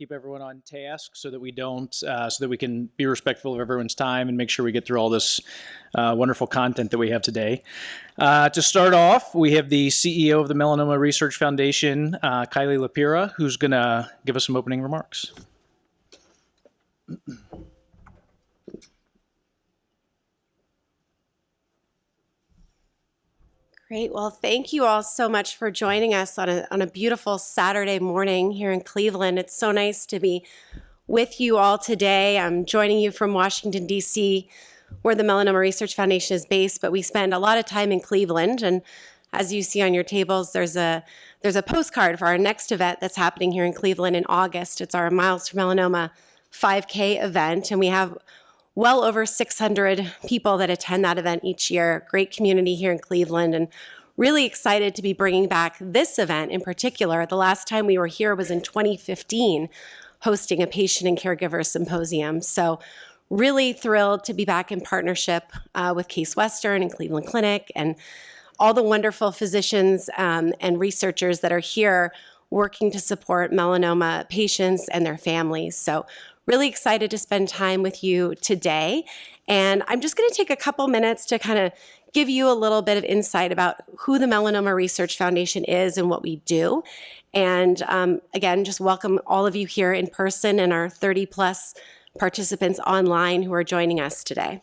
keep everyone on task so that we don't, so that we can be respectful of everyone's time and make sure we get through all this wonderful content that we have today. To start off, we have the CEO of the Melanoma Research Foundation, Kylie Lapira, who's going to give us some opening remarks. Great. Well, thank you all so much for joining us on a beautiful Saturday morning here in Cleveland. It's so nice to be with you all today. I'm joining you from Washington, D.C., where the Melanoma Research Foundation is based, but we spend a lot of time in Cleveland. And as you see on your tables, there's a postcard for our next event that's happening here in Cleveland in August. It's our Miles for Melanoma 5K event, and we have well over 600 people that attend that event each year. Great community here in Cleveland, and really excited to be bringing back this event in particular. The last time we were here was in 2015, hosting a patient and caregiver symposium. So really thrilled to be back in partnership with Case Western and Cleveland Clinic and all the wonderful physicians and researchers that are here working to support melanoma patients and their families. So really excited to spend time with you today. And I'm just going to take a couple minutes to kind of give you a little bit of insight about who the Melanoma Research Foundation is and what we do. And again, just welcome all of you here in person and our 30 plus participants online who are joining us today.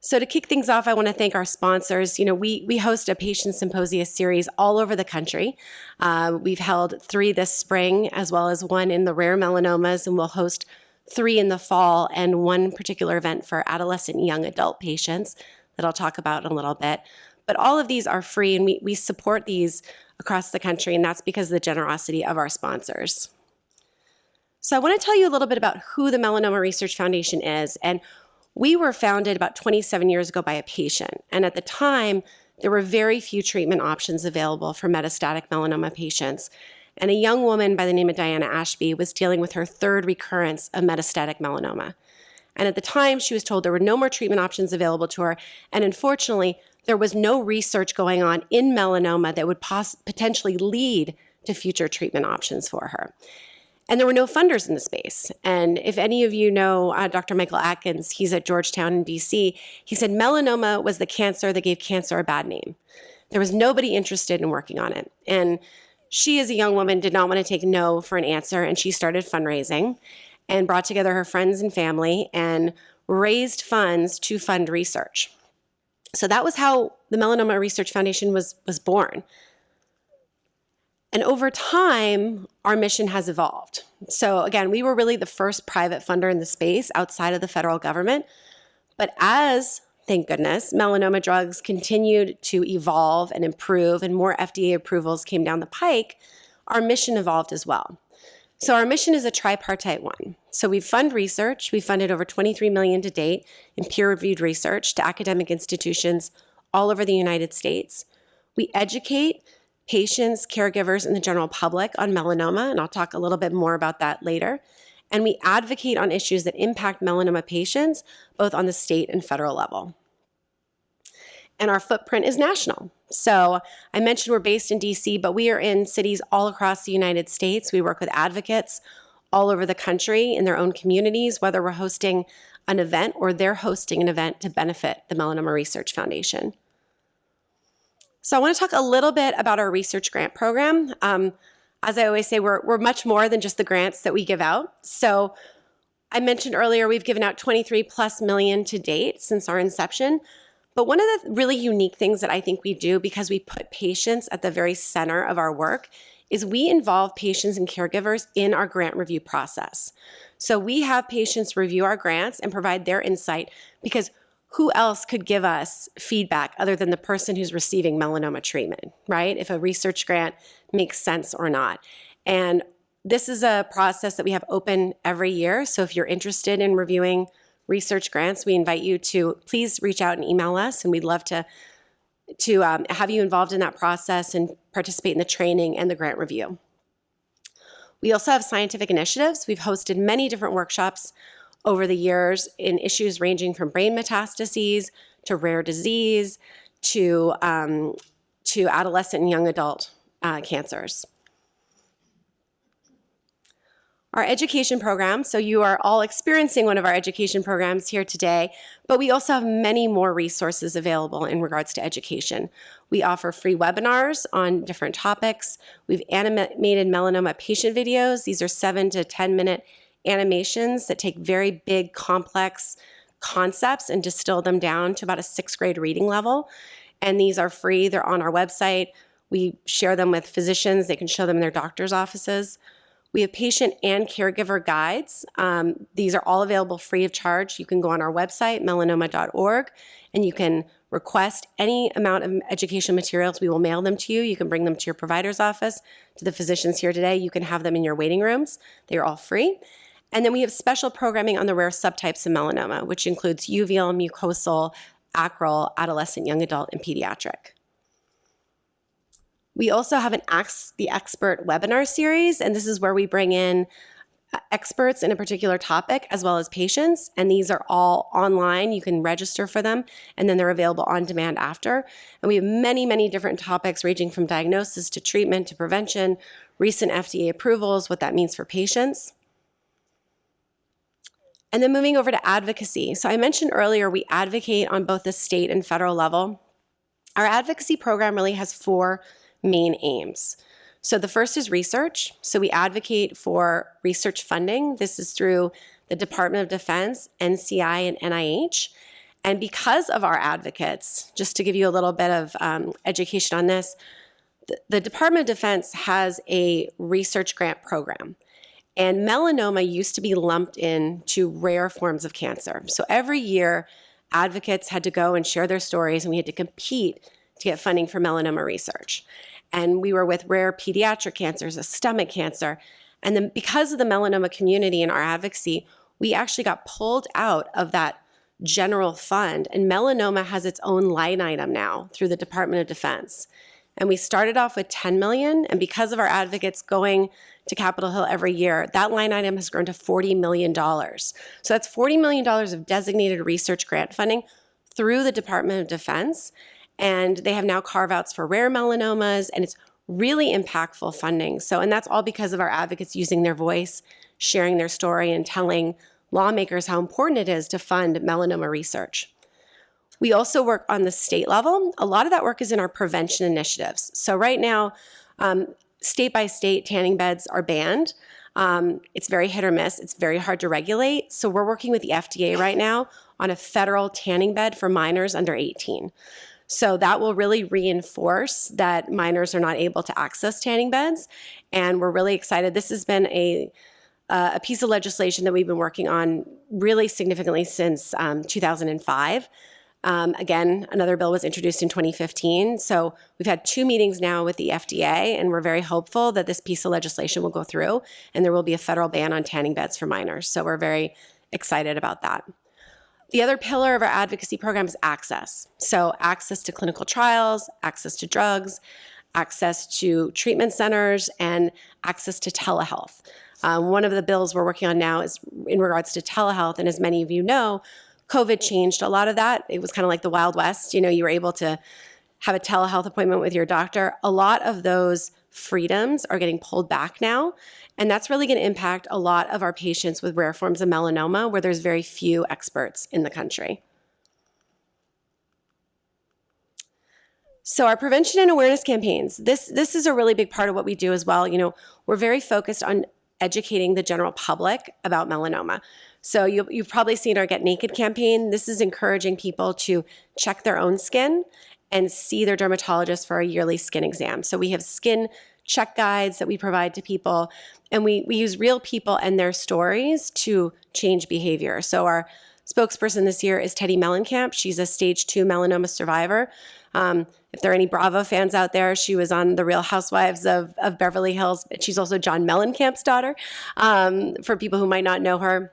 So to kick things off, I want to thank our sponsors. You know, we host a patient symposia series all over the country. We've held 3 this spring, as well as 1 in the rare melanomas, and we'll host 3 in the fall, and 1 particular event for adolescent and young adult patients that I'll talk about in a little bit. But all of these are free, and we support these across the country, and that's because of the generosity of our sponsors. So I want to tell you a little bit about who the Melanoma Research Foundation is. And we were founded about 27 years ago by a patient, and at the time, there were very few treatment options available for metastatic melanoma patients. And a young woman by the name of Diana Ashby was dealing with her 3rd recurrence of metastatic melanoma. And at the time, she was told there were no more treatment options available to her, and unfortunately, there was no research going on in melanoma that would potentially lead to future treatment options for her. And there were no funders in the space. And if any of you know Dr. Michael Atkins, he's at Georgetown in DC, he said melanoma was the cancer that gave cancer a bad name. There was nobody interested in working on it. And she, as a young woman, did not want to take no for an answer, and she started fundraising and brought together her friends and family and raised funds to fund research. So that was how the Melanoma Research Foundation was born. And over time, our mission has evolved. So again, we were really the first private funder in the space outside of the federal government. But as, thank goodness, melanoma drugs continued to evolve and improve and more FDA approvals came down the pike, our mission evolved as well. So our mission is a tripartite one. So we fund research. We funded over $23 million to date in peer-reviewed research to academic institutions all over the United States. We educate patients, caregivers, and the general public on melanoma, and I'll talk a little bit more about that later. And we advocate on issues that impact melanoma patients, both on the state and federal level. And our footprint is national. So I mentioned we're based in DC, but we are in cities all across the United States. We work with advocates all over the country in their own communities, whether we're hosting an event or they're hosting an event to benefit the Melanoma Research Foundation. So I want to talk a little bit about our research grant program. As I always say, we're much more than just the grants that we give out. So I mentioned earlier, we've given out 23 plus million to date since our inception. But one of the really unique things that I think we do, because we put patients at the very center of our work, is we involve patients and caregivers in our grant review process. So we have patients review our grants and provide their insight, because who else could give us feedback other than the person who's receiving melanoma treatment, right? If a research grant makes sense or not. And this is a process that we have open every year. So if you're interested in reviewing research grants, we invite you to please reach out and email us, and we'd love to have you involved in that process and participate in the training and the grant review. We also have scientific initiatives. We've hosted many different workshops over the years in issues ranging from brain metastases to rare disease to adolescent and young adult cancers. Our education program, so you are all experiencing one of our education programs here today, but we also have many more resources available in regards to education. We offer free webinars on different topics. We've animated melanoma patient videos. These are 7 to 10-minute animations that take very big, complex concepts and distill them down to about a 6th grade reading level. And these are free. They're on our website. We share them with physicians. They can show them in their doctor's offices. We have patient and caregiver guides. These are all available free of charge. You can go on our website, melanoma.org, and you can request any amount of education materials. We will mail them to you. You can bring them to your provider's office, to the physicians here today. You can have them in your waiting rooms. They are all free. And then we have special programming on the rare subtypes of melanoma, which includes uveal, mucosal, acral, adolescent, young adult, and pediatric. We also have an Ask the Expert webinar series, and this is where we bring in experts in a particular topic as well as patients, and these are all online. You can register for them, and then they're available on demand after. And we have many, many different topics ranging from diagnosis to treatment to prevention, recent FDA approvals, what that means for patients. And then moving over to advocacy. So I mentioned earlier we advocate on both the state and federal level. Our advocacy program really has 4 main aims. So the first is research. So we advocate for research funding. This is through the Department of Defense, NCI, and NIH. And because of our advocates, just to give you a little bit of education on this, the Department of Defense has a research grant program. And melanoma used to be lumped into rare forms of cancer. So every year, advocates had to go and share their stories, and we had to compete to get funding for melanoma research. And we were with rare pediatric cancers, a stomach cancer. And then because of the melanoma community and our advocacy, we actually got pulled out of that general fund. And melanoma has its own line item now through the Department of Defense. And we started off with $10 million. And because of our advocates going to Capitol Hill every year, that line item has grown to $40 million. So that's $40 million of designated research grant funding through the Department of Defense. And they have now carve-outs for rare melanomas, and it's really impactful funding. So, and that's all because of our advocates using their voice, sharing their story, and telling lawmakers how important it is to fund melanoma research. We also work on the state level. A lot of that work is in our prevention initiatives. So right now, state by state, tanning beds are banned. It's very hit or miss. It's very hard to regulate. So we're working with the FDA right now on a federal tanning bed for minors under 18. So that will really reinforce that minors are not able to access tanning beds. And we're really excited. This has been a piece of legislation that we've been working on really significantly since 2005. Again, another bill was introduced in 2015. So we've had 2 meetings now with the FDA, and we're very hopeful that this piece of legislation will go through and there will be a federal ban on tanning beds for minors. So we're very excited about that. The other pillar of our advocacy program is access. So access to clinical trials, access to drugs, access to treatment centers, and access to telehealth. One of the bills we're working on now is in regards to telehealth, and as many of you know, COVID changed a lot of that. It was kind of like the Wild West. You know, you were able to have a telehealth appointment with your doctor. A lot of those freedoms are getting pulled back now, and that's really going to impact a lot of our patients with rare forms of melanoma where there's very few experts in the country. So our prevention and awareness campaigns, this is a really big part of what we do as well. You know, we're very focused on educating the general public about melanoma. So you've probably seen our Get Naked campaign. This is encouraging people to check their own skin and see their dermatologist for a yearly skin exam. So we have skin check guides that we provide to people, and we use real people and their stories to change behavior. So our spokesperson this year is Teddy Mellencamp. She's a stage 2 melanoma survivor. If there are any Bravo fans out there, she was on The Real Housewives of Beverly Hills. She's also John Mellencamp's daughter, for people who might not know her.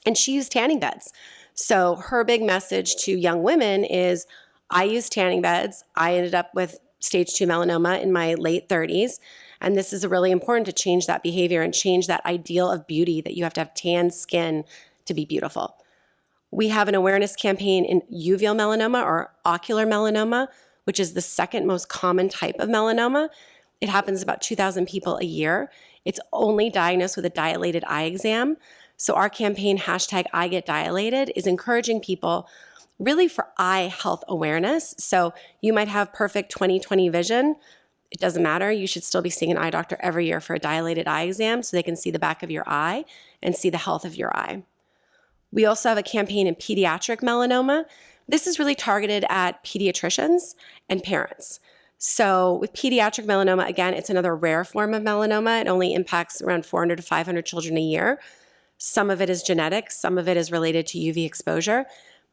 And she used tanning beds. So her big message to young women is, I used tanning beds. I ended up with stage 2 melanoma in my late 30s. And this is really important to change that behavior and change that ideal of beauty that you have to have tan skin to be beautiful. We have an awareness campaign in uveal melanoma or ocular melanoma, which is the second most common type of melanoma. It happens about 2,000 people a year. It's only diagnosed with a dilated eye exam. So our campaign, #IGetDilated, is encouraging people really for eye health awareness. So you might have perfect 20/20 vision. It doesn't matter. You should still be seeing an eye doctor every year for a dilated eye exam so they can see the back of your eye and see the health of your eye. We also have a campaign in pediatric melanoma. This is really targeted at pediatricians and parents. So with pediatric melanoma, again, it's another rare form of melanoma. It only impacts around 400 to 500 children a year. Some of it is genetic, some of it is related to UV exposure.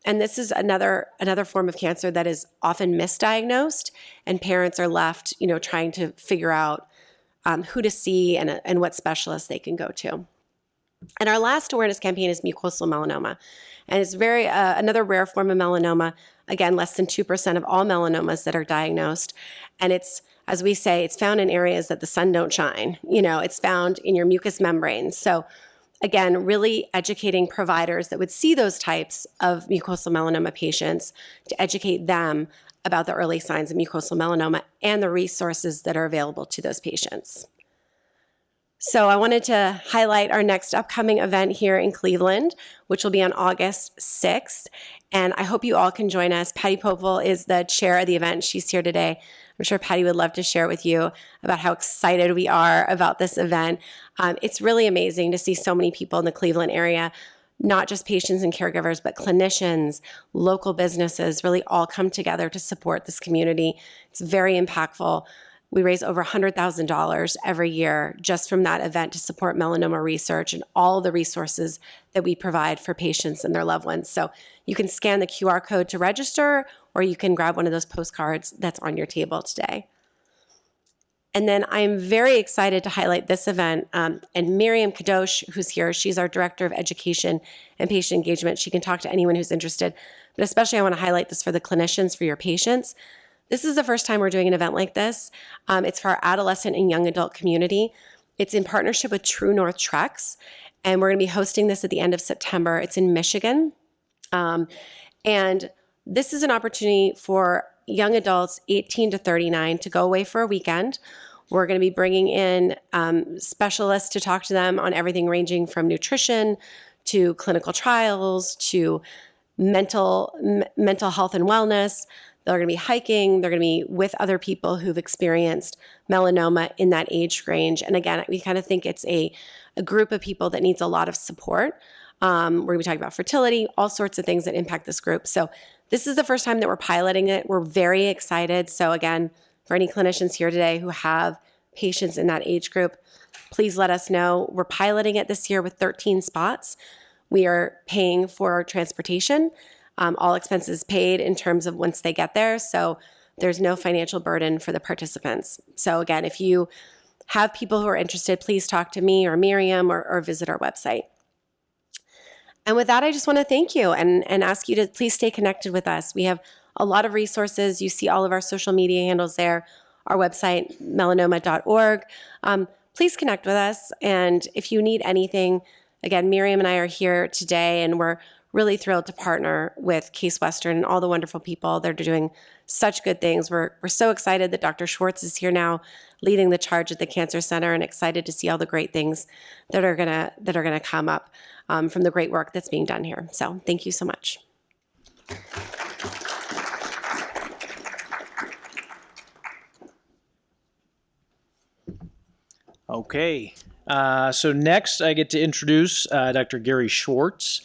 And this is another form of cancer that is often misdiagnosed, and parents are left, trying to figure out who to see and what specialists they can go to. And our last awareness campaign is mucosal melanoma. And it's another rare form of melanoma. Again, less than 2% of all melanomas that are diagnosed. And it's, as we say, it's found in areas that the sun don't shine. It's found in your mucous membranes. So again, really educating providers that would see those types of mucosal melanoma patients to educate them about the early signs of mucosal melanoma and the resources that are available to those patients. So I wanted to highlight our next upcoming event here in Cleveland, which will be on August 6th. And I hope you all can join us. Patty Popel is the chair of the event. She's here today. I'm sure Patty would love to share with you about how excited we are about this event. It's really amazing to see so many people in the Cleveland area, not just patients and caregivers, but clinicians, local businesses, really all come together to support this community. It's very impactful. We raise over $100,000 every year just from that event to support melanoma research and all the resources that we provide for patients and their loved ones. So you can scan the QR code to register, or you can grab one of those postcards that's on your table today. And then I'm very excited to highlight this event. And Miriam Kadosh, who's here, she's our Director of Education and Patient Engagement. She can talk to anyone who's interested. But especially I want to highlight this for the clinicians, for your patients. This is the first time we're doing an event like this. It's for our adolescent and young adult community. It's in partnership with True North Treks, and we're going to be hosting this at the end of September. It's in Michigan. And this is an opportunity for young adults 18 to 39 to go away for a weekend. We're going to be bringing in specialists to talk to them on everything ranging from nutrition to clinical trials to mental health and wellness. They're going to be hiking. They're going to be with other people who've experienced melanoma in that age range. And again, we kind of think it's a group of people that needs a lot of support. We're going to be talking about fertility, all sorts of things that impact this group. So this is the first time that we're piloting it. We're very excited. So again, for any clinicians here today who have patients in that age group, please let us know. We're piloting it this year with 13 spots. We are paying for transportation. All expenses paid in terms of once they get there. So there's no financial burden for the participants. So again, if you have people who are interested, please talk to me or Miriam or visit our website. And with that, I just want to thank you and ask you to please stay connected with us. We have a lot of resources. You see all of our social media handles there, our website, melanoma.org. Please connect with us. And if you need anything, again, Miriam and I are here today, and we're really thrilled to partner with Case Western and all the wonderful people. They're doing such good things. We're so excited that Dr. Schwartz is here now leading the charge at the Cancer Center, and excited to see all the great things that are gonna come up from the great work that's being done here. So thank you so much. Okay, so next I get to introduce Dr. Gary Schwartz.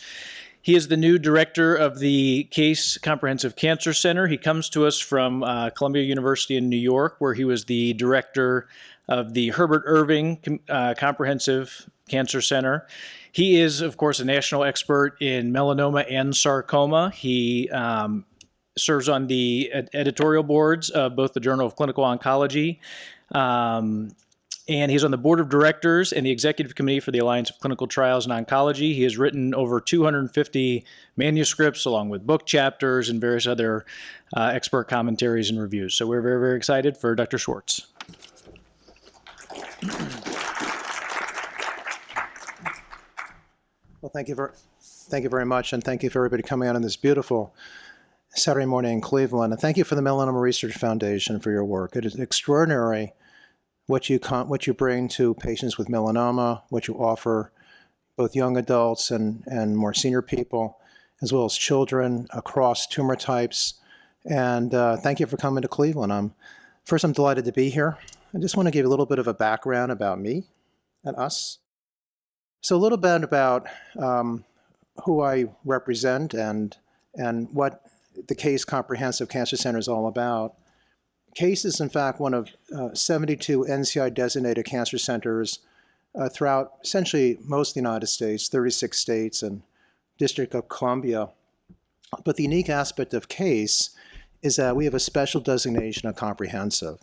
He is the new director of the Case Comprehensive Cancer Center. He comes to us from Columbia University in New York, where he was the director of the Herbert Irving Comprehensive Cancer Center. He is, of course, a national expert in melanoma and sarcoma. He serves on the editorial boards of both the Journal of Clinical Oncology, and he's on the board of directors and the executive committee for the Alliance of Clinical Trials in Oncology. He has written over 250 manuscripts along with book chapters and various other expert commentaries and reviews. So we're very, very excited for Dr. Schwartz. Well, thank you very much, and thank you for everybody coming out on this beautiful Saturday morning in Cleveland. And thank you for the Melanoma Research Foundation for your work. It is extraordinary what you bring to patients with melanoma, what you offer both young adults and more senior people, as well as children across tumor types. And thank you for coming to Cleveland. First, I'm delighted to be here. I just want to give a little bit of a background about me and us. So a little bit about who I represent and what the CASE Comprehensive Cancer Center is all about. CASE is, in fact, one of 72 NCI-designated cancer centers throughout essentially most of the United States, 36 states and District of Columbia. But the unique aspect of CASE is that we have a special designation of comprehensive.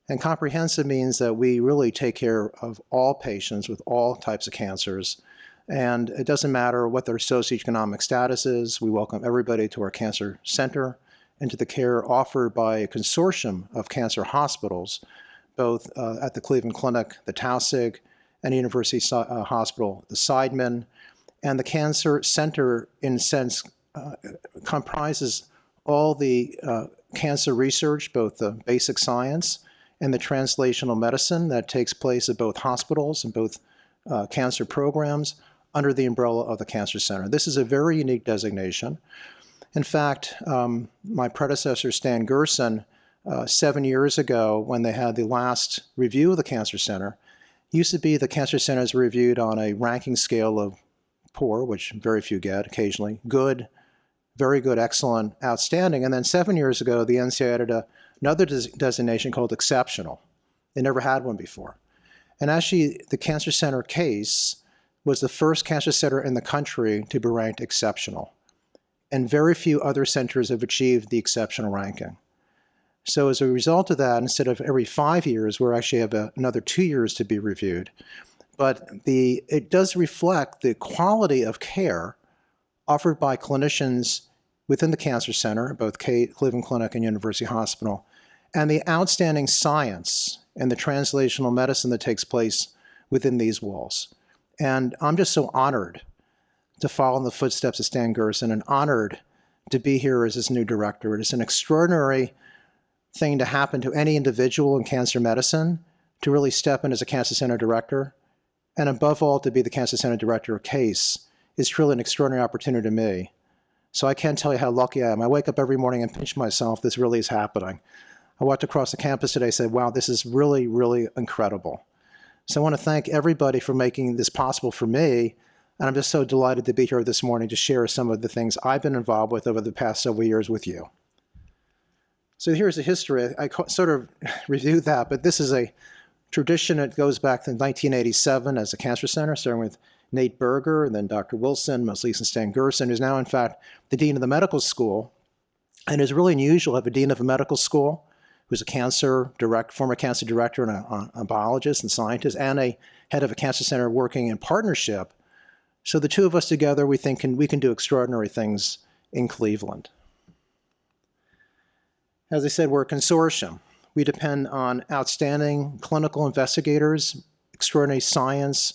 And comprehensive means that we really take care of all patients with all types of cancers. And it doesn't matter what their socioeconomic status is. We welcome everybody to our cancer center and to the care offered by a consortium of cancer hospitals, both at the Cleveland Clinic, the Taussig, and University Hospital, the Seidman. And the cancer center, in a sense, comprises all the cancer research, both the basic science and the translational medicine that takes place at both hospitals and both cancer programs under the umbrella of the Cancer Center. This is a very unique designation. In fact, my predecessor, Stan Gerson, 7 years ago, when they had the last review of the Cancer Center, used to be the Cancer Center is reviewed on a ranking scale of poor, which very few get occasionally, good, very good, excellent, outstanding. And then 7 years ago, the NCI added another designation called exceptional. They never had one before. And actually, the Cancer Center CASE was the first cancer center in the country to be ranked exceptional. And very few other centers have achieved the exceptional ranking. So as a result of that, instead of every 5 years, we actually have another 2 years to be reviewed. But it does reflect the quality of care offered by clinicians within the Cancer Center, both Cleveland Clinic and University Hospital, and the outstanding science and the translational medicine that takes place within these walls. And I'm just so honored to follow in the footsteps of Stan Gerson and honored to be here as his new director. It is an extraordinary thing to happen to any individual in cancer medicine to really step in as a Cancer Center director. And above all, to be the Cancer Center director of CASE is truly an extraordinary opportunity to me. So I can't tell you how lucky I am. I wake up every morning and pinch myself, this really is happening. I walked across the campus today and said, wow, this is really, really incredible. So I want to thank everybody for making this possible for me. And I'm just so delighted to be here this morning to share some of the things I've been involved with over the past several years with you. So here's a history. I sort of reviewed that, but this is a tradition that goes back to 1987 as a cancer center, starting with Nate Berger, and then Dr. Wilson, most recently Stan Gerson, who's now, in fact, the dean of the medical school. And it's really unusual to have a dean of a medical school who's a former cancer director and a biologist and scientist, and a head of a cancer center working in partnership. So the two of us together, we think we can do extraordinary things in Cleveland. As I said, we're a consortium. We depend on outstanding clinical investigators, extraordinary science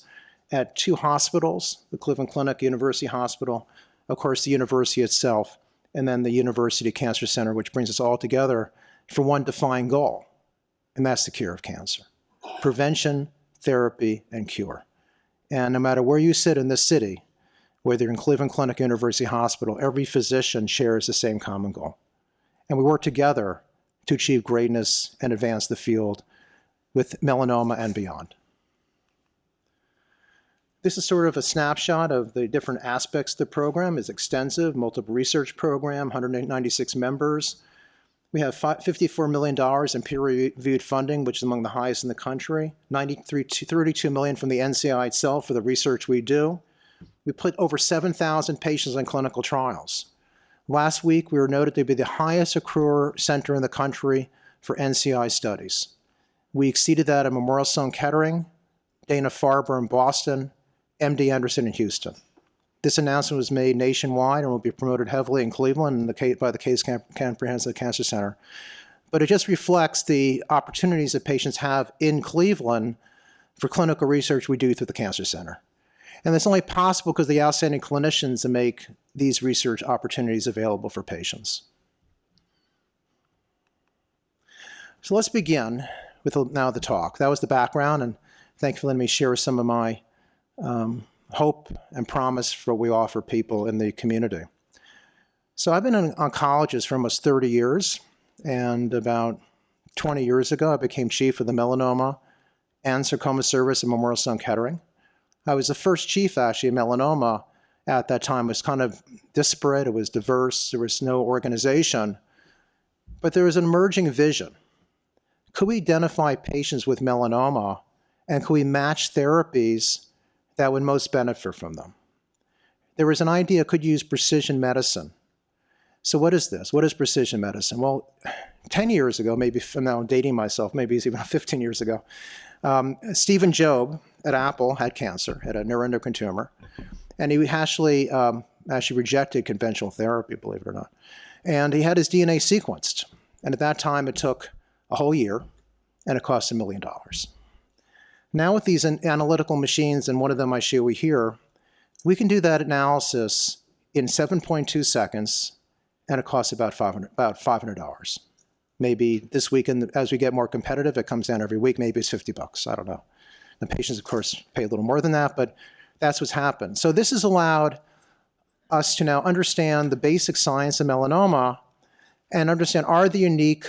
at two hospitals, the Cleveland Clinic, University Hospital, of course, the university itself, and then the University Cancer Center, which brings us all together for one defined goal, and that's the cure of cancer. Prevention, therapy, and cure. And no matter where you sit in this city, whether you're in Cleveland Clinic, University Hospital, every physician shares the same common goal. And we work together to achieve greatness and advance the field with melanoma and beyond. This is sort of a snapshot of the different aspects of the program. It's extensive, multiple research program, 196 members. We have $54 million in peer-reviewed funding, which is among the highest in the country, $32 million from the NCI itself for the research we do. We put over 7,000 patients on clinical trials. Last week, we were noted to be the highest accruer center in the country for NCI studies. We exceeded that at Memorial Sloan Kettering, Dana-Farber in Boston, MD Anderson in Houston. This announcement was made nationwide and will be promoted heavily in Cleveland by the CASE Comprehensive Cancer Center. But it just reflects the opportunities that patients have in Cleveland for clinical research we do through the Cancer Center. And it's only possible because of the outstanding clinicians that make these research opportunities available for patients. So let's begin now the talk. That was the background, and thank you for letting me share some of my hope and promise for what we offer people in the community. So I've been an oncologist for almost 30 years, and about 20 years ago, I became chief of the melanoma and sarcoma service at Memorial Sloan Kettering. I was the first chief, actually, of melanoma at that time. It was kind of disparate, it was diverse, there was no organization, but there was an emerging vision. Could we identify patients with melanoma, and could we match therapies that would most benefit from them? There was an idea, could you use precision medicine? So what is this? What is precision medicine? Well, 10 years ago, maybe, now I'm dating myself, maybe it's even 15 years ago, Stephen Job at Apple had cancer, had a neuroendocrine tumor, and he actually rejected conventional therapy, believe it or not. And he had his DNA sequenced. And at that time, it took a whole year, and it cost $1 million. Now with these analytical machines, and one of them I show you here, we can do that analysis in 7.2 seconds, and it costs about $500. Maybe this weekend, as we get more competitive, it comes down every week. Maybe it's $50. I don't know. The patients, of course, pay a little more than that, but that's what's happened. So this has allowed us to now understand the basic science of melanoma and understand, are the unique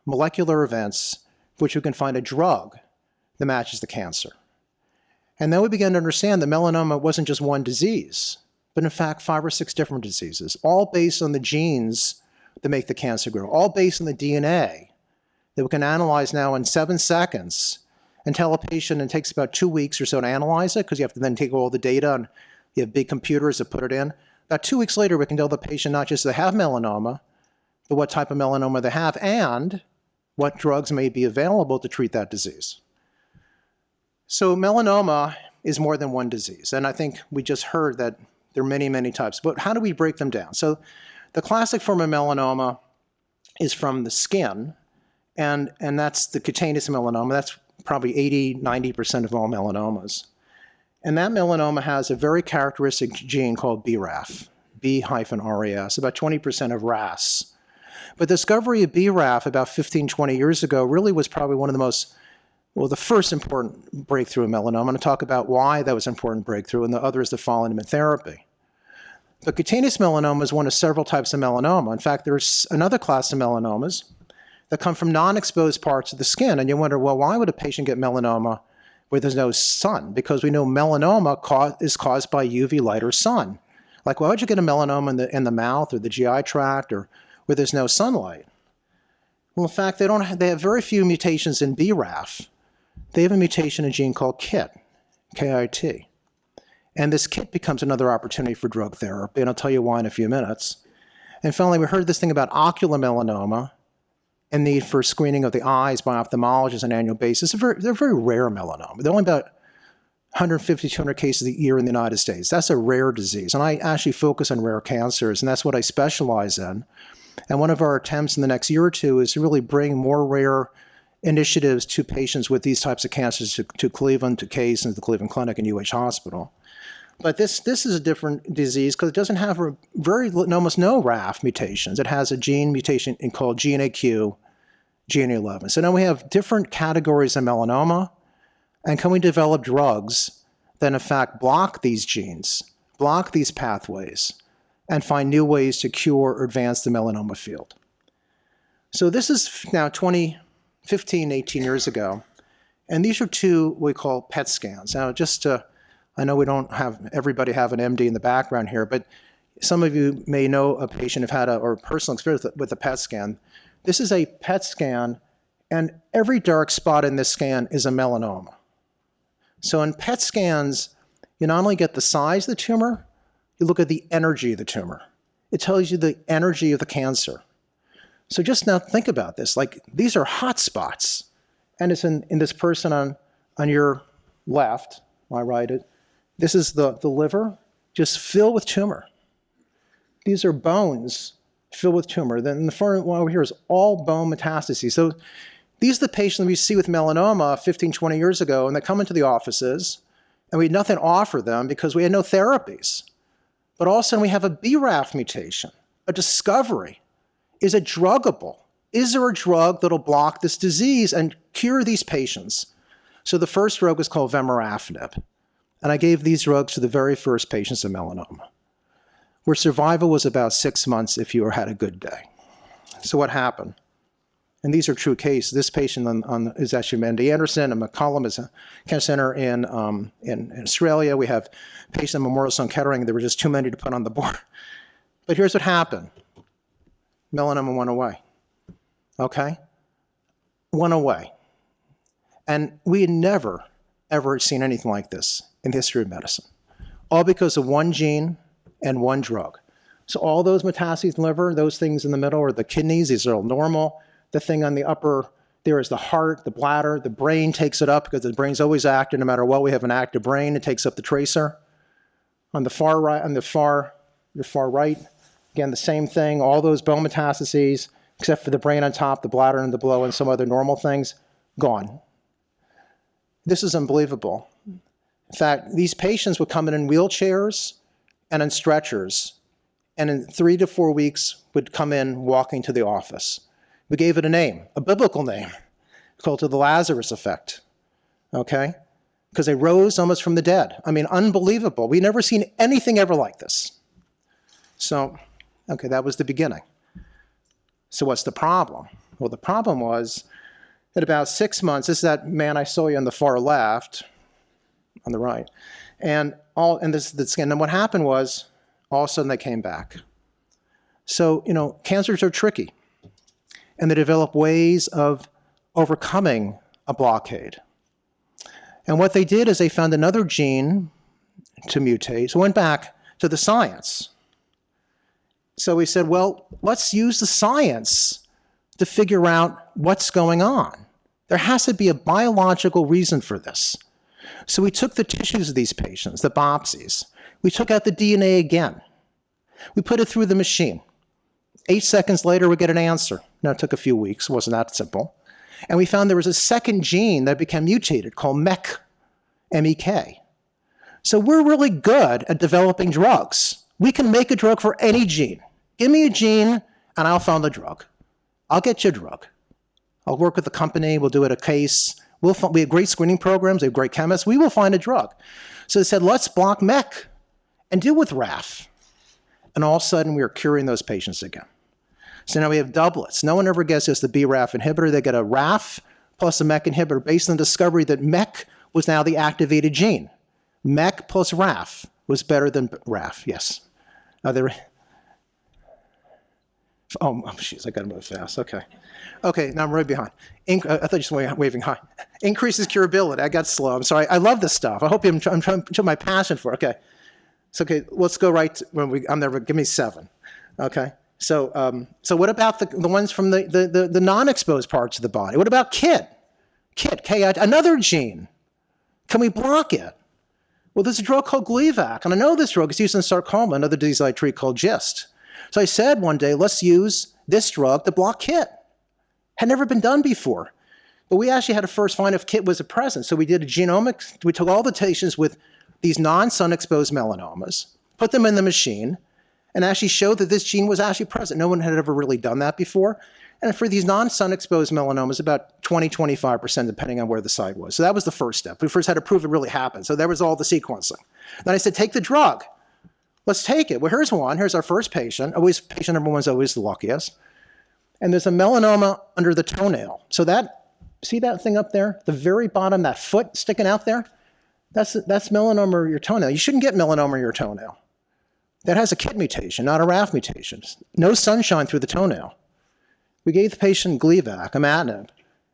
molecular events which we can find a drug that matches the cancer. And then we began to understand that melanoma wasn't just one disease, but in fact 5 or 6 different diseases, all based on the genes that make the cancer grow, all based on the DNA that we can analyze now in 7 seconds and tell a patient, and it takes about 2 weeks or so to analyze it, because you have to then take all the data and you have big computers that put it in. About 2 weeks later, we can tell the patient not just they have melanoma, but what type of melanoma they have and what drugs may be available to treat that disease. So melanoma is more than one disease, and I think we just heard that there are many, many types, but how do we break them down? So the classic form of melanoma is from the skin, and that's the cutaneous melanoma. That's probably 80–90% of all melanomas. And that melanoma has a very characteristic gene called BRAF, B-RAS, about 20% of RAS. But the discovery of BRAF about 15–20 years ago really was probably one of the most, well, the first important breakthrough in melanoma. I'm going to talk about why that was an important breakthrough, and the other is the following therapy. But cutaneous melanoma is one of several types of melanoma. In fact, there's another class of melanomas that come from non-exposed parts of the skin. And you wonder, well, why would a patient get melanoma where there's no sun? Because we know melanoma is caused by UV light or sun. Like, why would you get a melanoma in the mouth or the GI tract or where there's no sunlight? Well, in fact, they have very few mutations in BRAF. They have a mutation in a gene called KIT, K-I-T. And this KIT becomes another opportunity for drug therapy, and I'll tell you why in a few minutes. And finally, we heard this thing about ocular melanoma and need for screening of the eyes by ophthalmologists on an annual basis. They're very rare melanoma. They're only about 150, 200 cases a year in the United States. That's a rare disease, and I actually focus on rare cancers, and that's what I specialize in. And one of our attempts in the next year or two is to really bring more rare initiatives to patients with these types of cancers to Cleveland, to Case, and to the Cleveland Clinic and UH Hospital. But this is a different disease because it doesn't have almost no RAF mutations. It has a gene mutation called GNAQ, GNA11. So now we have different categories of melanoma, and can we develop drugs that in fact block these genes, block these pathways, and find new ways to cure or advance the melanoma field? So this is now 15, 18 years ago, and these are two what we call PET scans. Now just to I know we don't have everybody have an MD in the background here, but some of you may know a patient who've had or personal experience with a PET scan. This is a PET scan, and every dark spot in this scan is a melanoma. So in PET scans, you not only get the size of the tumor, you look at the energy of the tumor. It tells you the energy of the cancer. So just now think about this. Like, these are hot spots, and it's in this person on your left, my right. This is the liver, just filled with tumor. These are bones filled with tumor. Then the front one over here is all bone metastases. So these are the patients we see with melanoma 15, 20 years ago, and they come into the offices, and we had nothing to offer them because we had no therapies. But all of a sudden we have a BRAF mutation, a discovery. Is it druggable? is there a drug that'll block this disease and cure these patients? So the first drug was called vemurafenib. And I gave these drugs to the very first patients of melanoma, where survival was about 6 months if you had a good day. So what happened? And these are true cases. This patient is actually Mandy Anderson, and McCollum is a cancer center in Australia. We have patients at Memorial Sloan Kettering. There were just too many to put on the board. But here's what happened. Melanoma went away. Okay? Went away. And we had never, ever seen anything like this in the history of medicine. All because of one gene and one drug. So all those metastases in the liver, those things in the middle are the kidneys. These are all normal. The thing on the upper there is the heart, the bladder, the brain takes it up because the brain's always active. No matter what, we have an active brain. It takes up the tracer. On the far right, your far right, again, the same thing. All those bone metastases, except for the brain on top, the bladder and the below, and some other normal things, gone. This is unbelievable. In fact, these patients would come in wheelchairs and in stretchers, and in 3 to 4 weeks would come in walking to the office. We gave it a name, a biblical name, called the Lazarus effect, okay? Because they rose almost from the dead. I mean, unbelievable. We've never seen anything ever like this. So, okay, that was the beginning. So what's the problem? Well, the problem was at about 6 months, this is that man I saw you on the far left, on the right, and this is the skin. And what happened was, all of a sudden they came back. So, cancers are tricky, and they develop ways of overcoming a blockade. And what they did is they found another gene to mutate, so went back to the science. So we said, well, let's use the science to figure out what's going on. There has to be a biological reason for this. So we took the tissues of these patients, the biopsies. We took out the DNA again. We put it through the machine. 8 seconds later, we get an answer. Now, it took a few weeks. It wasn't that simple. And we found there was a second gene that became mutated called MEK, M-E-K. So we're really good at developing drugs. We can make a drug for any gene. Give me a gene, and I'll find a drug. I'll get you a drug. I'll work with the company. We'll do it a case. We have great screening programs. We have great chemists. We will find a drug. So they said, let's block MEK and deal with RAF. And all of a sudden, we are curing those patients again. So now we have doublets. No one ever gets just the BRAF inhibitor. They get a RAF plus a MEK inhibitor based on the discovery that MEK was now the activated gene. MEK plus RAF was better than RAF, yes. Oh, jeez, I got to move fast. Okay, now I'm right behind. I thought you were waving high. Increases curability. I got slow. I'm sorry. I love this stuff. I hope I'm trying to show my passion for it. Okay. So, let's go right I'm there. Give me 7. Okay. So what about the ones from the non-exposed parts of the body? What about KIT? KIT, another gene. Can we block it? Well, there's a drug called Gleevec, and I know this drug is used in sarcoma, another disease I treat called GIST. So I said one day, let's use this drug to block KIT. Had never been done before. But we actually had to first find if KIT was present. So we did a genomics. We took all the patients with these non-sun exposed melanomas, put them in the machine, and actually showed that this gene was actually present. No one had ever really done that before. And for these non-sun exposed melanomas, about 20-25%, depending on where the site was. So that was the first step. We first had to prove it really happened. So there was all the sequencing. Then I said, take the drug. Let's take it. Well, here's one. Here's our first patient. Patient number 1 is always the luckiest. And there's a melanoma under the toenail. So see that thing up there? The very bottom, that foot sticking out there? That's melanoma in your toenail. You shouldn't get melanoma in your toenail. That has a KIT mutation, not a RAF mutation. No sunshine through the toenail. We gave the patient Gleevec, imatinib,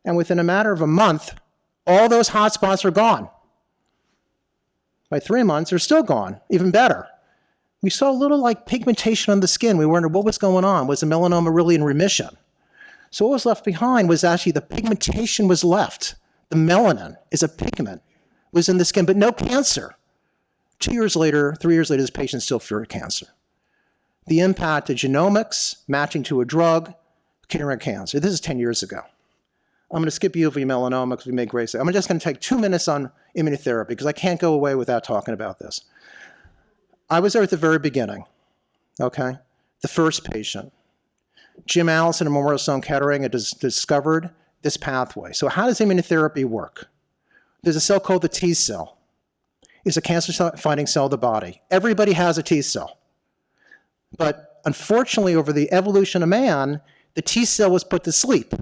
and within a matter of a month, all those hot spots are gone. By 3 months, they're still gone, even better. We saw a little pigmentation on the skin. We wondered what was going on. Was the melanoma really in remission? So what was left behind was actually the pigmentation was left. The melanin is a pigment, was in the skin, but no cancer. 2 years later, 3 years later, this patient still cured cancer. The impact of genomics, matching to a drug, curing cancer. This is 10 years ago. I'm going to skip uveal melanoma because we made great. I'm just going to take 2 minutes on immunotherapy because I can't go away without talking about this. I was there at the very beginning, okay? The first patient. Jim Allison and Memorial Sloan Kettering had discovered this pathway. So how does immunotherapy work? There's a cell called the T cell. It's a cancer-fighting cell of the body. Everybody has a T cell. But unfortunately, over the evolution of man, the T cell was put to sleep.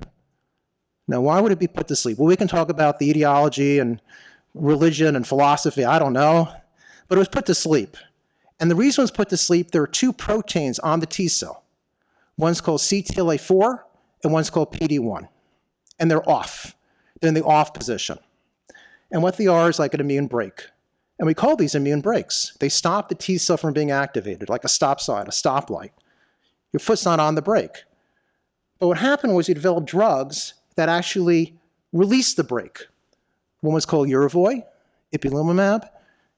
Now, why would it be put to sleep? Well, we can talk about the ideology and religion and philosophy, I don't know, but it was put to sleep. And the reason it was put to sleep, there are two proteins on the T cell. One's called CTLA4 and one's called PD-1. And they're off. They're in the off position. And what they are is like an immune brake. And we call these immune brakes. They stop the T cell from being activated, like a stop sign, a stoplight. Your foot's not on the brake. But what happened was you developed drugs that actually released the brake. One was called Yervoy, ipilimumab,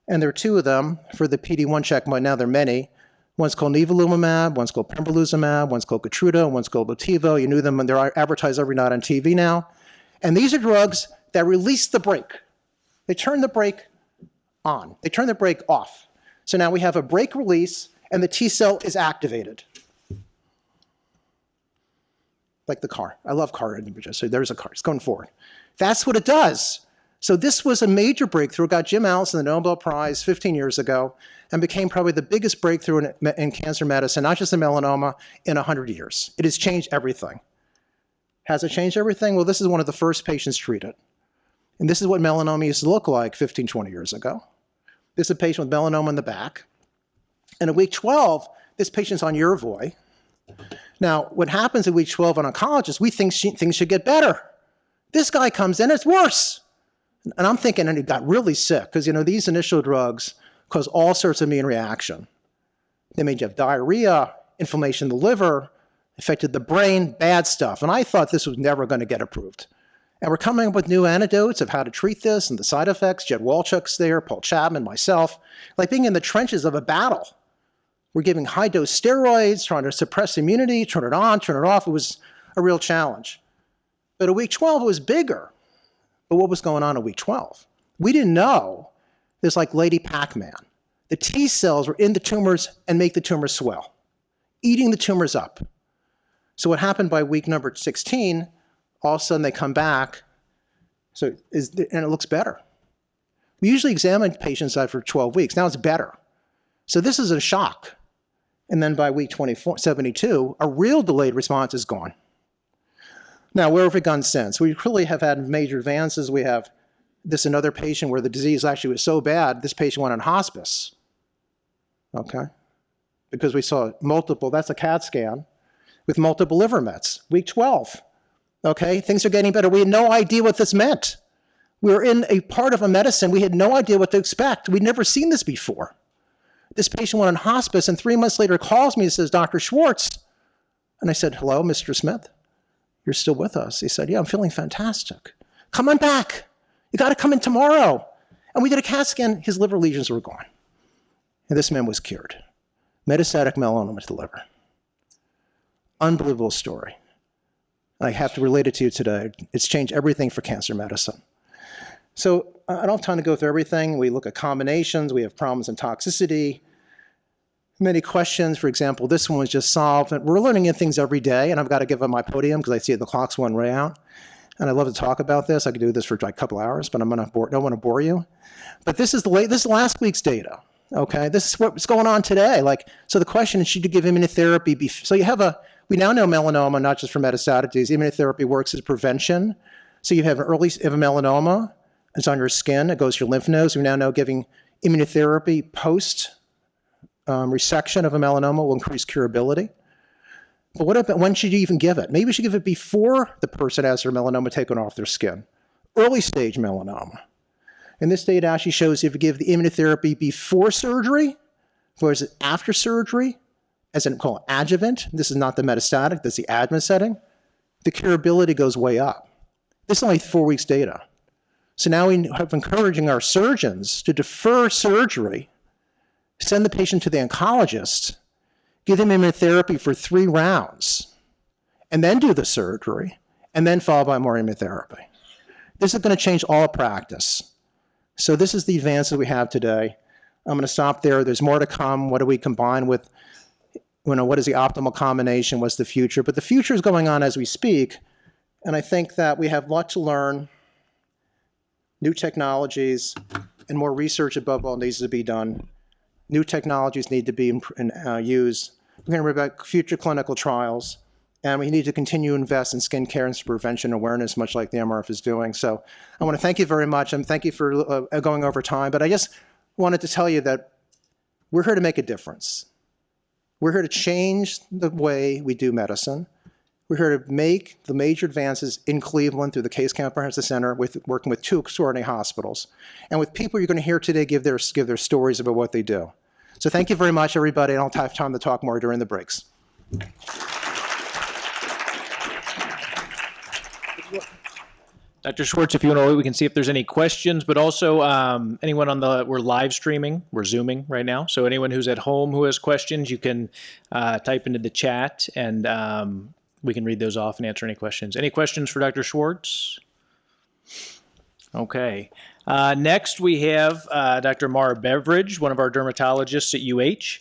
and there are two of them for the PD-1 checkpoint. Now there are many. One's called nivolumab, one's called pembrolizumab, one's called Keytruda, and one's called Botivo. You knew them, and they're advertised every night on TV now. And these are drugs that release the brake. They turn the brake on. They turn the brake off. So now we have a brake release, and the T cell is activated. Like the car. I love car images. So there's a car. It's going forward. That's what it does. So this was a major breakthrough. It got Jim Allison the Nobel Prize 15 years ago and became probably the biggest breakthrough in cancer medicine, not just in melanoma, in 100 years. It has changed everything. Has it changed everything? Well, this is one of the first patients treated. And this is what melanoma used to look like 15, 20 years ago. This is a patient with melanoma in the back. And at week 12, this patient's on Yervoy. Now, what happens at week 12 on oncologists, we think things should get better. This guy comes in, it's worse. And I'm thinking, and he got really sick, because these initial drugs cause all sorts of immune reaction. They made you have diarrhea, inflammation in the liver, affected the brain, bad stuff. And I thought this was never going to get approved. And we're coming up with new antidotes of how to treat this and the side effects. Jed Walchuk's there, Paul Chapman, myself, like being in the trenches of a battle. We're giving high-dose steroids, trying to suppress immunity, turn it on, turn it off. It was a real challenge. But at week 12, it was bigger. But what was going on at week 12? We didn't know. There's like Lady Pac-Man. The T cells were in the tumors and make the tumors swell, eating the tumors up. So what happened by week number 16, all of a sudden they come back, and it looks better. We usually examine patients after 12 weeks. Now it's better. So this is a shock. And then by week 72, a real delayed response is gone. Now, where have we gone since? We really have had major advances. We have another patient where the disease actually was so bad, this patient went on hospice, okay? Because we saw multiple, that's a CAT scan, with multiple liver mets, week 12, okay? Things are getting better. We had no idea what this meant. We were in a part of a medicine, we had no idea what to expect. We'd never seen this before. This patient went on hospice, and 3 months later calls me and says, Dr. Schwartz. And I said, hello, Mr. Smith. You're still with us? He said, yeah, I'm feeling fantastic. Come on back. You got to come in tomorrow. And we did a CAT scan. His liver lesions were gone. And this man was cured. Metastatic melanoma to the liver. Unbelievable story. I have to relate it to you today. It's changed everything for cancer medicine. So I don't have time to go through everything. We look at combinations. We have problems in toxicity. Many questions. For example, this one was just solved. And we're learning things every day, and I've got to give up my podium because I see the clock's one way out. And I love to talk about this. I could do this for like a couple hours, but don't want to bore you. But this is last week's data. Okay, this is what's going on today. So the question is, should you give immunotherapy? So we now know melanoma, not just for metastatic disease. Immunotherapy works as prevention. So you have a melanoma. It's on your skin. It goes to your lymph nodes. We now know giving immunotherapy post resection of a melanoma will increase curability. But what about when should you even give it? Maybe you should give it before the person has their melanoma taken off their skin. Early stage melanoma. And this data actually shows if you give the immunotherapy before surgery versus after surgery, as in called adjuvant, this is not the metastatic, this is the adjuvant setting, the curability goes way up. This is only 4 weeks data. So now we have encouraging our surgeons to defer surgery, send the patient to the oncologist, give them immunotherapy for 3 rounds, and then do the surgery, and then followed by more immunotherapy. This is going to change all practice. So this is the advances we have today. I'm going to stop there. There's more to come. What do we combine with what is the optimal combination, what's the future. But the future is going on as we speak, and I think that we have a lot to learn, new technologies, and more research above all needs to be done. New technologies need to be used. We're going to read about future clinical trials, and we need to continue to invest in skin care and prevention awareness, much like the MRF is doing. So I want to thank you very much, and thank you for going over time. But I just wanted to tell you that we're here to make a difference. We're here to change the way we do medicine. We're here to make the major advances in Cleveland through the Case Comprehensive Center, working with 2 extraordinary hospitals, and with people you're going to hear today give their stories about what they do. So thank you very much, everybody. I don't have time to talk more during the breaks. Dr. Schwartz, if you want to wait, we can see if there's any questions, but also anyone we're live streaming, we're Zooming right now. So anyone who's at home who has questions, you can type into the chat, and we can read those off and answer any questions. Any questions for Dr. Schwartz? Okay. Next, we have Dr. Mara Beveridge, one of our dermatologists at UH.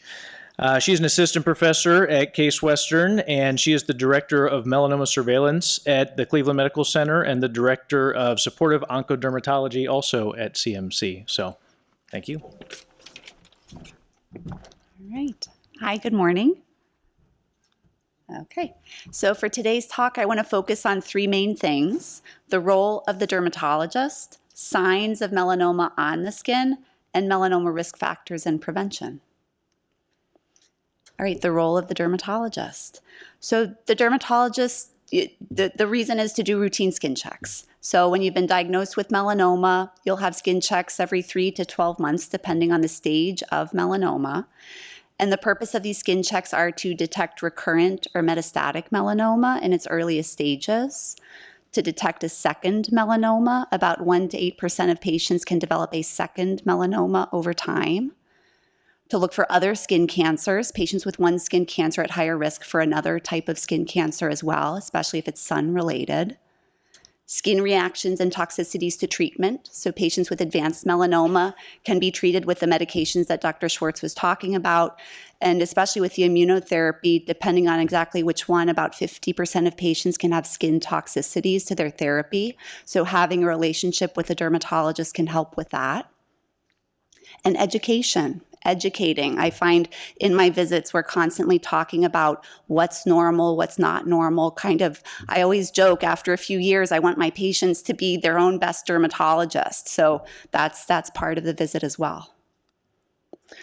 She's an assistant professor at Case Western, and she is the director of melanoma surveillance at the Cleveland Medical Center and the director of supportive oncodermatology also at CMC. So, thank you. All right. Hi, good morning. Okay, so for today's talk, I want to focus on 3 main things: the role of the dermatologist, signs of melanoma on the skin, and melanoma risk factors and prevention. All right, the role of the dermatologist. So the dermatologist, the reason is to do routine skin checks. So when you've been diagnosed with melanoma, you'll have skin checks every 3 to 12 months, depending on the stage of melanoma. And the purpose of these skin checks are to detect recurrent or metastatic melanoma in its earliest stages, to detect a second melanoma. About 1 to 8% of patients can develop a second melanoma over time. To look for other skin cancers, patients with one skin cancer at higher risk for another type of skin cancer as well, especially if it's sun-related. Skin reactions and toxicities to treatment. So patients with advanced melanoma can be treated with the medications that Dr. Schwartz was talking about, and especially with the immunotherapy, depending on exactly which one, about 50% of patients can have skin toxicities to their therapy. So having a relationship with a dermatologist can help with that. And educating. I find in my visits, we're constantly talking about what's normal, what's not normal. I always joke, after a few years, I want my patients to be their own best dermatologist. So that's part of the visit as well.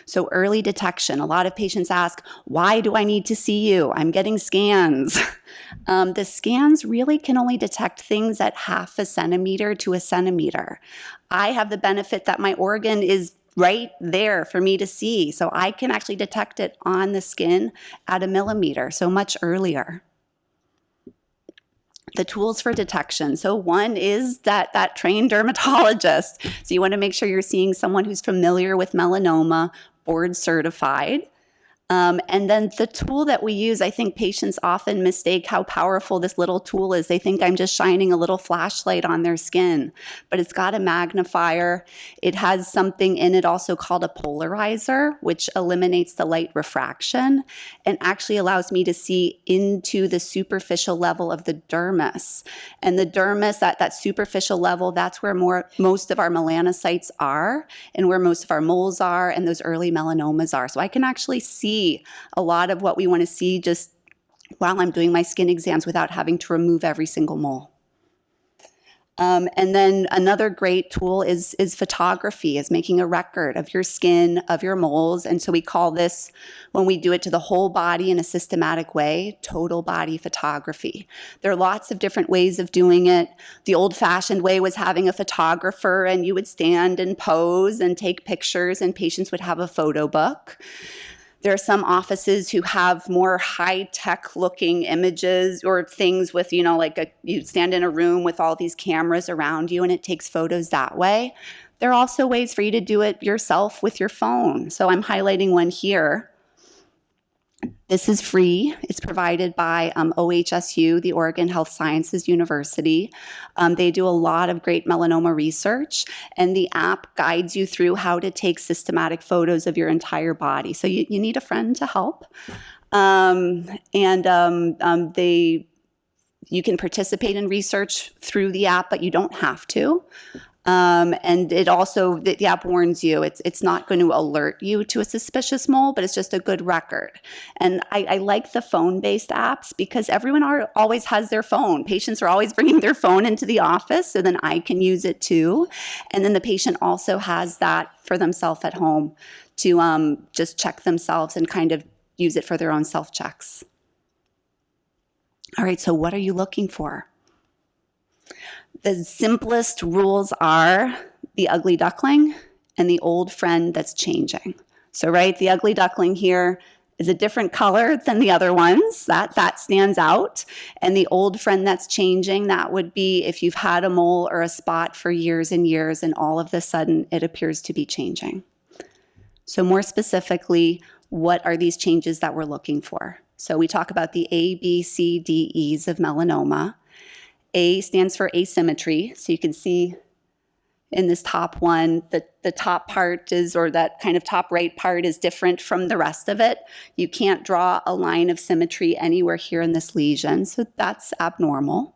So early detection. A lot of patients ask, why do I need to see you? I'm getting scans. The scans really can only detect things at 0.5 centimeter to 1 centimeter. I have the benefit that my organ is right there for me to see. So I can actually detect it on the skin at 1 millimeter, so much earlier. The tools for detection. So one is that trained dermatologist. So you want to make sure you're seeing someone who's familiar with melanoma, board certified. And then the tool that we use, I think patients often mistake how powerful this little tool is. They think I'm just shining a little flashlight on their skin, but it's got a magnifier. It has something in it also called a polarizer, which eliminates the light refraction and actually allows me to see into the superficial level of the dermis. And the dermis, that superficial level, that's where most of our melanocytes are and where most of our moles are and those early melanomas are. So I can actually see a lot of what we want to see just while I'm doing my skin exams without having to remove every single mole. And then another great tool is photography, is making a record of your skin, of your moles. And so we call this, when we do it to the whole body in a systematic way, total body photography. There are lots of different ways of doing it. The old-fashioned way was having a photographer, and you would stand and pose and take pictures, and patients would have a photo book. There are some offices who have more high-tech looking images or things with, you stand in a room with all these cameras around you and it takes photos that way. There are also ways for you to do it yourself with your phone. So I'm highlighting one here. This is free. It's provided by OHSU, the Oregon Health Sciences University. They do a lot of great melanoma research, and the app guides you through how to take systematic photos of your entire body. So you need a friend to help. You can participate in research through the app, but you don't have to. And it also, the app warns you, it's not going to alert you to a suspicious mole, but it's just a good record. And I like the phone-based apps because everyone always has their phone. Patients are always bringing their phone into the office, so then I can use it too. And then the patient also has that for themselves at home to just check themselves and kind of use it for their own self-checks. All right, so what are you looking for? The simplest rules are the ugly duckling and the old friend that's changing. So, right, the ugly duckling here is a different color than the other ones. That stands out. And the old friend that's changing, that would be if you've had a mole or a spot for years and years and all of a sudden it appears to be changing. So more specifically, what are these changes that we're looking for? So we talk about the A, B, C, D, E's of melanoma. A stands for asymmetry. So you can see in this top one, the top part is, or that kind of top right part is different from the rest of it. You can't draw a line of symmetry anywhere here in this lesion, so that's abnormal.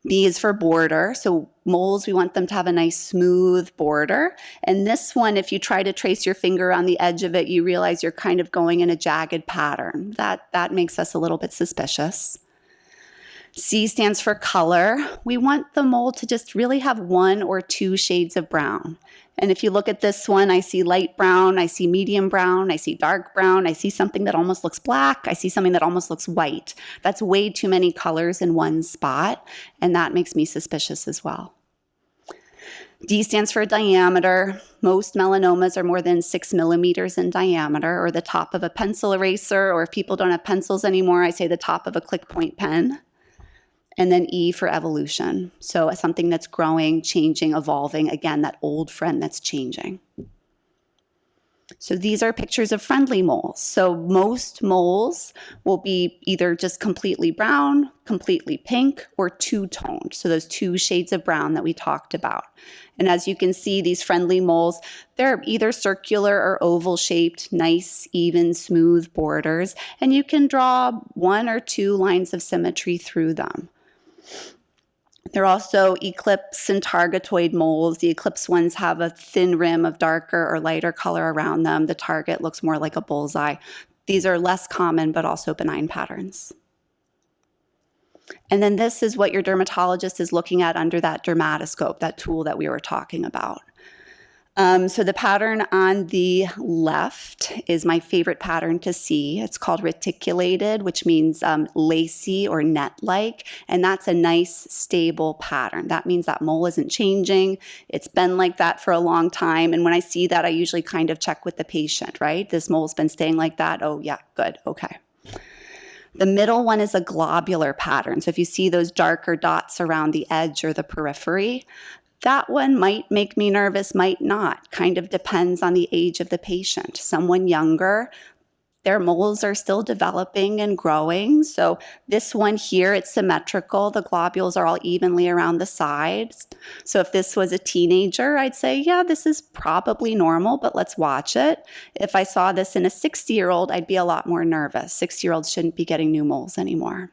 B is for border. So moles, we want them to have a nice smooth border. And this one, if you try to trace your finger on the edge of it, you realize you're kind of going in a jagged pattern. That makes us a little bit suspicious. C stands for color. We want the mole to just really have 1 or 2 shades of brown. And if you look at this one, I see light brown, I see medium brown, I see dark brown, I see something that almost looks black, I see something that almost looks white. That's way too many colors in one spot, and that makes me suspicious as well. D stands for diameter. Most melanomas are more than 6 millimeters in diameter, or the top of a pencil eraser, or if people don't have pencils anymore, I say the top of a click point pen. And then E for evolution. So something that's growing, changing, evolving. Again, that old friend that's changing. So these are pictures of friendly moles. So most moles will be either just completely brown, completely pink, or two-toned. So those 2 shades of brown that we talked about. And as you can see, these friendly moles, they're either circular or oval shaped, nice, even, smooth borders. And you can draw 1 or 2 lines of symmetry through them. They're also eclipse and targetoid moles. The eclipse ones have a thin rim of darker or lighter color around them. The target looks more like a bullseye. These are less common, but also benign patterns. And then this is what your dermatologist is looking at under that dermatoscope, that tool that we were talking about. So the pattern on the left is my favorite pattern to see. It's called reticulated, which means lacy or net-like, and that's a nice, stable pattern. That means that mole isn't changing. It's been like that for a long time, and when I see that, I usually kind of check with the patient, right? This mole's been staying like that. Oh, yeah, good, okay. The middle one is a globular pattern. So if you see those darker dots around the edge or the periphery, that one might make me nervous, might not. Kind of depends on the age of the patient. Someone younger, their moles are still developing and growing. So this one here, it's symmetrical. The globules are all evenly around the sides. So if this was a teenager, I'd say, yeah, this is probably normal, but let's watch it. If I saw this in a 60-year-old, I'd be a lot more nervous. 60-year-olds shouldn't be getting new moles anymore.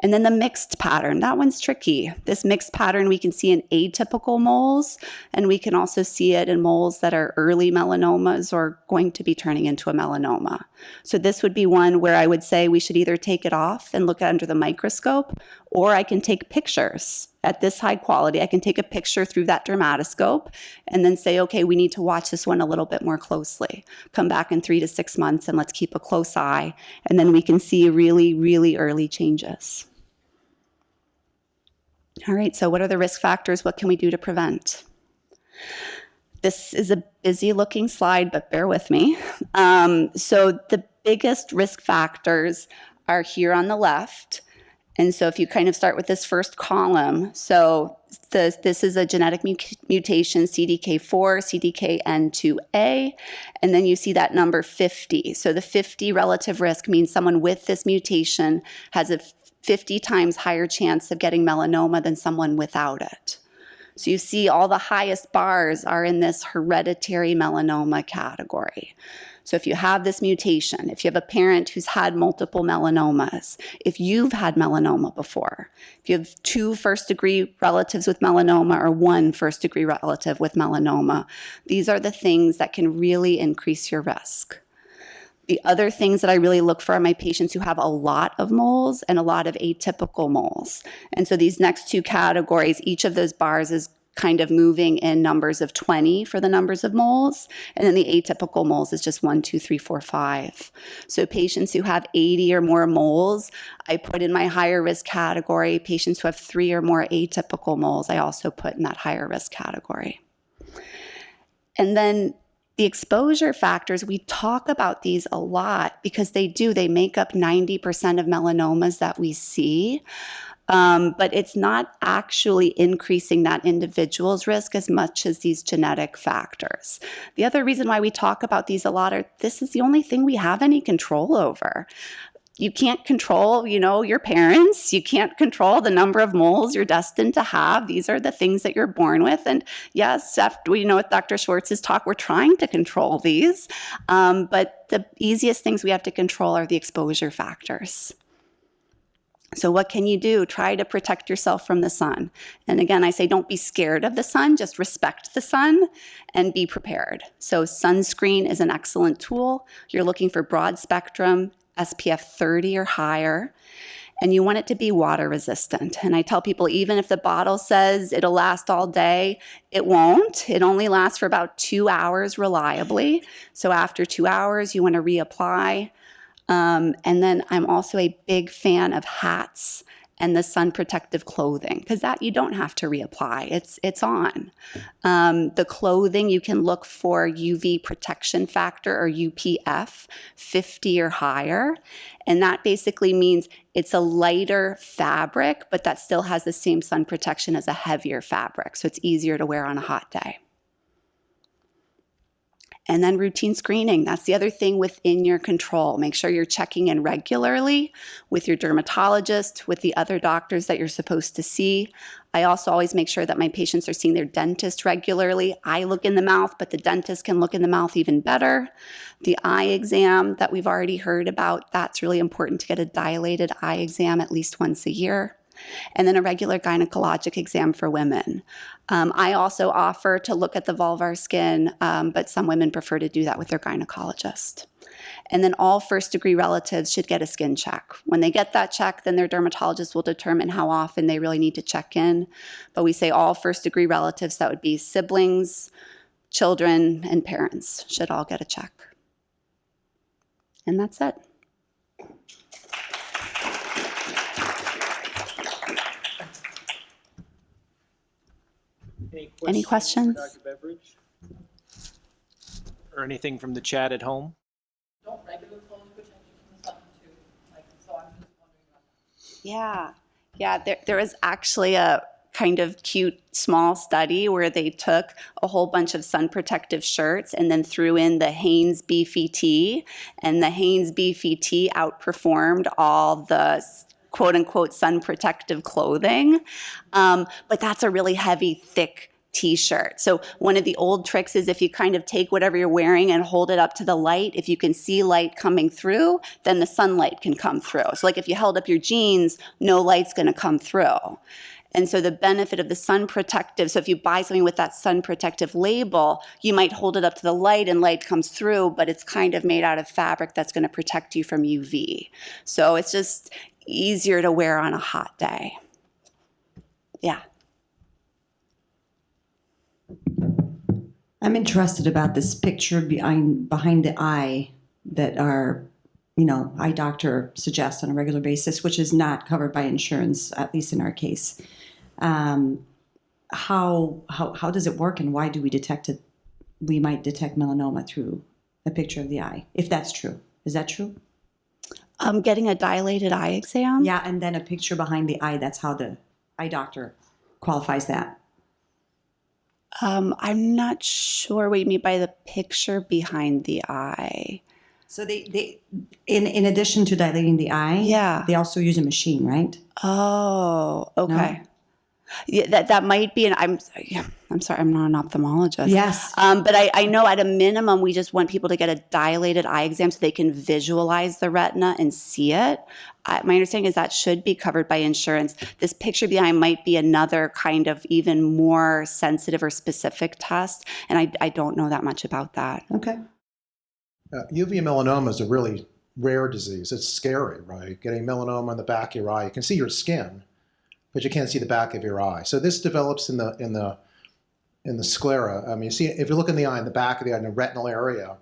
And then the mixed pattern, that one's tricky. This mixed pattern we can see in atypical moles, and we can also see it in moles that are early melanomas or going to be turning into a melanoma. So this would be one where I would say we should either take it off and look under the microscope, or I can take pictures at this high quality. I can take a picture through that dermatoscope and then say, okay, we need to watch this one a little bit more closely. Come back in 3 to 6 months and let's keep a close eye, and then we can see really, really early changes. All right, so what are the risk factors? What can we do to prevent? This is a busy looking slide, but bear with me. So the biggest risk factors are here on the left. And so if you kind of start with this first column, so this is a genetic mutation, CDK4, CDKN2A, and then you see that number 50. So the 50 relative risk means someone with this mutation has a 50 times higher chance of getting melanoma than someone without it. So you see all the highest bars are in this hereditary melanoma category. So if you have this mutation, if you have a parent who's had multiple melanomas, if you've had melanoma before, if you have 2 first-degree relatives with melanoma or 1 first-degree relative with melanoma, these are the things that can really increase your risk. The other things that I really look for are my patients who have a lot of moles and a lot of atypical moles. And so these next 2 categories, each of those bars is kind of moving in numbers of 20 for the numbers of moles. And then the atypical moles is just 1, 2, 3, 4, 5. So patients who have 80 or more moles, I put in my higher risk category. Patients who have 3 or more atypical moles, I also put in that higher risk category. And then the exposure factors, we talk about these a lot because they make up 90% of melanomas that we see. But it's not actually increasing that individual's risk as much as these genetic factors. The other reason why we talk about these a lot are this is the only thing we have any control over. You can't control, your parents. You can't control the number of moles you're destined to have. These are the things that you're born with. And yes, after, with Dr. Schwartz's talk, we're trying to control these. But the easiest things we have to control are the exposure factors. So what can you do? Try to protect yourself from the sun. And again, I say don't be scared of the sun, just respect the sun and be prepared. So sunscreen is an excellent tool. You're looking for broad spectrum, SPF 30 or higher, and you want it to be water resistant. And I tell people, even if the bottle says it'll last all day, it won't. It only lasts for about 2 hours reliably. So after 2 hours, you want to reapply. And then I'm also a big fan of hats and the sun protective clothing because that you don't have to reapply. It's on. The clothing, you can look for UV protection factor or UPF 50 or higher. And that basically means it's a lighter fabric, but that still has the same sun protection as a heavier fabric. So it's easier to wear on a hot day. And then routine screening. That's the other thing within your control. Make sure you're checking in regularly with your dermatologist, with the other doctors that you're supposed to see. I also always make sure that my patients are seeing their dentist regularly. I look in the mouth, but the dentist can look in the mouth even better. The eye exam that we've already heard about, that's really important to get a dilated eye exam at least once a year. And then a regular gynecologic exam for women. I also offer to look at the vulvar skin, but some women prefer to do that with their gynecologist. And then all first-degree relatives should get a skin check. When they get that check, then their dermatologist will determine how often they really need to check in. But we say all first-degree relatives, that would be siblings, children, and parents, should all get a check. And that's it. Any questions? For Dr. Beveridge? Or anything from the chat at home? Don't regular clothes protect you from the sun too? So I'm just wondering about that. Yeah. There was actually a kind of cute small study where they took a whole bunch of sun protective shirts and then threw in the Hanes BFT, and the Hanes BFT outperformed all the quote unquote sun protective clothing. But that's a really heavy, thick t-shirt. So one of the old tricks is if you kind of take whatever you're wearing and hold it up to the light, if you can see light coming through, then the sunlight can come through. So like if you held up your jeans, no light's going to come through. And so the benefit of the sun protective, so if you buy something with that sun protective label, you might hold it up to the light and light comes through, but it's kind of made out of fabric that's going to protect you from UV. So it's just easier to wear on a hot day. Yeah. I'm interested about this picture behind the eye that our, eye doctor suggests on a regular basis, which is not covered by insurance, at least in our case. How does it work, and why do we detect it? We might detect melanoma through a picture of the eye, if that's true. Is that true? Getting a dilated eye exam? Yeah, and then a picture behind the eye. That's how the eye doctor qualifies that. I'm not sure what you mean by the picture behind the eye. So they in addition to dilating the eye, Yeah, they also use a machine, right? Oh, okay. Yeah, that might be, I'm sorry, I'm not an ophthalmologist. Yes. But I know at a minimum, we just want people to get a dilated eye exam so they can visualize the retina and see it. My understanding is that should be covered by insurance. This picture behind might be another kind of even more sensitive or specific test, and I don't know that much about that. Okay. UV melanoma is a really rare disease. It's scary, right? Getting melanoma in the back of your eye. You can see your skin, but you can't see the back of your eye. So this develops in the sclera. I mean, you see, if you look in the eye, in the back of the eye, in the retinal area,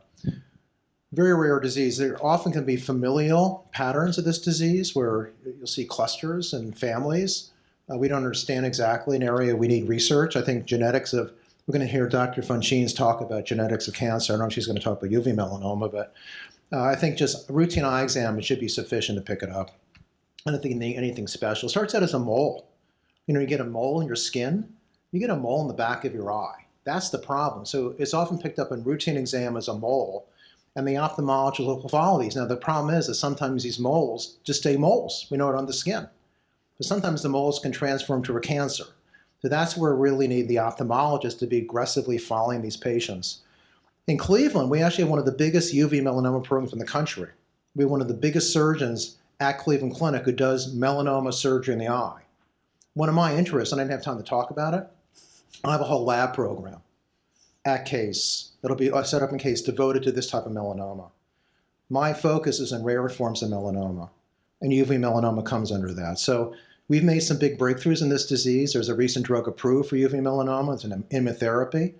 very rare disease. There often can be familial patterns of this disease where you'll see clusters and families. We don't understand exactly an area we need research. I think genetics of, we're going to hear Dr. Funchines talk about genetics of cancer. I don't know if she's going to talk about UV melanoma, but I think just a routine eye exam should be sufficient to pick it up. I don't think you need anything special. It starts out as a mole. You know, you get a mole in your skin, you get a mole in the back of your eye. That's the problem. So it's often picked up in routine exam as a mole, and the ophthalmologist will follow these. Now, the problem is that sometimes these moles just stay moles. We know it on the skin. But sometimes the moles can transform to a cancer. So that's where we really need the ophthalmologist to be aggressively following these patients. In Cleveland, we actually have one of the biggest UV melanoma programs in the country. We have one of the biggest surgeons at Cleveland Clinic who does melanoma surgery in the eye. One of my interests, and I didn't have time to talk about it, I have a whole lab program at Case that'll be set up in Case devoted to this type of melanoma. My focus is on rare forms of melanoma, and UV melanoma comes under that. So we've made some big breakthroughs in this disease. There's a recent drug approved for UV melanoma. It's an immunotherapy,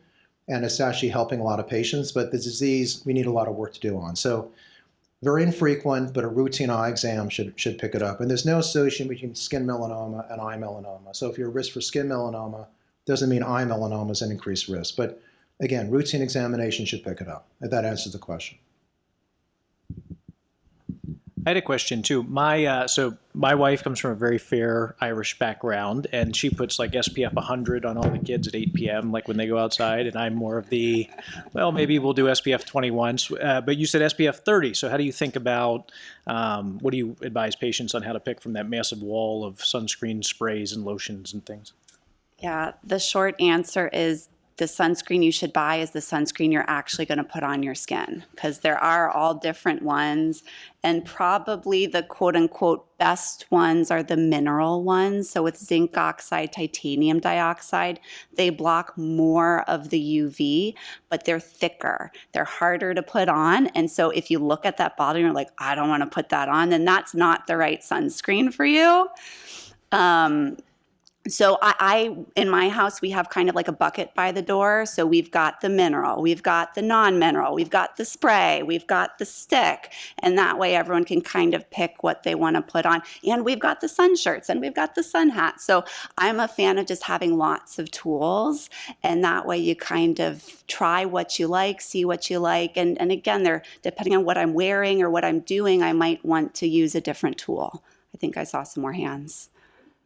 and it's actually helping a lot of patients, but the disease, we need a lot of work to do on. So very infrequent, but a routine eye exam should pick it up. And there's no association between skin melanoma and eye melanoma. So if you're at risk for skin melanoma, doesn't mean eye melanoma is an increased risk. But again, routine examination should pick it up, if that answers the question. I had a question too. So my wife comes from a very fair Irish background, and she puts like SPF 100 on all the kids at 8 p.m. like when they go outside, and I'm more of the, well, maybe we'll do SPF 21. But you said SPF 30. So how do you think about, what do you advise patients on how to pick from that massive wall of sunscreen sprays and lotions and things? Yeah, the short answer is the sunscreen you should buy is the sunscreen you're actually going to put on your skin, because there are all different ones, and probably the quote-unquote best ones are the mineral ones. So with zinc oxide, titanium dioxide, they block more of the UV, but they're thicker. They're harder to put on, and so if you look at that bottle and you're like, I don't want to put that on, then that's not the right sunscreen for you. So I in my house, we have kind of like a bucket by the door. So we've got the mineral, we've got the non-mineral, we've got the spray, we've got the stick. And that way everyone can kind of pick what they want to put on. And we've got the sun shirts and we've got the sun hats. So I'm a fan of just having lots of tools. And that way you kind of try what you like, see what you like. And again, they're depending on what I'm wearing or what I'm doing, I might want to use a different tool. I think I saw some more hands.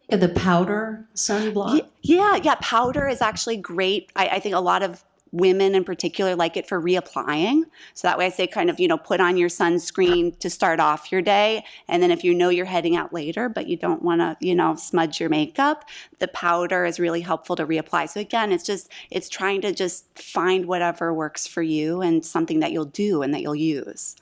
The powder sunblock? Yeah, powder is actually great. I think a lot of women in particular like it for reapplying. So that way I say kind of, put on your sunscreen to start off your day. And then if you know you're heading out later, but you don't want to, smudge your makeup, the powder is really helpful to reapply. So again, it's trying to just find whatever works for you and something that you'll do and that you'll use.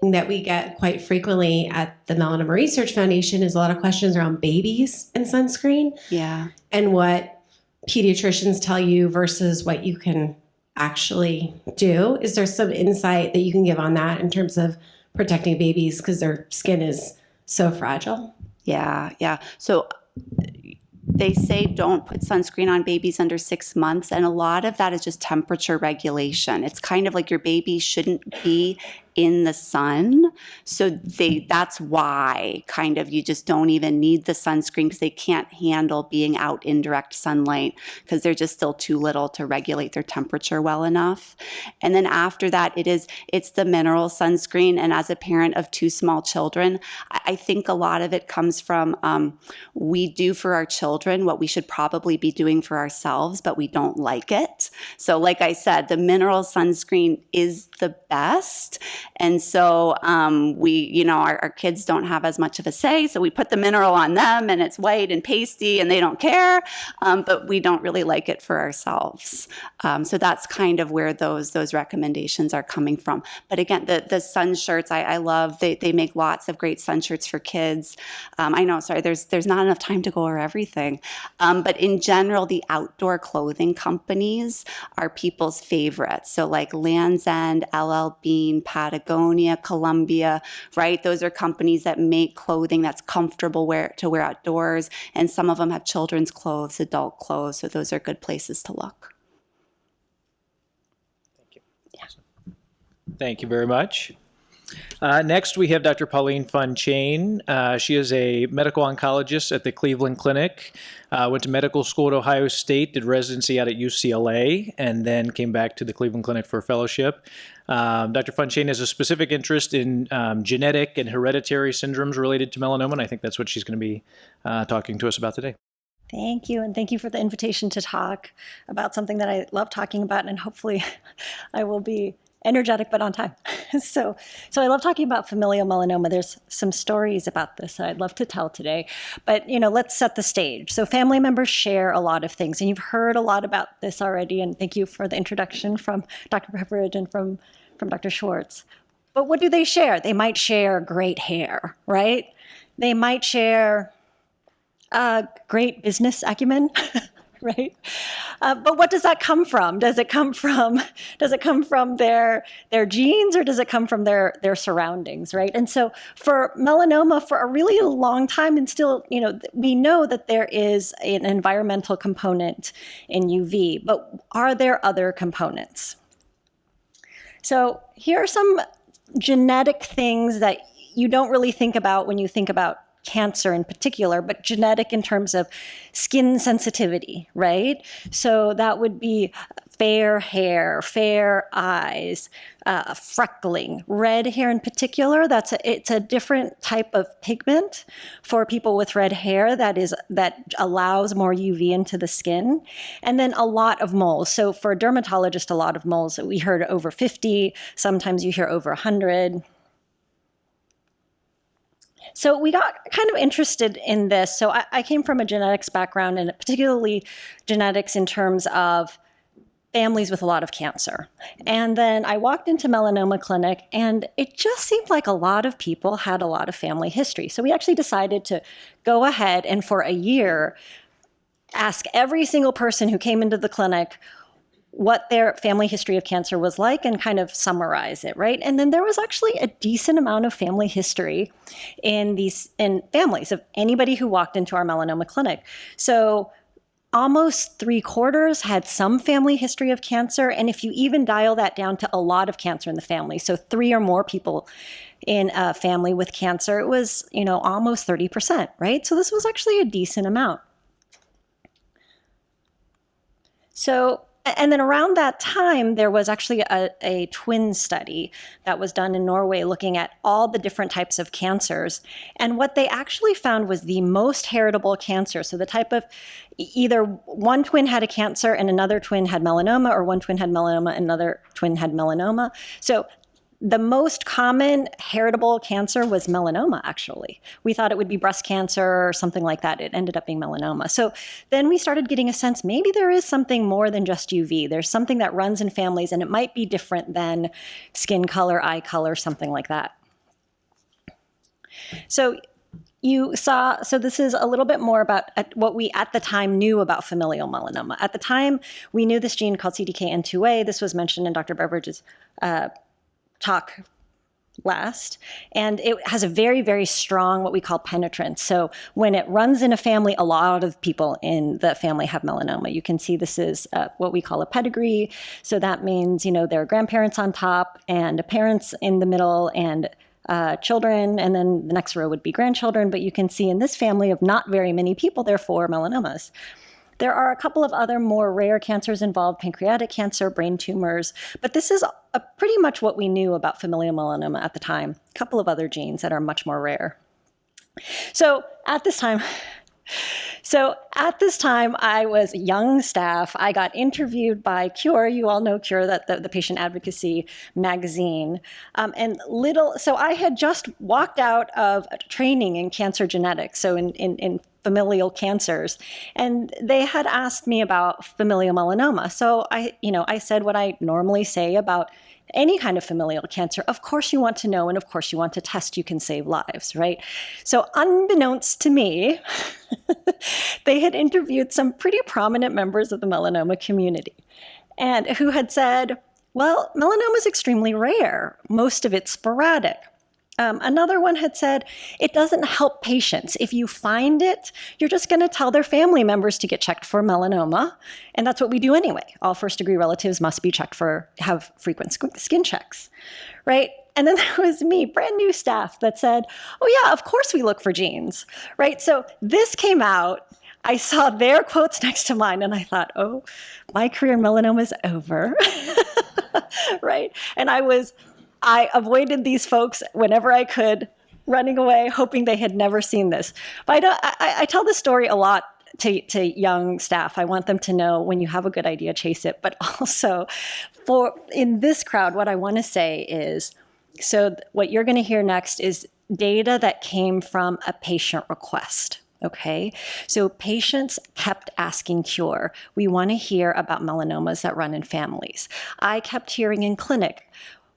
That we get quite frequently at the Melanoma Research Foundation is a lot of questions around babies and sunscreen. Yeah. And what pediatricians tell you versus what you can actually do. Is there some insight that you can give on that in terms of protecting babies because their skin is so fragile? Yeah. So they say don't put sunscreen on babies under 6 months, and a lot of that is just temperature regulation. It's kind of like your baby shouldn't be in the sun. So that's why kind of you just don't even need the sunscreen because they can't handle being out in direct sunlight because they're just still too little to regulate their temperature well enough. And then after that, it's the mineral sunscreen. And as a parent of 2 small children, I think a lot of it comes from we do for our children what we should probably be doing for ourselves, but we don't like it. So like I said, the mineral sunscreen is the best. And so our kids don't have as much of a say, so we put the mineral on them and it's white and pasty and they don't care, but we don't really like it for ourselves. So that's kind of where those recommendations are coming from. But again, the sun shirts, I love, they make lots of great sun shirts for kids. I know, sorry, there's not enough time to go over everything. But in general, the outdoor clothing companies are people's favorites. So like Land's End, LL Bean, Patagonia, Columbia, right? Those are companies that make clothing that's comfortable to wear outdoors. And some of them have children's clothes, adult clothes. So those are good places to look. Thank you very much. Next, we have Dr. Pauline Funchain. She is a medical oncologist at the Cleveland Clinic, went to medical school at Ohio State, did residency out at UCLA, and then came back to the Cleveland Clinic for a fellowship. Dr. Funchain has a specific interest in genetic and hereditary syndromes related to melanoma, and I think that's what she's going to be talking to us about today. Thank you, and thank you for the invitation to talk about something that I love talking about, and hopefully I will be energetic but on time. So I love talking about familial melanoma. There's some stories about this that I'd love to tell today, but let's set the stage. So family members share a lot of things, and you've heard a lot about this already, and thank you for the introduction from Dr. Beveridge and from Dr. Schwartz. But what do they share? They might share great hair, right? They might share great business acumen, right? But what does that come from? Does it come from their genes, or does it come from their surroundings, right? And so for melanoma, for a really long time, and still, we know that there is an environmental component in UV, but are there other components? So here are some genetic things that you don't really think about when you think about cancer in particular, but genetic in terms of skin sensitivity, right? So that would be fair hair, fair eyes, freckling, red hair in particular. It's a different type of pigment for people with red hair that allows more UV into the skin. And then a lot of moles. So for a dermatologist, a lot of moles. We heard over 50. Sometimes you hear over 100. So we got kind of interested in this. So I came from a genetics background, and particularly genetics in terms of families with a lot of cancer. And then I walked into melanoma clinic, and it just seemed like a lot of people had a lot of family history. So we actually decided to go ahead and for a year, ask every single person who came into the clinic what their family history of cancer was like and kind of summarize it, right? And then there was actually a decent amount of family history in families of anybody who walked into our melanoma clinic. So almost 3/4 had some family history of cancer. And if you even dial that down to a lot of cancer in the family, so 3 or more people in a family with cancer, it was, almost 30%, right? So this was actually a decent amount. So, and then around that time, there was actually a twin study that was done in Norway looking at all the different types of cancers. And what they actually found was the most heritable cancer. So the type of either one twin had a cancer and another twin had melanoma, or one twin had melanoma and another twin had melanoma. So the most common heritable cancer was melanoma, actually. We thought it would be breast cancer or something like that. It ended up being melanoma. So then we started getting a sense maybe there is something more than just UV. There's something that runs in families, and it might be different than skin color, eye color, something like that. So this is a little bit more about what we at the time knew about familial melanoma. At the time, we knew this gene called CDKN2A. This was mentioned in Dr. Beveridge's talk last, and it has a very, very strong what we call penetrance. So when it runs in a family, a lot of people in the family have melanoma. You can see this is what we call a pedigree. So that means, there are grandparents on top and parents in the middle and children, and then the next row would be grandchildren. But you can see in this family of not very many people, there are 4 melanomas. There are a couple of other more rare cancers involved, pancreatic cancer, brain tumors, but this is pretty much what we knew about familial melanoma at the time. A couple of other genes that are much more rare. So at this time, So at this time, I was young staff. I got interviewed by Cure. You all know Cure, that the patient advocacy magazine. So I had just walked out of training in cancer genetics, so in familial cancers, and they had asked me about familial melanoma. So I said what I normally say about any kind of familial cancer. Of course you want to know, and of course you want to test. You can save lives, right? So unbeknownst to me, they had interviewed some pretty prominent members of the melanoma community, and who had said, well, melanoma is extremely rare. Most of it's sporadic. Another one had said, it doesn't help patients. If you find it, you're just going to tell their family members to get checked for melanoma. And that's what we do anyway. All first-degree relatives must be checked have frequent skin checks, right? And then there was me, brand new staff, that said, oh yeah, of course we look for genes, right? So this came out. I saw their quotes next to mine, and I thought, oh, my career in melanoma is over, right? And I avoided these folks whenever I could, running away, hoping they had never seen this. But I tell this story a lot to young staff. I want them to know, when you have a good idea, chase it. But also, in this crowd, what I want to say is, so what you're going to hear next is data that came from a patient request. Okay, so patients kept asking Cure, we want to hear about melanomas that run in families. I kept hearing in clinic,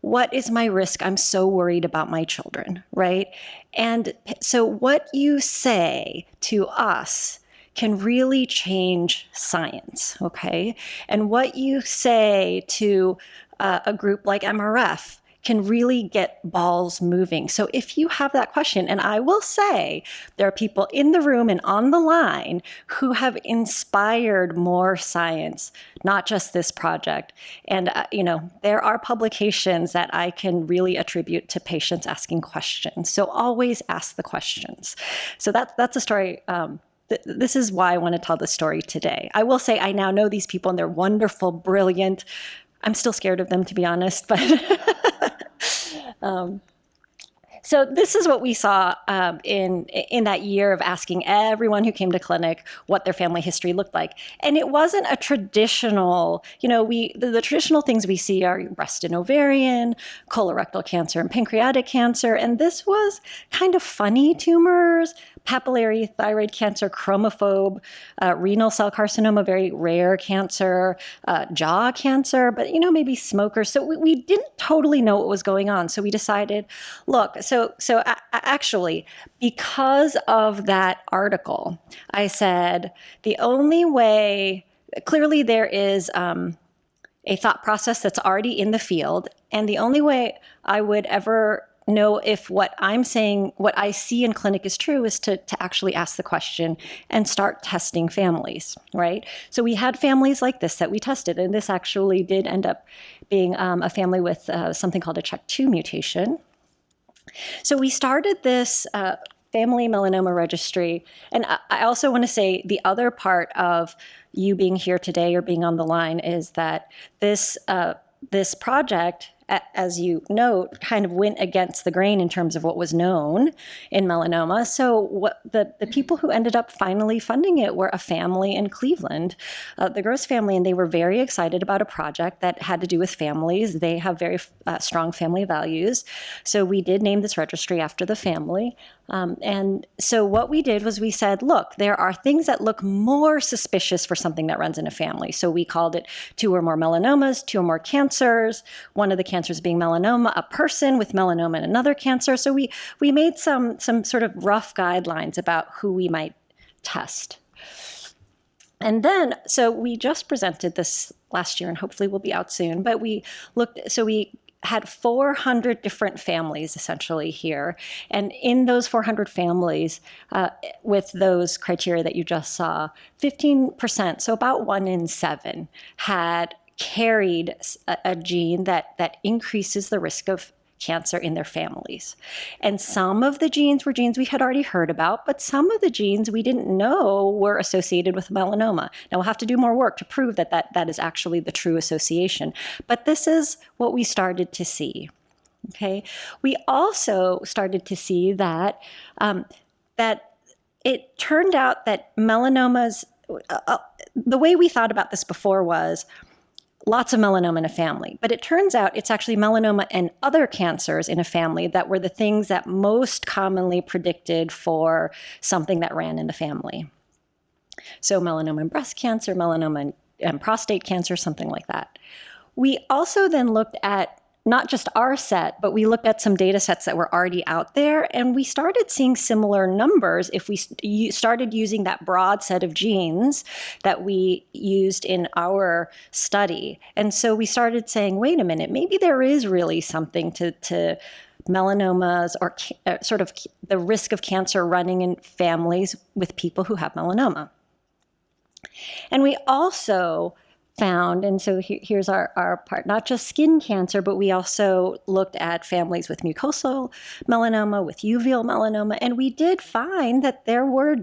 what is my risk? I'm so worried about my children, right? And so what you say to us can really change science, okay? And what you say to a group like MRF can really get balls moving. So if you have that question, and I will say there are people in the room and on the line who have inspired more science, not just this project. And there are publications that I can really attribute to patients asking questions. So always ask the questions. So that's a story. This is why I want to tell the story today. I will say I now know these people, and they're wonderful, brilliant. I'm still scared of them, to be honest, but so this is what we saw in that year of asking everyone who came to clinic what their family history looked like. And it wasn't a traditional, the traditional things we see are breast and ovarian, colorectal cancer and pancreatic cancer. And this was kind of funny tumors, papillary thyroid cancer, chromophobe, renal cell carcinoma, very rare cancer, jaw cancer, but maybe smokers. So we didn't totally know what was going on. So we decided, look, so actually, because of that article, I said the only way, clearly there is a thought process that's already in the field, and the only way I would ever know if what I'm saying, what I see in clinic is true, is to actually ask the question and start testing families, right? So we had families like this that we tested, and this actually did end up being a family with something called a CHEK2 mutation. So we started this family melanoma registry. And I also want to say the other part of you being here today or being on the line is that this project, as you note, kind of went against the grain in terms of what was known in melanoma. So what the people who ended up finally funding it were a family in Cleveland, the Gross family, and they were very excited about a project that had to do with families. They have very strong family values. So we did name this registry after the family. And so what we did was we said, look, there are things that look more suspicious for something that runs in a family. So we called it 2 or more melanomas, 2 or more cancers, one of the cancers being melanoma, a person with melanoma and another cancer. So we made some sort of rough guidelines about who we might test. And then, so we just presented this last year, and hopefully will be out soon, but we had 400 different families essentially here. And in those 400 families, with those criteria that you just saw, 15%, so about 1 in 7, had carried a gene that increases the risk of cancer in their families. And some of the genes were genes we had already heard about, but some of the genes we didn't know were associated with melanoma. Now we'll have to do more work to prove that is actually the true association. But this is what we started to see. Okay. We also started to see that it turned out that melanomas, the way we thought about this before was lots of melanoma in a family, but it turns out it's actually melanoma and other cancers in a family that were the things that most commonly predicted for something that ran in the family. So melanoma and breast cancer, melanoma and prostate cancer, something like that. We also then looked at not just our set, but we looked at some data sets that were already out there, and we started seeing similar numbers if we started using that broad set of genes that we used in our study. And so we started saying, wait a minute, maybe there is really something to melanomas or sort of the risk of cancer running in families with people who have melanoma. And we also found, and so here's our part, not just skin cancer, but we also looked at families with mucosal melanoma, with uveal melanoma, and we did find that there were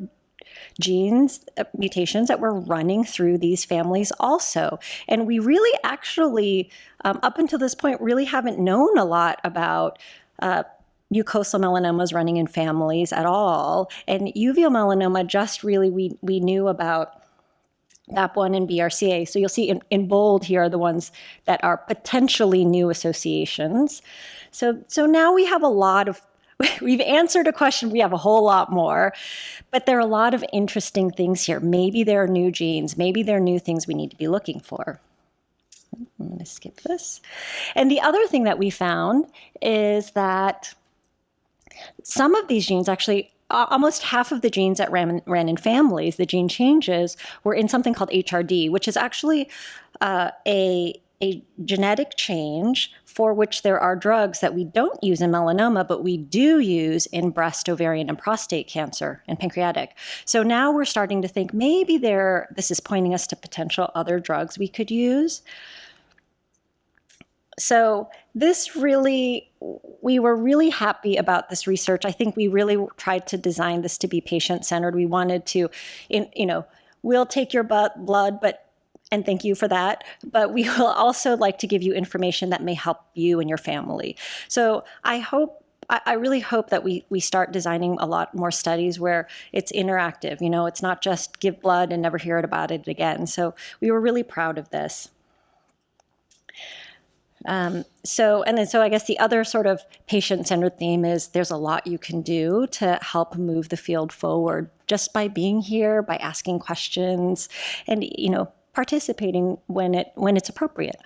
genes, mutations that were running through these families also. And we really actually, up until this point, really haven't known a lot about mucosal melanomas running in families at all. And uveal melanoma, just really we knew about BAP1 and BRCA. So you'll see in bold here are the ones that are potentially new associations. So now we have a lot of, we've answered a question, we have a whole lot more, but there are a lot of interesting things here. Maybe there are new genes, maybe there are new things we need to be looking for. I'm going to skip this. And the other thing that we found is that some of these genes actually, almost half of the genes that ran in families, the gene changes, were in something called HRD, which is actually a genetic change for which there are drugs that we don't use in melanoma, but we do use in breast, ovarian, and prostate cancer and pancreatic. So now we're starting to think maybe this is pointing us to potential other drugs we could use. So this really, we were really happy about this research. I think we really tried to design this to be patient-centered. We wanted to, we'll take your blood, and thank you for that, but we will also like to give you information that may help you and your family. So I really hope that we start designing a lot more studies where it's interactive. It's not just give blood and never hear about it again. So we were really proud of this. So I guess the other sort of patient-centered theme is there's a lot you can do to help move the field forward just by being here, by asking questions, and participating when it's appropriate.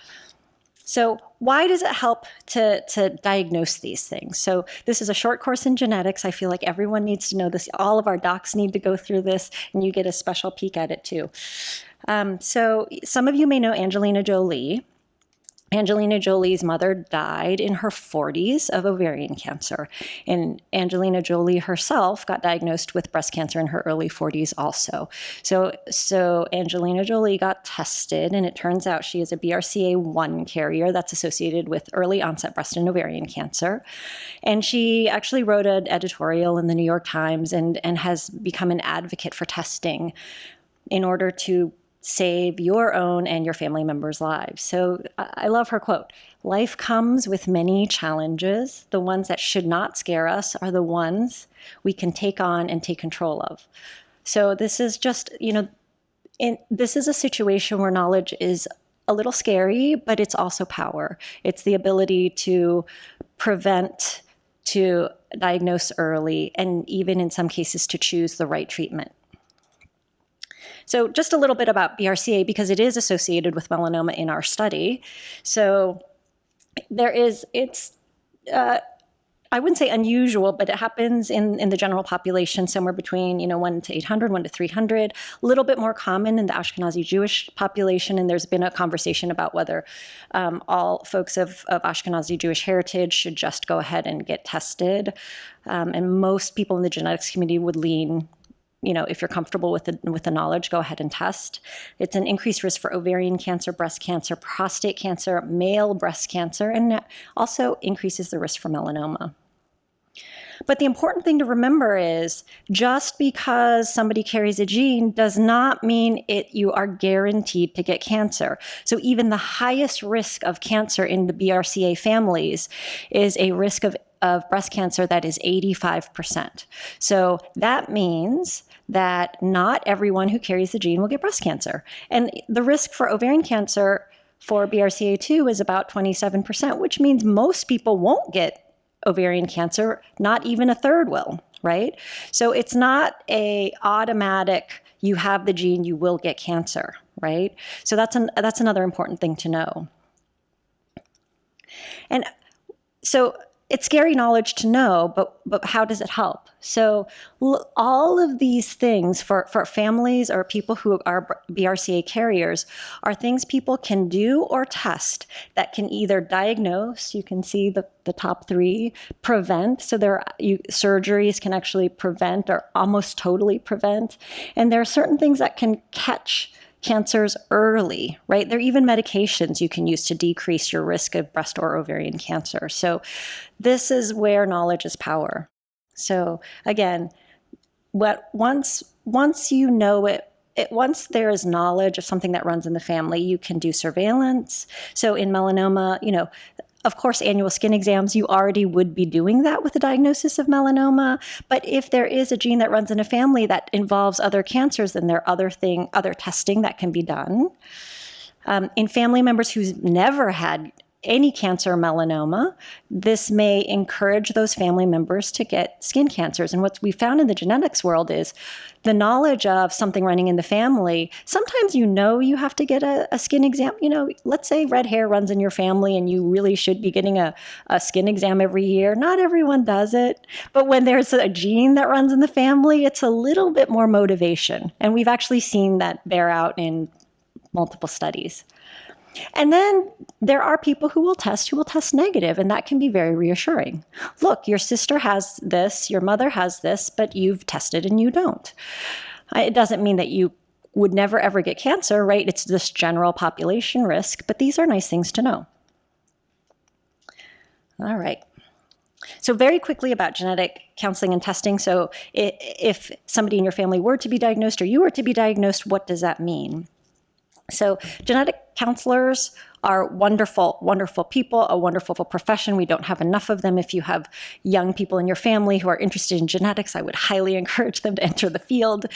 So why does it help to diagnose these things? So this is a short course in genetics. I feel like everyone needs to know this. All of our docs need to go through this, and you get a special peek at it too. So some of you may know Angelina Jolie. Angelina Jolie's mother died in her 40s of ovarian cancer. And Angelina Jolie herself got diagnosed with breast cancer in her early 40s also. So Angelina Jolie got tested, and it turns out she is a BRCA1 carrier that's associated with early onset breast and ovarian cancer. And she actually wrote an editorial in the New York Times and has become an advocate for testing in order to save your own and your family members' lives. So I love her quote, "Life comes with many challenges. The ones that should not scare us are the ones we can take on and take control of." So this is just, this is a situation where knowledge is a little scary, but it's also power. It's the ability to prevent, to diagnose early, and even in some cases to choose the right treatment. So just a little bit about BRCA, because it is associated with melanoma in our study. So it's I wouldn't say unusual, but it happens in the general population somewhere between 1 to 800, 1 to 300, a little bit more common in the Ashkenazi Jewish population. And there's been a conversation about whether all folks of Ashkenazi Jewish heritage should just go ahead and get tested. And most people in the genetics community would lean, if you're comfortable with the knowledge, go ahead and test. It's an increased risk for ovarian cancer, breast cancer, prostate cancer, male breast cancer, and also increases the risk for melanoma. But the important thing to remember is just because somebody carries a gene does not mean you are guaranteed to get cancer. So even the highest risk of cancer in the BRCA families is a risk of of breast cancer that is 85%. So that means that not everyone who carries the gene will get breast cancer. And the risk for ovarian cancer for BRCA2 is about 27%, which means most people won't get ovarian cancer, not even a third will, right? So it's not a automatic, you have the gene, you will get cancer, right? So that's another important thing to know. And so it's scary knowledge to know, but how does it help? So all of these things for families or people who are BRCA carriers are things people can do or test that can either diagnose, you can see the top three, prevent, so surgeries can actually prevent or almost totally prevent, and there are certain things that can catch cancers early, right? There are even medications you can use to decrease your risk of breast or ovarian cancer. So this is where knowledge is power. So again, once you know once there is knowledge of something that runs in the family, you can do surveillance. So in melanoma, of course, annual skin exams, you already would be doing that with a diagnosis of melanoma. But if there is a gene that runs in a family that involves other cancers, then there are other testing that can be done. In family members who's never had any cancer or melanoma, this may encourage those family members to get skin cancers. And what we found in the genetics world is the knowledge of something running in the family. Sometimes you have to get a skin exam. Let's say red hair runs in your family and you really should be getting a skin exam every year. Not everyone does it. But when there's a gene that runs in the family, it's a little bit more motivation. And we've actually seen that bear out in multiple studies. And then there are people who will test negative, and that can be very reassuring. Look, your sister has this, your mother has this, but you've tested and you don't. It doesn't mean that you would never ever get cancer, right? It's this general population risk, but these are nice things to know. All right. So very quickly about genetic counseling and testing. So if somebody in your family were to be diagnosed or you were to be diagnosed, what does that mean? So genetic counselors are wonderful, wonderful people, a wonderful profession. We don't have enough of them. If you have young people in your family who are interested in genetics, I would highly encourage them to enter the field.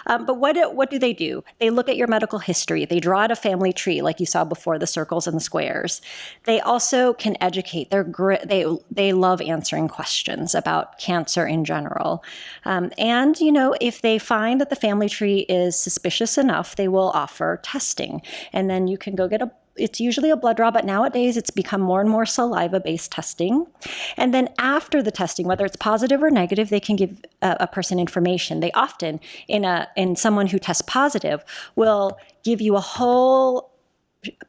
But what do? They look at your medical history. They draw out a family tree, like you saw before, the circles and the squares. They also can educate. They love answering questions about cancer in general. And if they find that the family tree is suspicious enough, they will offer testing. And then you can go get it's usually a blood draw, but nowadays it's become more and more saliva-based testing. And then after the testing, whether it's positive or negative, they can give a person information. They often, in someone who tests positive, will give you a whole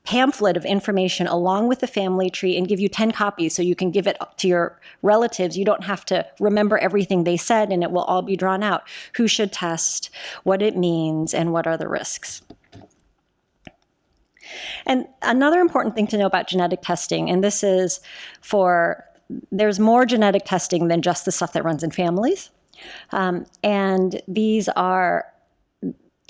pamphlet of information along with the family tree and give you 10 copies so you can give it to your relatives. You don't have to remember everything they said, and it will all be drawn out. Who should test, what it means, and what are the risks. And another important thing to know about genetic testing, and this is there's more genetic testing than just the stuff that runs in families. And these are,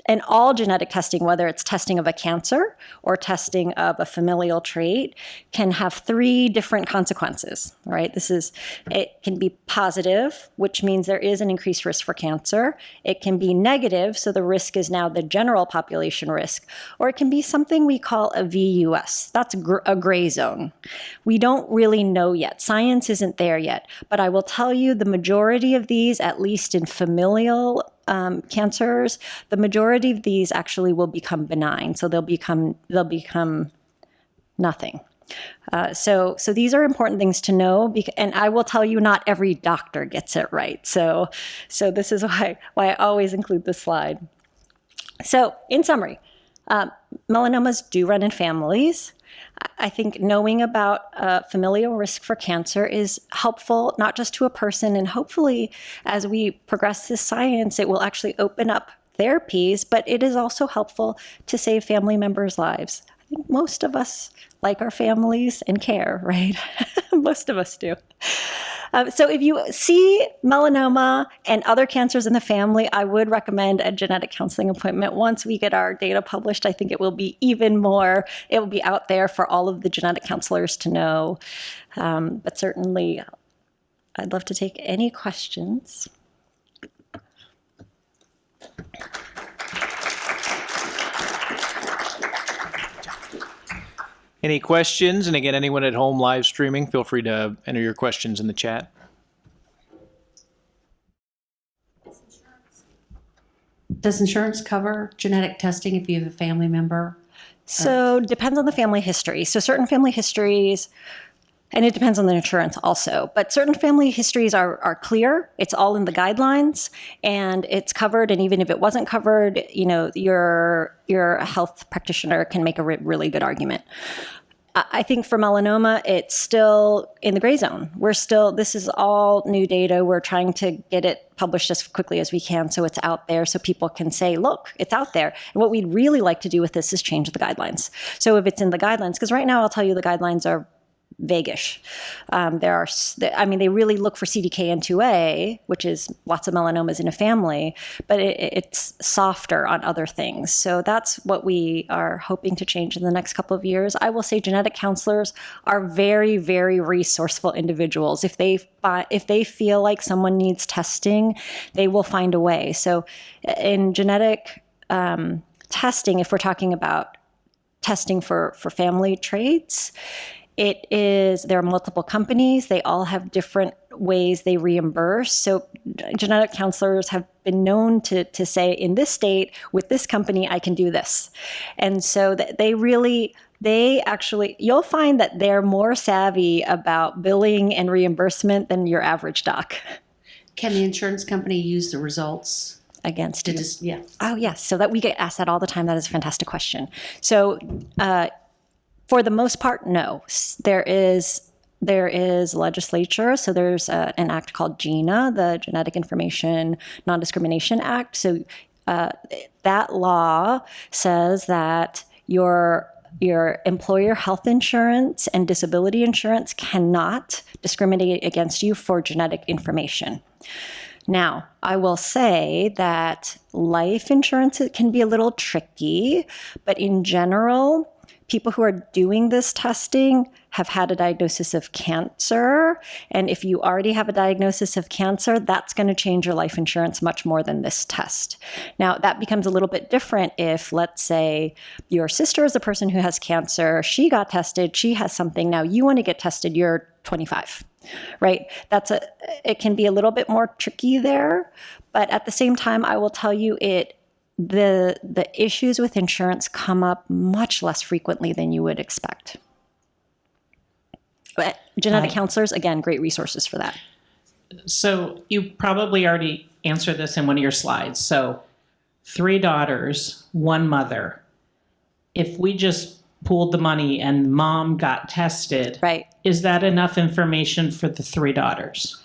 and all genetic testing, whether it's testing of a cancer or testing of a familial trait, can have 3 different consequences, right? It can be positive, which means there is an increased risk for cancer. It can be negative, so the risk is now the general population risk. Or it can be something we call a VUS. That's a gray zone. We don't really know yet. Science isn't there yet. But I will tell you the majority of these, at least in familial cancers, the majority of these actually will become benign. So they'll become nothing. So these are important things to know, and I will tell you, not every doctor gets it right. So this is why I always include this slide. So in summary, melanomas do run in families. I think knowing about familial risk for cancer is helpful, not just to a person, and hopefully as we progress this science, it will actually open up therapies, but it is also helpful to save family members' lives. I think most of us like our families and care, right? Most of us do. So if you see melanoma and other cancers in the family, I would recommend a genetic counseling appointment. Once we get our data published, I think it will be out there for all of the genetic counselors to know. But certainly I'd love to take any questions. Any questions? And again, anyone at home live streaming, feel free to enter your questions in the chat. Does insurance cover genetic testing if you have a family member? So depends on the family history. So certain family histories, and it depends on the insurance also, but certain family histories are clear. It's all in the guidelines and it's covered. And even if it wasn't covered, you know, your health practitioner can make a really good argument. I think for melanoma, it's still in the gray zone. This is all new data. We're trying to get it published as quickly as we can so it's out there so people can say, look, it's out there. And what we'd really like to do with this is change the guidelines. So if it's in the guidelines, because right now I'll tell you the guidelines are vaguish. They really look for CDKN2A, which is lots of melanomas in a family, but it's softer on other things. So that's what we are hoping to change in the next couple of years. I will say genetic counselors are very, very resourceful individuals. If they feel like someone needs testing, they will find a way. So in genetic testing, if we're talking about testing for family traits, there are multiple companies. They all have different ways they reimburse. So genetic counselors have been known to say, in this state, with this company, I can do this. And so you'll find that they're more savvy about billing and reimbursement than your average doc. Can the insurance company use the results Against you. yeah. Oh, yes. So that we get asked that all the time. That is a fantastic question. So, for the most part, no. There is legislature. So there's an act called GINA, the Genetic Information Non-Discrimination Act. So that law says that your employer health insurance and disability insurance cannot discriminate against you for genetic information. Now, I will say that life insurance can be a little tricky, but in general, people who are doing this testing have had a diagnosis of cancer. And if you already have a diagnosis of cancer, that's going to change your life insurance much more than this test. Now, that becomes a little bit different if, let's say, your sister is a person who has cancer, she got tested, she has something, now you want to get tested, you're 25, right? It can be a little bit more tricky there. But at the same time, I will tell you the issues with insurance come up much less frequently than you would expect. But genetic counselors, again, great resources for that. So you probably already answered this in one of your slides. So 3 daughters, 1 mother. If we just pooled the money and mom got tested, right, is that enough information for the 3 daughters?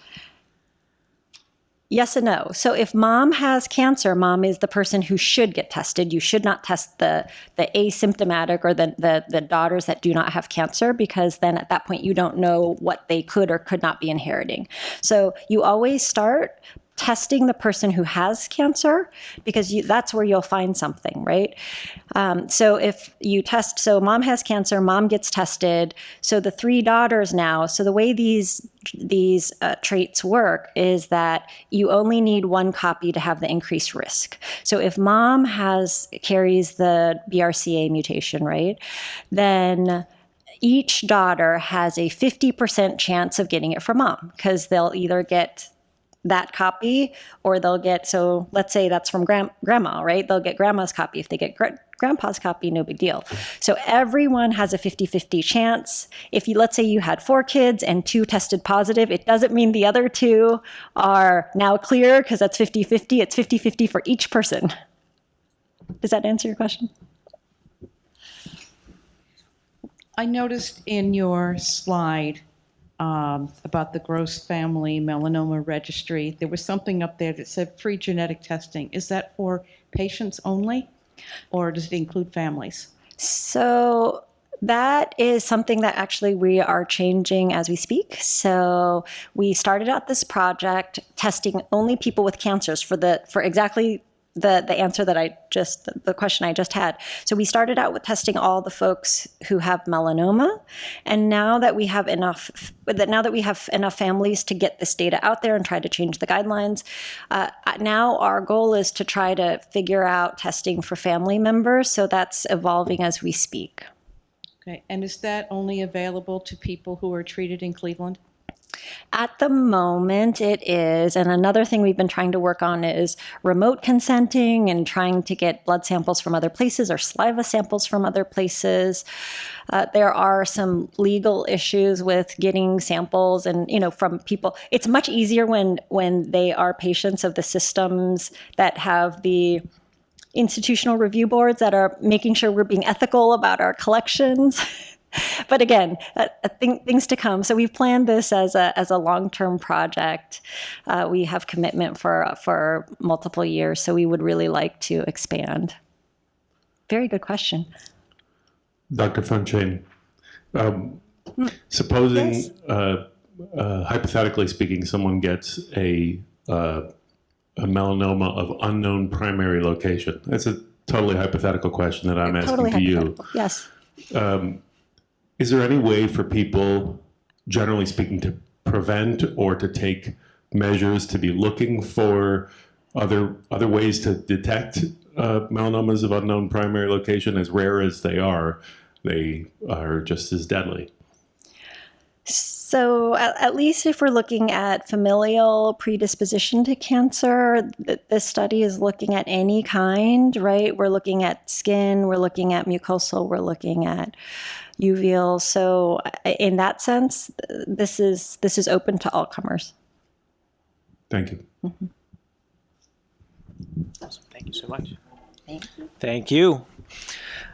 Yes and no. So if mom has cancer, mom is the person who should get tested. You should not test the asymptomatic or the daughters that do not have cancer, because then at that point you don't know what they could or could not be inheriting. So you always start testing the person who has cancer, because that's where you'll find something, right? So if you test, so mom has cancer, mom gets tested. So the 3 daughters now, so the way these traits work is that you only need 1 copy to have the increased risk. So if mom carries the BRCA mutation, right, then each daughter has a 50% chance of getting it from mom, because they'll either get that copy or they'll get, so let's say that's from grandma, right? They'll get grandma's copy. If they get grandpa's copy, no big deal. So everyone has a 50-50 chance. If let's say you had 4 kids and 2 tested positive, it doesn't mean the other 2 are now clear, because that's 50-50. It's 50-50 for each person. Does that answer your question? I noticed in your slide about the gross family melanoma registry, there was something up there that said free genetic testing. Is that for patients only, or does it include families? So that is something that actually we are changing as we speak. So we started out this project testing only people with cancers for exactly the answer that the question I just had. So we started out with testing all the folks who have melanoma, and now that we have enough families to get this data out there and try to change the guidelines, now our goal is to try to figure out testing for family members. So that's evolving as we speak. Okay, and is that only available to people who are treated in Cleveland? At the moment, it is. And another thing we've been trying to work on is remote consenting and trying to get blood samples from other places or saliva samples from other places. There are some legal issues with getting samples and, from people. It's much easier when they are patients of the systems that have the institutional review boards that are making sure we're being ethical about our collections. But again, things to come. So we've planned this as a long-term project. We have commitment for multiple years, so we would really like to expand. Very good question. Dr. Funchain, supposing, Yes. Hypothetically speaking, someone gets a melanoma of unknown primary location. That's a totally hypothetical question that I'm asking Totally to you. hypothetical. Yes. Is there any way for people, generally speaking, to prevent or to take measures to be looking for other ways to detect melanomas of unknown primary location? As rare as they are just as deadly. So at least if we're looking at familial predisposition to cancer, this study is looking at any kind, right? We're looking at skin, we're looking at mucosal, we're looking at uveal. So in that sense, this is open to all comers. Thank you. Mm-hmm. Awesome. Thank you so much. Thank you. Thank you.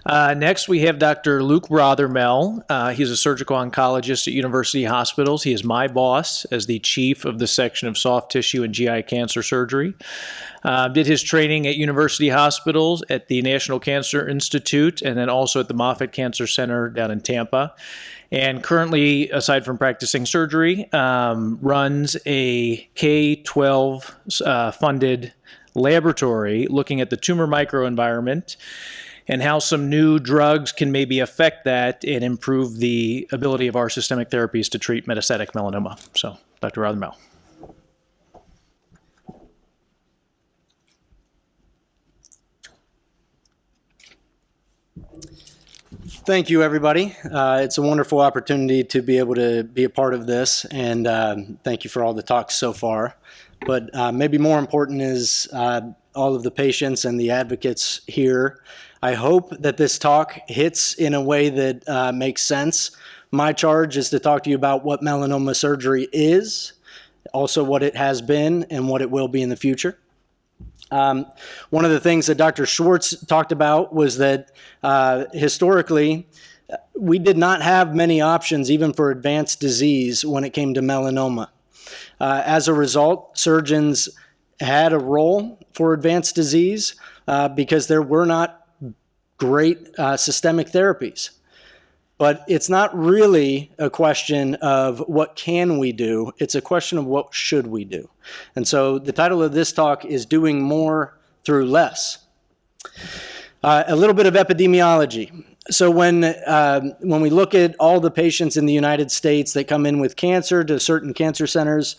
Next, we have Dr. Luke Rothermel. He's a surgical oncologist at University Hospitals. He is my boss as the chief of the section of soft tissue and GI cancer surgery. Did his training at University Hospitals, at the National Cancer Institute, and then also at the Moffitt Cancer Center down in Tampa. And currently, aside from practicing surgery, runs a K-12 funded laboratory looking at the tumor microenvironment and how some new drugs can maybe affect that and improve the ability of our systemic therapies to treat metastatic melanoma. So, Dr. Rothermel. Thank you, everybody. It's a wonderful opportunity to be able to be a part of this, and thank you for all the talks so far. But maybe more important is all of the patients and the advocates here. I hope that this talk hits in a way that makes sense. My charge is to talk to you about what melanoma surgery is, also what it has been and what it will be in the future. One of the things that Dr. Schwartz talked about was that historically, we did not have many options even for advanced disease when it came to melanoma. As a result, surgeons had a role for advanced disease because there were not great systemic therapies. But it's not really a question of what can we do, it's a question of what should we do. And so the title of this talk is Doing More Through Less. A little bit of epidemiology. So when we look at all the patients in the United States that come in with cancer to certain cancer centers,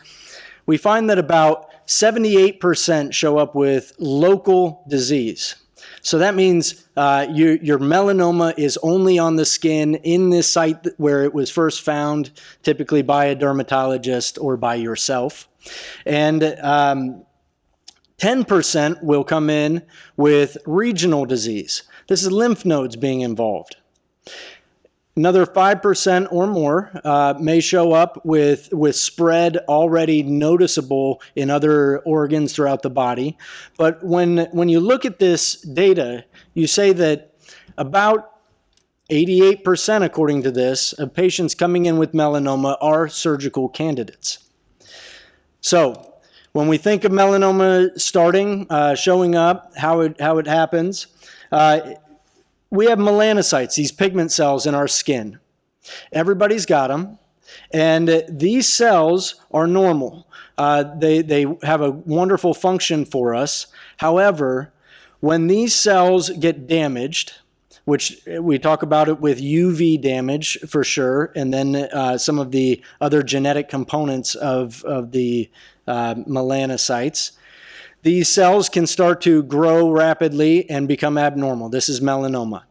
we find that about 78% show up with local disease. So that means your melanoma is only on the skin in this site where it was first found, typically by a dermatologist or by yourself. And 10% will come in with regional disease. This is lymph nodes being involved. Another 5% or more may show up with spread already noticeable in other organs throughout the body. But when you look at this data, you say that about 88%, according to this, of patients coming in with melanoma are surgical candidates. So when we think of melanoma starting, showing up, how it happens, we have melanocytes, these pigment cells in our skin. Everybody's got them. And these cells are normal. They have a wonderful function for us. However, when these cells get damaged, which we talk about it with UV damage for sure, and then some of the other genetic components of the melanocytes, these cells can start to grow rapidly and become abnormal. This is melanoma.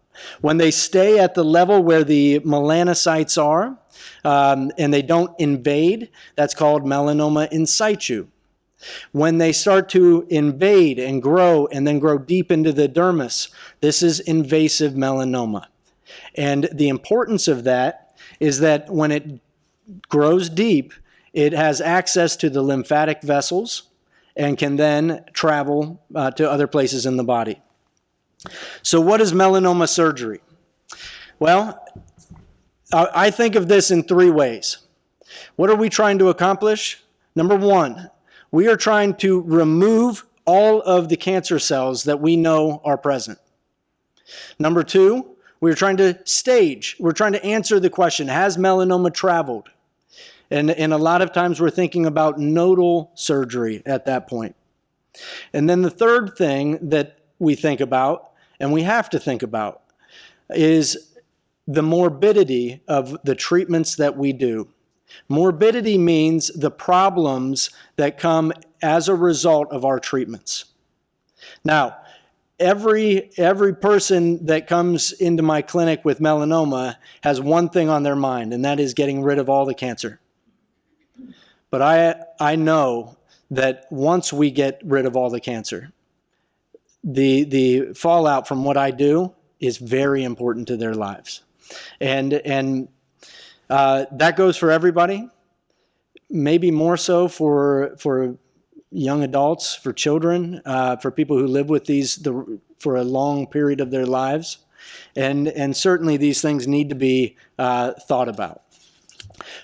When they stay at the level where the melanocytes are, and they don't invade, that's called melanoma in situ. When they start to invade and then grow deep into the dermis, this is invasive melanoma. And the importance of that is that when it grows deep, it has access to the lymphatic vessels and can then travel to other places in the body. So what is melanoma surgery? Well, I think of this in three ways. What are we trying to accomplish? Number one, we are trying to remove all of the cancer cells that we know are present. Number two, we're trying to stage. We're trying to answer the question, has melanoma traveled? And a lot of times we're thinking about nodal surgery at that point. And then the third thing that we think about, and we have to think about, is the morbidity of the treatments that we do. Morbidity means the problems that come as a result of our treatments. Now, every person that comes into my clinic with melanoma has one thing on their mind, and that is getting rid of all the cancer. But I know that once we get rid of all the cancer, the fallout from what I do is very important to their lives. And that goes for everybody, maybe more so for young adults, for children, for people who live with these for a long period of their lives. And certainly these things need to be thought about.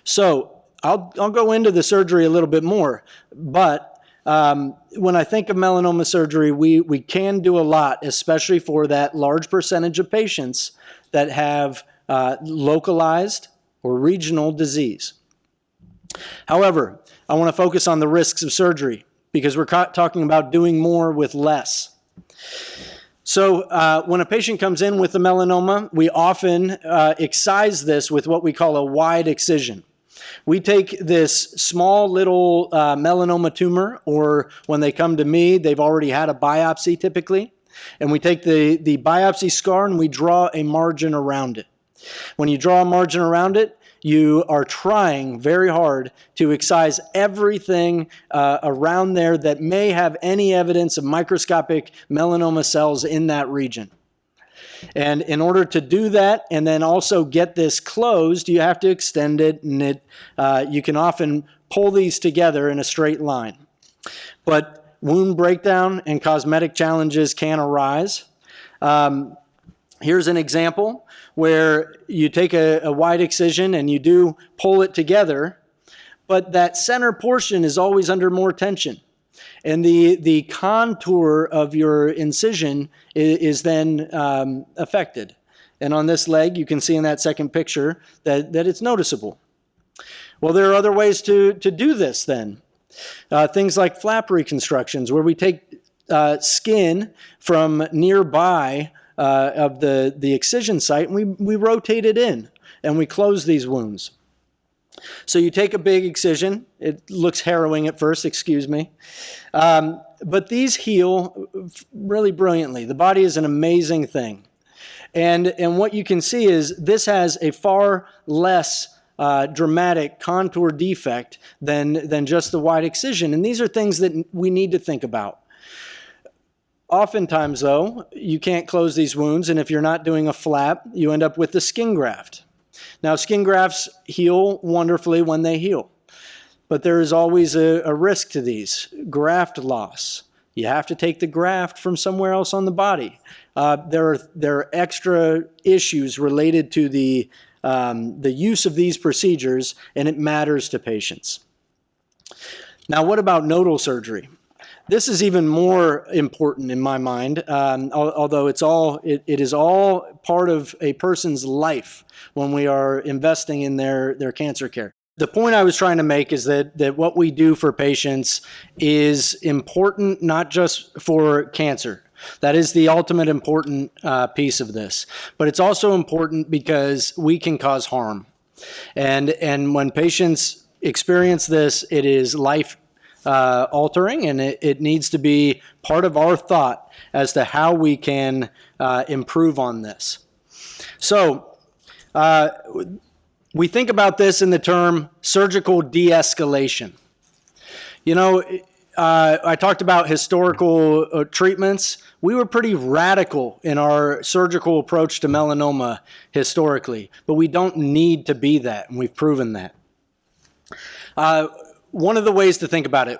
So I'll go into the surgery a little bit more, but when I think of melanoma surgery, we can do a lot, especially for that large percentage of patients that have localized or regional disease. However, I want to focus on the risks of surgery because we're talking about doing more with less. So when a patient comes in with a melanoma, we often excise this with what we call a wide excision. We take this small little melanoma tumor, or when they come to me, they've already had a biopsy typically, and we take the biopsy scar and we draw a margin around it. When you draw a margin around it, you are trying very hard to excise everything around there that may have any evidence of microscopic melanoma cells in that region. And in order to do that and then also get this closed, you have to extend it, and you can often pull these together in a straight line. But wound breakdown and cosmetic challenges can arise. Here's an example where you take a wide excision and you do pull it together, but that center portion is always under more tension. And the contour of your incision is then affected. And on this leg, you can see in that second picture that it's noticeable. Well, there are other ways to do this then. Things like flap reconstructions, where we take skin from nearby of the excision site and we rotate it in and we close these wounds. So you take a big excision. It looks harrowing at first, excuse me. But these heal really brilliantly. The body is an amazing thing. And what you can see is this has a far less dramatic contour defect than just the wide excision. And these are things that we need to think about. Oftentimes, though, you can't close these wounds, and if you're not doing a flap, you end up with the skin graft. Now, skin grafts heal wonderfully when they heal, but there is always a risk to these. Graft loss. You have to take the graft from somewhere else on the body. There are extra issues related to the use of these procedures, and it matters to patients. Now, what about nodal surgery? This is even more important in my mind, although it is all part of a person's life when we are investing in their cancer care. The point I was trying to make is that what we do for patients is important not just for cancer. That is the ultimate important piece of this. But it's also important because we can cause harm. And when patients experience this, it is life altering, and it needs to be part of our thought as to how we can improve on this. So we think about this in the term surgical de-escalation. You know, I talked about historical treatments. We were pretty radical in our surgical approach to melanoma historically, but we don't need to be that, and we've proven that. One of the ways to think about it,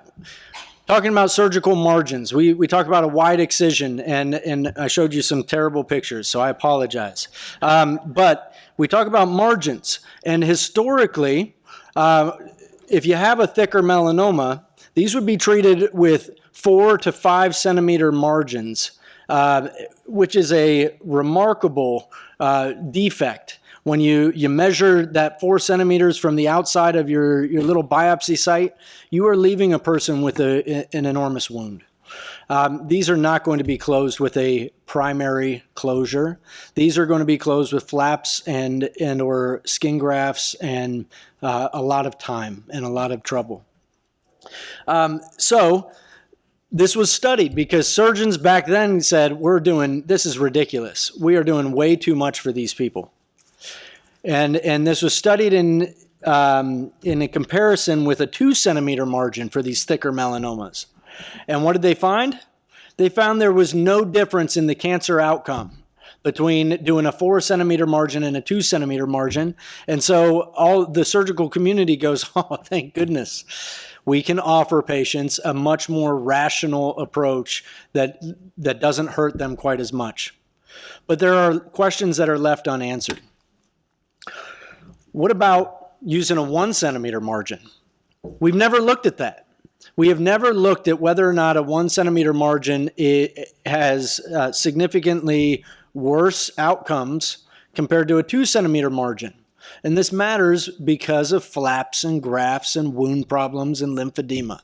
talking about surgical margins, we talked about a wide excision, and I showed you some terrible pictures, so I apologize. But we talk about margins, and historically, if you have a thicker melanoma, these would be treated with 4 to 5 centimeter margins, which is a remarkable defect. When you measure that 4 centimeters from the outside of your little biopsy site, you are leaving a person with an enormous wound. These are not going to be closed with a primary closure. These are going to be closed with flaps and or skin grafts and a lot of time and a lot of trouble. So this was studied because surgeons back then said, this is ridiculous. We are doing way too much for these people. And this was studied in a comparison with a 2 centimeter margin for these thicker melanomas. And what did they find? They found there was no difference in the cancer outcome between doing a 4 centimeter margin and a 2 centimeter margin. And so all the surgical community goes, oh, thank goodness. We can offer patients a much more rational approach that doesn't hurt them quite as much. But there are questions that are left unanswered. What about using a 1 centimeter margin? We've never looked at that. We have never looked at whether or not a 1 centimeter margin has significantly worse outcomes compared to a 2 centimeter margin. And this matters because of flaps and grafts and wound problems and lymphedema.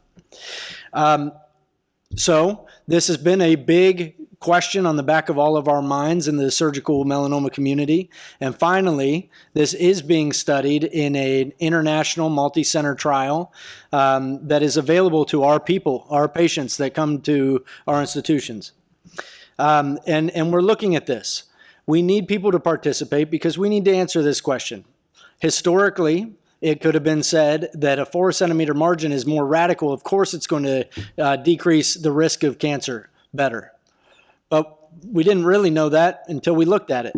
So this has been a big question on the back of all of our minds in the surgical melanoma community. And finally, this is being studied in an international multi-center trial that is available to our people, our patients that come to our institutions. And we're looking at this. We need people to participate because we need to answer this question. Historically, it could have been said that a 4 centimeter margin is more radical. Of course, it's going to decrease the risk of cancer better. But we didn't really know that until we looked at it.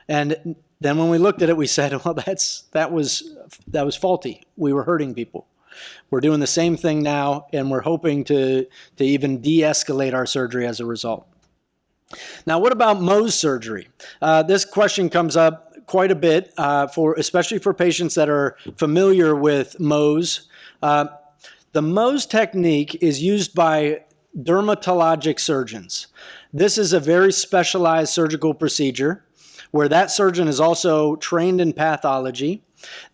And then when we looked at it, we said, well, that was faulty. We were hurting people. We're doing the same thing now, and we're hoping to even de-escalate our surgery as a result. Now, what about Mohs surgery? This question comes up quite a bit, especially for patients that are familiar with Mohs. The Mohs technique is used by dermatologic surgeons. This is a very specialized surgical procedure where that surgeon is also trained in pathology.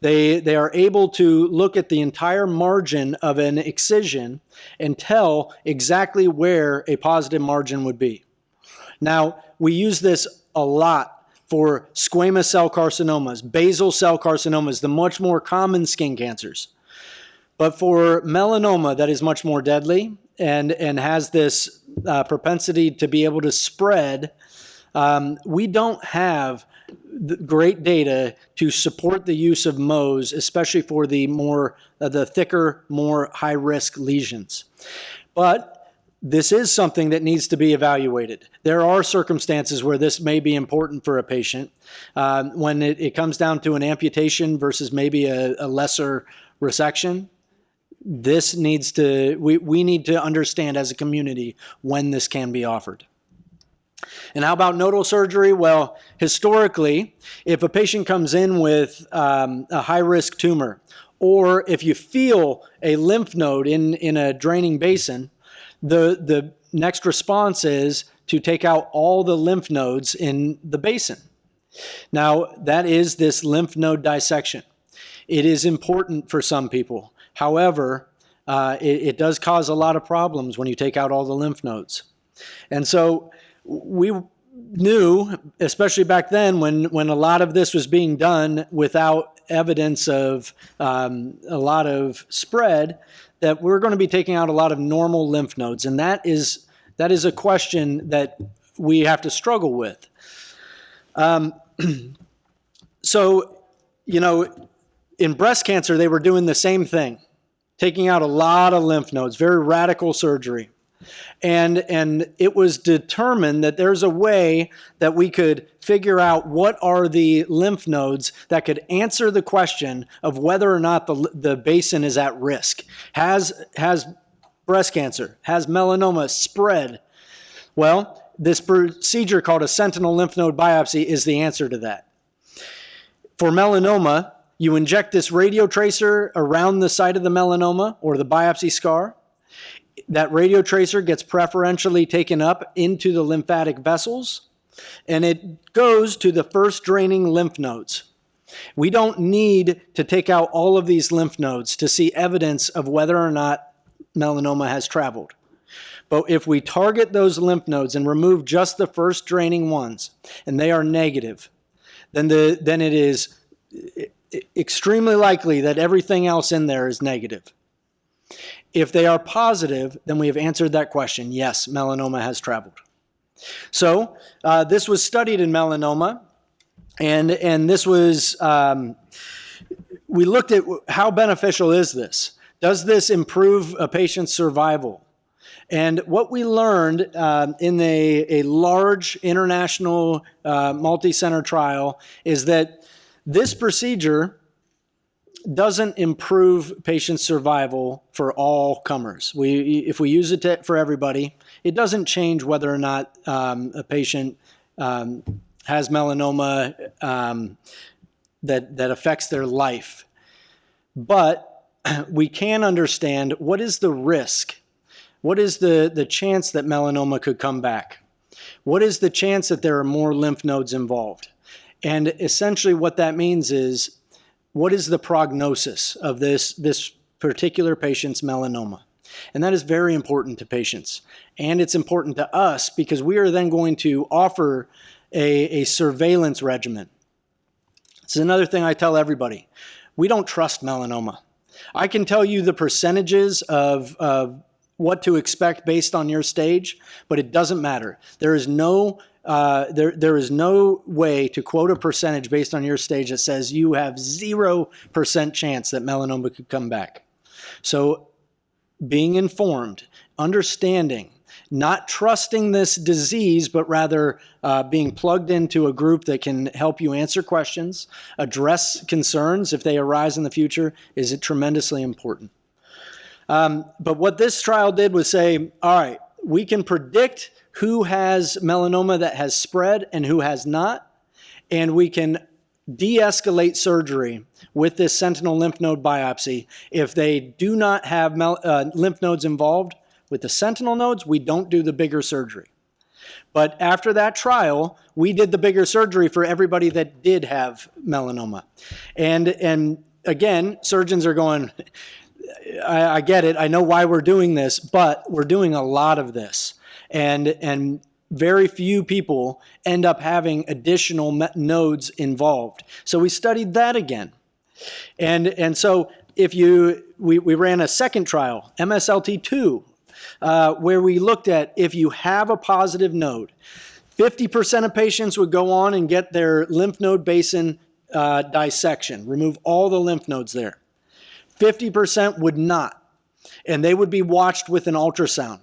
They are able to look at the entire margin of an excision and tell exactly where a positive margin would be. Now, we use this a lot for squamous cell carcinomas, basal cell carcinomas, the much more common skin cancers. But for melanoma, that is much more deadly and has this propensity to be able to spread, we don't have great data to support the use of Mohs, especially for the thicker, more high-risk lesions. But this is something that needs to be evaluated. There are circumstances where this may be important for a patient. When it comes down to an amputation versus maybe a lesser resection, we need to understand as a community when this can be offered. And how about nodal surgery? Well, historically, if a patient comes in with a high-risk tumor, or if you feel a lymph node in a draining basin, the next response is to take out all the lymph nodes in the basin. Now, that is this lymph node dissection. It is important for some people. However, it does cause a lot of problems when you take out all the lymph nodes. And so we knew, especially back then when a lot of this was being done without evidence of a lot of spread, that we're going to be taking out a lot of normal lymph nodes. And that is a question that we have to struggle with. So, you know, in breast cancer, they were doing the same thing, taking out a lot of lymph nodes, very radical surgery. And it was determined that there's a way that we could figure out what are the lymph nodes that could answer the question of whether or not the basin is at risk. Has breast cancer, has melanoma spread? Well, this procedure called a sentinel lymph node biopsy is the answer to that. For melanoma, you inject this radiotracer around the site of the melanoma or the biopsy scar. That radiotracer gets preferentially taken up into the lymphatic vessels, and it goes to the first draining lymph nodes. We don't need to take out all of these lymph nodes to see evidence of whether or not melanoma has traveled. But if we target those lymph nodes and remove just the first draining ones, and they are negative, then it is extremely likely that everything else in there is negative. If they are positive, then we have answered that question. Yes, melanoma has traveled. So this was studied in melanoma, and this was, we looked at how beneficial is this? Does this improve a patient's survival? And what we learned in a large international multi-center trial is that this procedure doesn't improve patient survival for all comers. If we use it for everybody, it doesn't change whether or not a patient has melanoma that affects their life. But we can understand what is the risk. What is the chance that melanoma could come back? What is the chance that there are more lymph nodes involved? And essentially what that means is, what is the prognosis of this particular patient's melanoma? And that is very important to patients. And it's important to us because we are then going to offer a surveillance regimen. This is another thing I tell everybody. We don't trust melanoma. I can tell you the percentages of what to expect based on your stage, but it doesn't matter. There is no way to quote a percentage based on your stage that says you have 0% chance that melanoma could come back. So being informed, understanding, not trusting this disease, but rather being plugged into a group that can help you answer questions, address concerns if they arise in the future, is tremendously important. But what this trial did was say, all right, we can predict who has melanoma that has spread and who has not, and we can de-escalate surgery with this sentinel lymph node biopsy. If they do not have lymph nodes involved with the sentinel nodes, we don't do the bigger surgery. But after that trial, we did the bigger surgery for everybody that did have melanoma. And again, surgeons are going, I get it, I know why we're doing this, but we're doing a lot of this. And very few people end up having additional nodes involved. So we studied that again. And so we ran a second trial, MSLT2, where we looked at if you have a positive node, 50% of patients would go on and get their lymph node basin dissection, remove all the lymph nodes there. 50% would not, and they would be watched with an ultrasound.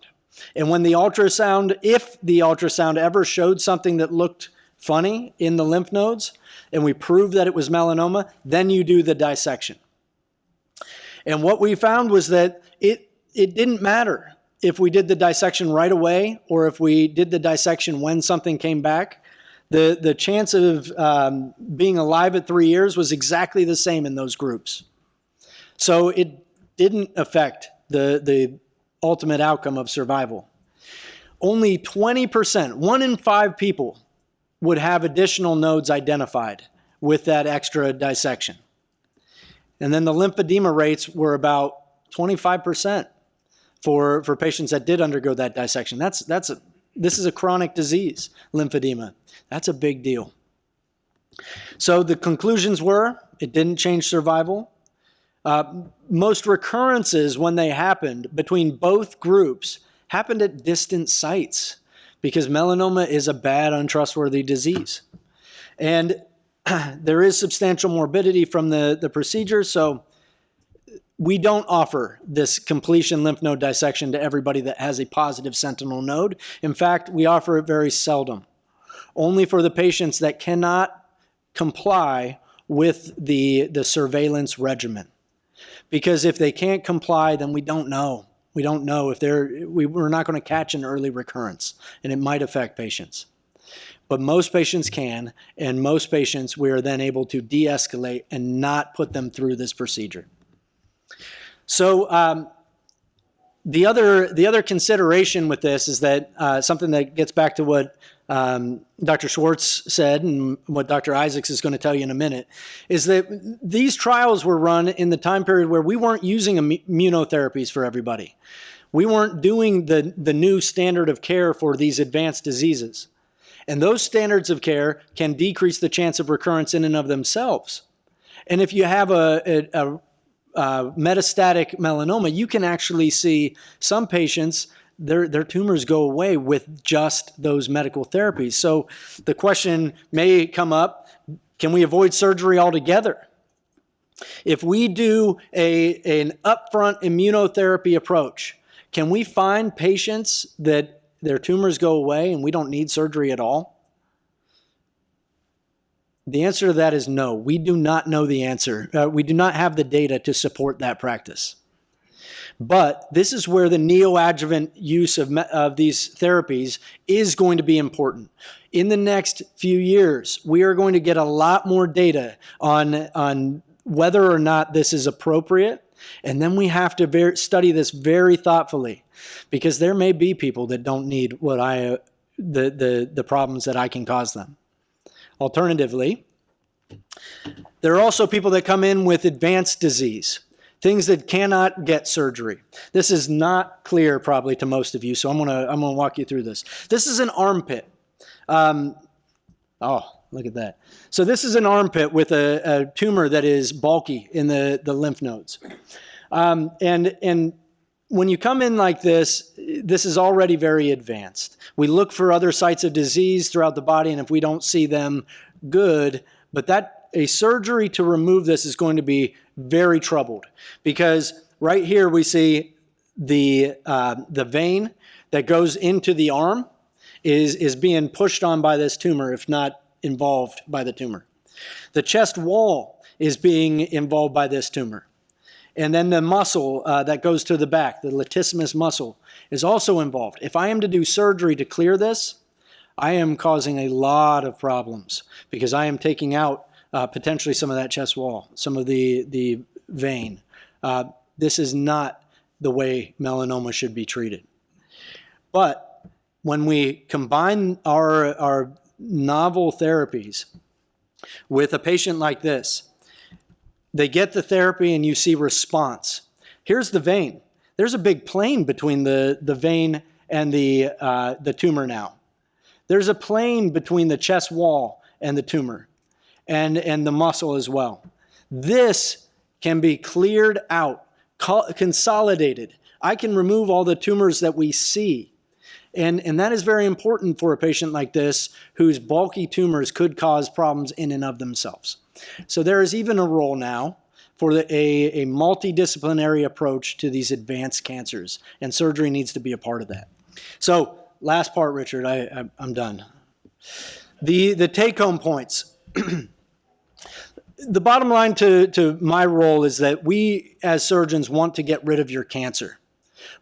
And when the ultrasound, if the ultrasound ever showed something that looked funny in the lymph nodes, and we proved that it was melanoma, then you do the dissection. And what we found was that it didn't matter if we did the dissection right away or if we did the dissection when something came back. The chance of being alive at 3 years was exactly the same in those groups. So it didn't affect the ultimate outcome of survival. Only 20%, 1 in 5 people, would have additional nodes identified with that extra dissection. And then the lymphedema rates were about 25% for patients that did undergo that dissection. This is a chronic disease, lymphedema. That's a big deal. So the conclusions were, it didn't change survival. Most recurrences, when they happened between both groups, happened at distant sites because melanoma is a bad, untrustworthy disease. And there is substantial morbidity from the procedure, so we don't offer this completion lymph node dissection to everybody that has a positive sentinel node. In fact, we offer it very seldom, only for the patients that cannot comply with the surveillance regimen. Because if they can't comply, then we don't know. We don't know if we're not going to catch an early recurrence, and it might affect patients. But most patients can, and most patients we are then able to de-escalate and not put them through this procedure. So the other consideration with this is that something that gets back to what Dr. Schwartz said and what Dr. Isaacs is going to tell you in a minute, is that these trials were run in the time period where we weren't using immunotherapies for everybody. We weren't doing the new standard of care for these advanced diseases. And those standards of care can decrease the chance of recurrence in and of themselves. And if you have a metastatic melanoma, you can actually see some patients, their tumors go away with just those medical therapies. So the question may come up, can we avoid surgery altogether? If we do an upfront immunotherapy approach, can we find patients that their tumors go away and we don't need surgery at all? The answer to that is no. We do not know the answer. We do not have the data to support that practice. But this is where the neoadjuvant use of these therapies is going to be important. In the next few years, we are going to get a lot more data on whether or not this is appropriate. And then we have to study this very thoughtfully, because there may be people that don't need the problems that I can cause them. Alternatively, there are also people that come in with advanced disease, things that cannot get surgery. This is not clear probably to most of you, so I'm gonna walk you through this. This is an armpit. Oh, look at that. So this is an armpit with a tumor that is bulky in the lymph nodes. And when you come in like this is already very advanced. We look for other sites of disease throughout the body, and if we don't see them, good. But a surgery to remove this is going to be very troubled, because right here we see the vein that goes into the arm is being pushed on by this tumor, if not involved by the tumor. The chest wall is being involved by this tumor. And then the muscle that goes to the back, the latissimus muscle, is also involved. If I am to do surgery to clear this, I am causing a lot of problems, because I am taking out potentially some of that chest wall, some of the vein. This is not the way melanoma should be treated. But when we combine our novel therapies with a patient like this, they get the therapy and you see response. Here's the vein. There's a big plane between the vein and the tumor now. There's a plane between the chest wall and the tumor and the muscle as well. This can be cleared out, consolidated. I can remove all the tumors that we see. And that is very important for a patient like this, whose bulky tumors could cause problems in and of themselves. So there is even a role now for a multidisciplinary approach to these advanced cancers, and surgery needs to be a part of that. So last part, Richard, I'm done. The take-home points. The bottom line to my role is that we as surgeons want to get rid of your cancer.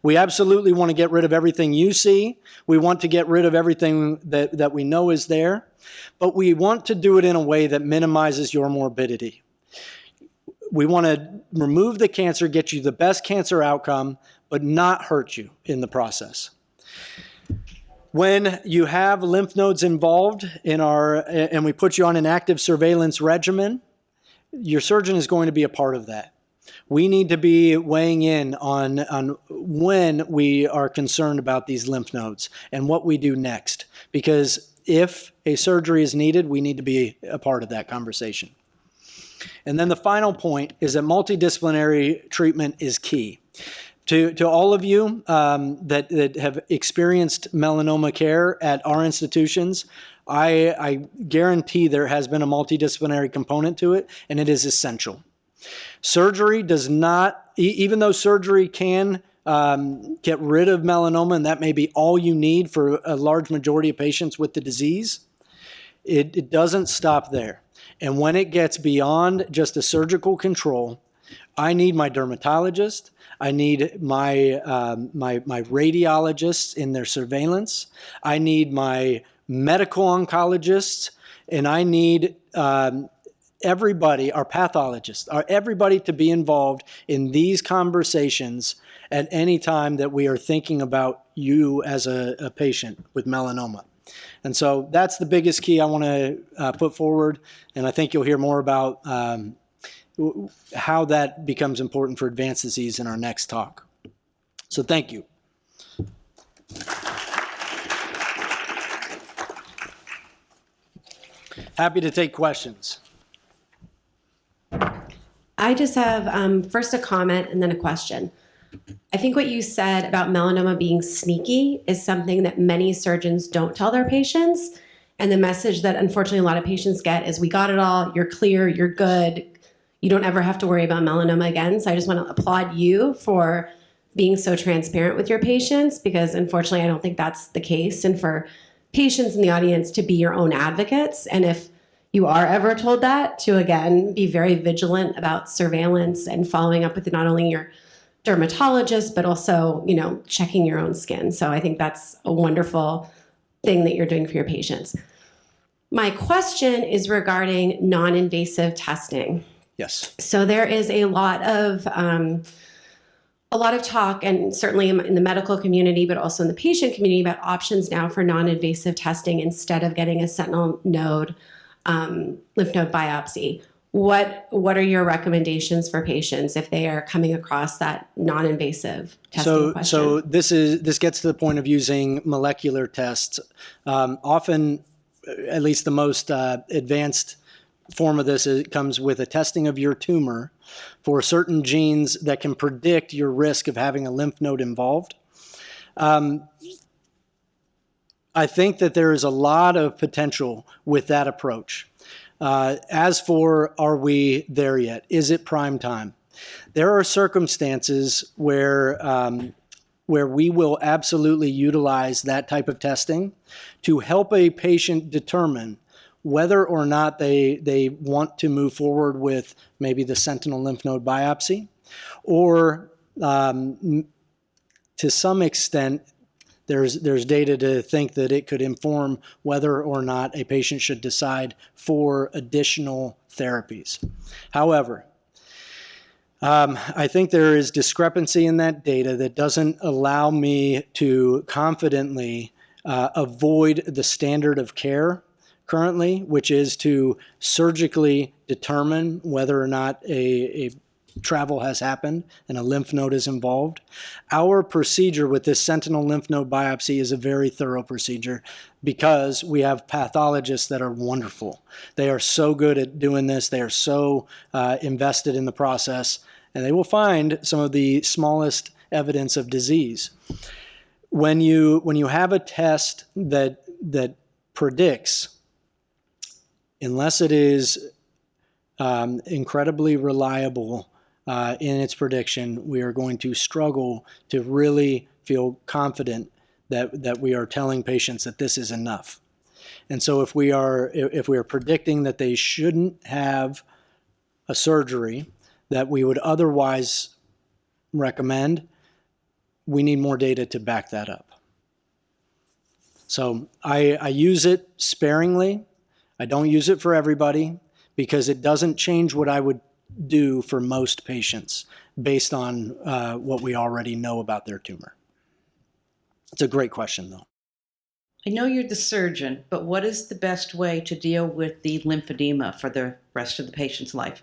We absolutely want to get rid of everything you see. We want to get rid of everything that we know is there, but we want to do it in a way that minimizes your morbidity. We want to remove the cancer, get you the best cancer outcome, but not hurt you in the process. When you have lymph nodes involved and we put you on an active surveillance regimen, your surgeon is going to be a part of that. We need to be weighing in on when we are concerned about these lymph nodes and what we do next. Because if a surgery is needed, we need to be a part of that conversation. And then the final point is that multidisciplinary treatment is key. To all of you that have experienced melanoma care at our institutions, I guarantee there has been a multidisciplinary component to it, and it is essential. Surgery does not, even though surgery can get rid of melanoma, and that may be all you need for a large majority of patients with the disease, it doesn't stop there. And when it gets beyond just a surgical control, I need my dermatologist, I need my radiologists in their surveillance, I need my medical oncologists, and I need everybody, our pathologists, everybody to be involved in these conversations at any time that we are thinking about you as a patient with melanoma. And so that's the biggest key I want to put forward, and I think you'll hear more about how that becomes important for advanced disease in our next talk. So thank you. Happy to take questions. I just have first a comment and then a question. I think what you said about melanoma being sneaky is something that many surgeons don't tell their patients. And the message that unfortunately a lot of patients get is, we got it all, you're clear, you're good, you don't ever have to worry about melanoma again. So I just want to applaud you for being so transparent with your patients, because unfortunately I don't think that's the case. And for patients in the audience to be your own advocates, and if you are ever told that, to again be very vigilant about surveillance and following up with not only your dermatologist, but also, you know, checking your own skin. So I think that's a wonderful thing that you're doing for your patients. My question is regarding non-invasive testing. Yes. So there is a lot of talk, and certainly in the medical community, but also in the patient community, about options now for non-invasive testing instead of getting a sentinel node lymph node biopsy. What are your recommendations for patients if they are coming across that non-invasive testing question? So this gets to the point of using molecular tests. Often, at least the most advanced form of this, it comes with a testing of your tumor for certain genes that can predict your risk of having a lymph node involved. I think that there is a lot of potential with that approach. As for, are we there yet? Is it prime time? There are circumstances where we will absolutely utilize that type of testing to help a patient determine whether or not they want to move forward with maybe the sentinel lymph node biopsy, or to some extent, there's data to think that it could inform whether or not a patient should decide for additional therapies. However, I think there is discrepancy in that data that doesn't allow me to confidently avoid the standard of care currently, which is to surgically determine whether or not a travel has happened and a lymph node is involved. Our procedure with this sentinel lymph node biopsy is a very thorough procedure because we have pathologists that are wonderful. They are so good at doing this. They are so invested in the process, and they will find some of the smallest evidence of disease. When you have a test that predicts, unless it is incredibly reliable in its prediction, we are going to struggle to really feel confident that we are telling patients that this is enough. And so if we are predicting that they shouldn't have a surgery that we would otherwise recommend, we need more data to back that up. So I use it sparingly. I don't use it for everybody because it doesn't change what I would do for most patients based on what we already know about their tumor. It's a great question, though. I know you're the surgeon, but what is the best way to deal with the lymphedema for the rest of the patient's life?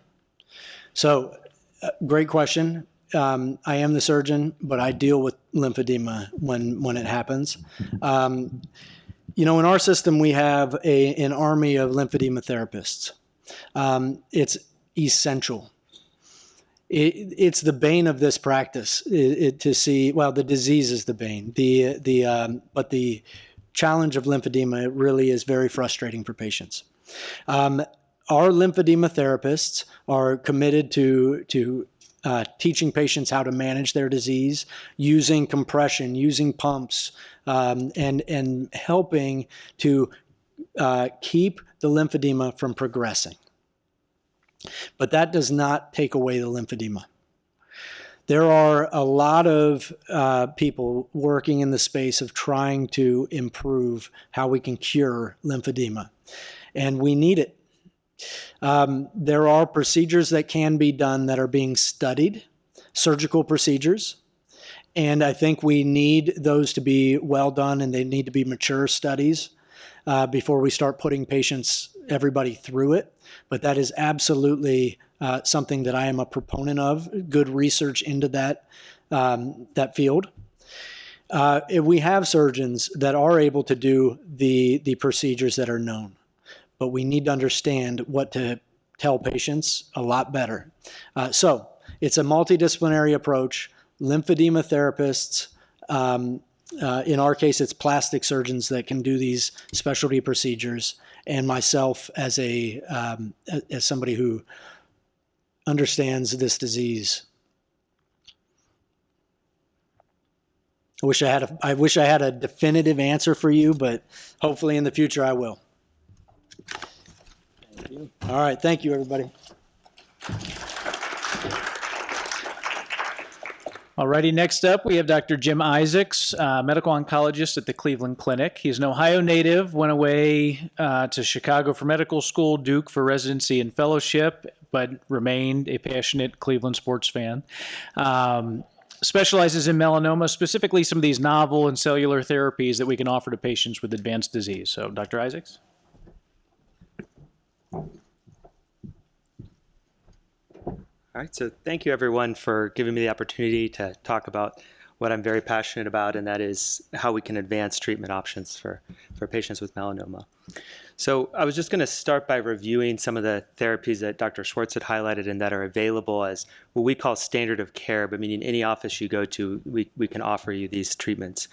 So Great question. I am the surgeon, but I deal with lymphedema when it happens. In our system, we have an army of lymphedema therapists. It's essential. It's the bane of this practice to see. Well, the disease is the bane. But the challenge of lymphedema really is very frustrating for patients. Our lymphedema therapists are committed to teaching patients how to manage their disease, using compression, using pumps, and helping to keep the lymphedema from progressing. But that does not take away the lymphedema. There are a lot of people working in the space of trying to improve how we can cure lymphedema, and we need it. There are procedures that can be done that are being studied, surgical procedures, and I think we need those to be well done, and they need to be mature studies before we start putting everybody through it. But that is absolutely something that I am a proponent of, good research into that field. We have surgeons that are able to do the procedures that are known, but we need to understand what to tell patients a lot better. So it's a multidisciplinary approach. Lymphedema therapists, in our case, it's plastic surgeons that can do these specialty procedures, and myself as somebody who understands this disease. I wish I had a definitive answer for you, but hopefully in the future I will. Thank you. All right, thank you, everybody. Alrighty, next up we have Dr. Jim Isaacs, medical oncologist at the Cleveland Clinic. He's an Ohio native, went away to Chicago for medical school, Duke for residency and fellowship, but remained a passionate Cleveland sports fan. Specializes in melanoma, specifically some of these novel and cellular therapies that we can offer to patients with advanced disease. So, Dr. Isaacs? All right, so thank you everyone for giving me the opportunity to talk about what I'm very passionate about, and that is how we can advance treatment options for patients with melanoma. So I was just going to start by reviewing some of the therapies that Dr. Schwartz had highlighted and that are available as what we call standard of care, but meaning any office you go to, we can offer you these treatments.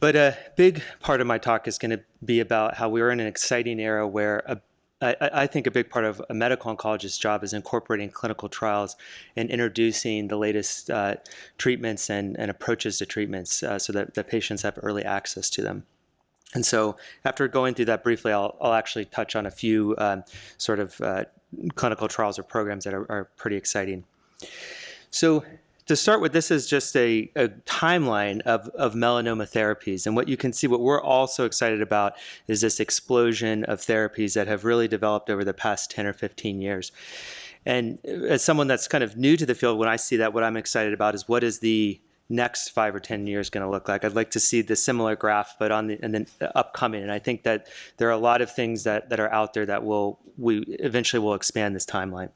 But a big part of my talk is going to be about how we're in an exciting era where I think a big part of a medical oncologist's job is incorporating clinical trials and introducing the latest treatments and approaches to treatments so that the patients have early access to them. And so after going through that briefly, I'll actually touch on a few clinical trials or programs that are pretty exciting. So to start with, this is just a timeline of melanoma therapies. And what you can see, what we're also excited about is this explosion of therapies that have really developed over the past 10 or 15 years. And as someone that's kind of new to the field, when I see that, what I'm excited about is what is the next 5 or 10 years going to look like. I'd like to see the similar graph, but and then upcoming. And I think that there are a lot of things that are out there that we eventually will expand this timeline.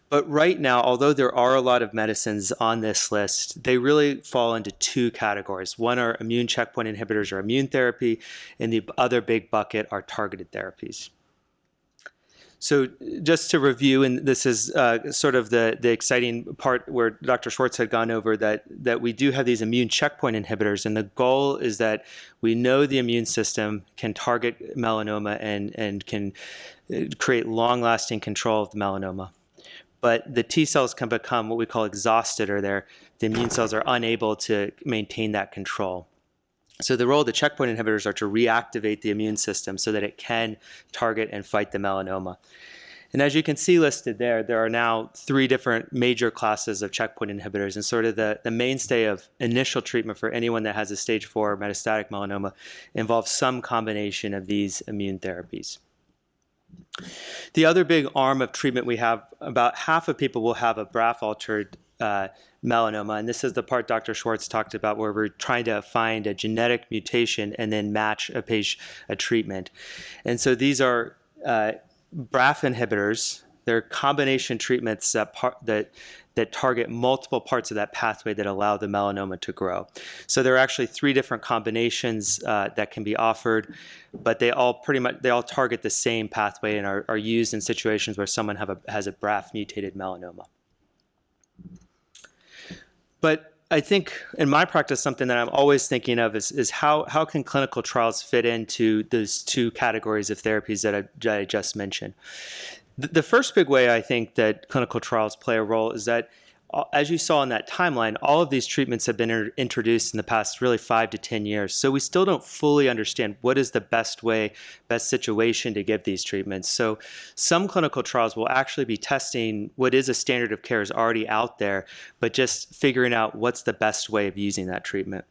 But right now, although there are a lot of medicines on this list, they really fall into two categories. One are immune checkpoint inhibitors or immune therapy, and the other big bucket are targeted therapies. So just to review, and this is sort of the exciting part where Dr. Schwartz had gone over that we do have these immune checkpoint inhibitors, and the goal is that we know the immune system can target melanoma and can create long-lasting control of the melanoma. But the T cells can become what we call exhausted, or the immune cells are unable to maintain that control. So the role of the checkpoint inhibitors are to reactivate the immune system so that it can target and fight the melanoma. And as you can see listed there are now 3 different major classes of checkpoint inhibitors, and sort of the mainstay of initial treatment for anyone that has a stage 4 metastatic melanoma involves some combination of these immune therapies. The other big arm of treatment we have, about half of people will have a BRAF-altered melanoma, and this is the part Dr. Schwartz talked about where we're trying to find a genetic mutation and then match a treatment. And so these are BRAF inhibitors They're combination treatments that target multiple parts of that pathway that allow the melanoma to grow. So there are actually 3 different combinations that can be offered, but they all target the same pathway and are used in situations where someone has a BRAF mutated melanoma. But I think in my practice, something that I'm always thinking of is how can clinical trials fit into those 2 categories of therapies that I just mentioned. The first big way I think that clinical trials play a role is that, as you saw in that timeline, all of these treatments have been introduced in the past really 5 to 10 years. So we still don't fully understand what is the best situation to give these treatments. So some clinical trials will actually be testing what is a standard of care is already out there, but just figuring out what's the best way of using that treatment.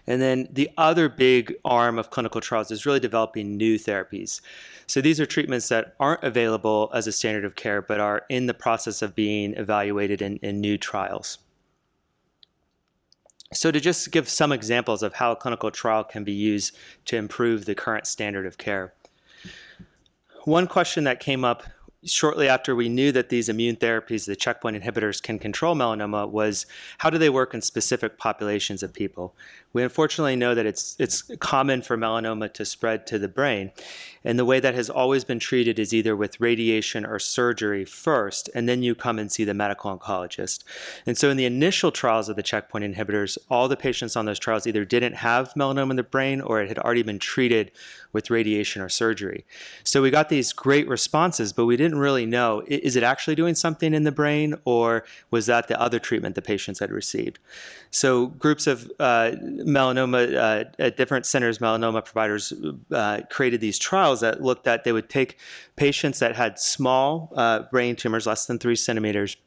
And then the other big arm of clinical trials is really developing new therapies. So these are treatments that aren't available as a standard of care, but are in the process of being evaluated in new trials. So to just give some examples of how a clinical trial can be used to improve the current standard of care. One question that came up shortly after we knew that these immune therapies, the checkpoint inhibitors, can control melanoma was how do they work in specific populations of people? We unfortunately know that it's common for melanoma to spread to the brain. And the way that has always been treated is either with radiation or surgery first, and then you come and see the medical oncologist. And so in the initial trials of the checkpoint inhibitors, all the patients on those trials either didn't have melanoma in the brain or it had already been treated with radiation or surgery. So we got these great responses, but we didn't really know, is it actually doing something in the brain, or was that the other treatment the patients had received? So groups of melanoma at different centers, melanoma providers created these trials that looked at, they would take patients that had small brain tumors, less than 3 centimeters,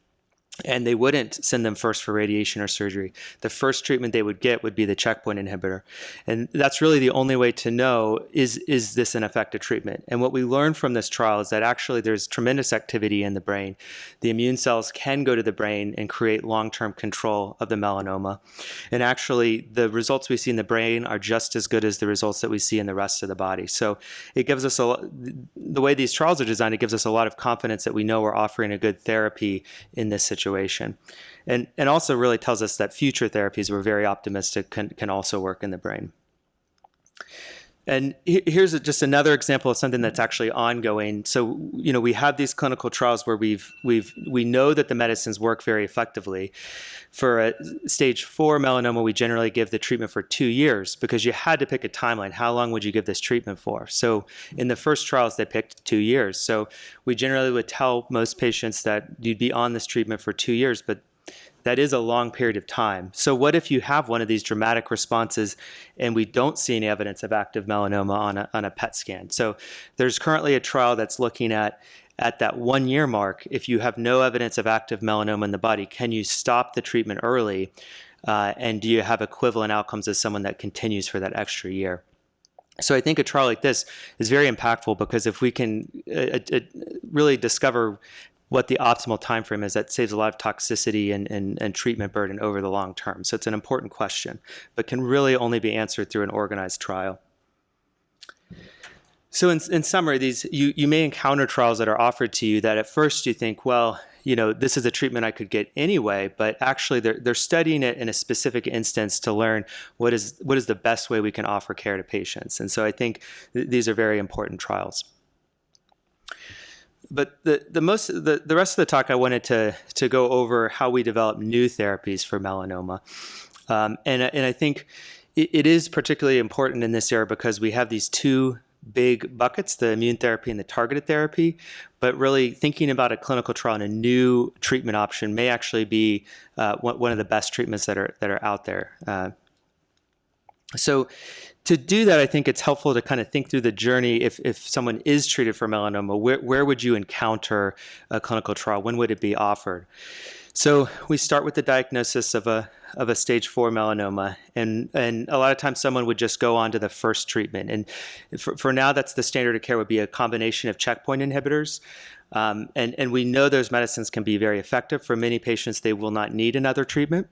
and they wouldn't send them first for radiation or surgery. The first treatment they would get would be the checkpoint inhibitor. And that's really the only way to know, is this an effective treatment? And what we learned from this trial is that actually there's tremendous activity in the brain. The immune cells can go to the brain and create long-term control of the melanoma. And actually the results we see in the brain are just as good as the results that we see in the rest of the body. So it gives us the way these trials are designed, it gives us a lot of confidence that we know we're offering a good therapy in this situation. And also really tells us that future therapies, we're very optimistic, can also work in the brain. And here's just another example of something that's actually ongoing. So, we have these clinical trials where we know that the medicines work very effectively. For a stage 4 melanoma, we generally give the treatment for 2 years because you had to pick a timeline. How long would you give this treatment for? So in the first trials, they picked 2 years. So we generally would tell most patients that you'd be on this treatment for 2 years, but that is a long period of time. So what if you have one of these dramatic responses and we don't see any evidence of active melanoma on a PET scan? So there's currently a trial that's looking at that 1 year mark, if you have no evidence of active melanoma in the body, can you stop the treatment early? And do you have equivalent outcomes as someone that continues for that extra year? So I think a trial like this is very impactful because if we can really discover what the optimal time frame is, that saves a lot of toxicity and treatment burden over the long term. So it's an important question, but can really only be answered through an organized trial. So in summary, you may encounter trials that are offered to you that at first you think, well, this is a treatment I could get anyway, but actually they're studying it in a specific instance to learn what is the best way we can offer care to patients. And so I think these are very important trials. But the rest of the talk, I wanted to go over how we develop new therapies for melanoma. And I think it is particularly important in this area because we have these 2 big buckets, the immune therapy and the targeted therapy, but really thinking about a clinical trial and a new treatment option may actually be one of the best treatments that are out there. So to do that, I think it's helpful to kind of think through the journey. If someone is treated for melanoma, where would you encounter a clinical trial? When would it be offered? So we start with the diagnosis of a stage 4 melanoma, and a lot of times someone would just go on to the first treatment. And for now, that's the standard of care would be a combination of checkpoint inhibitors. And we know those medicines can be very effective. For many patients, they will not need another treatment.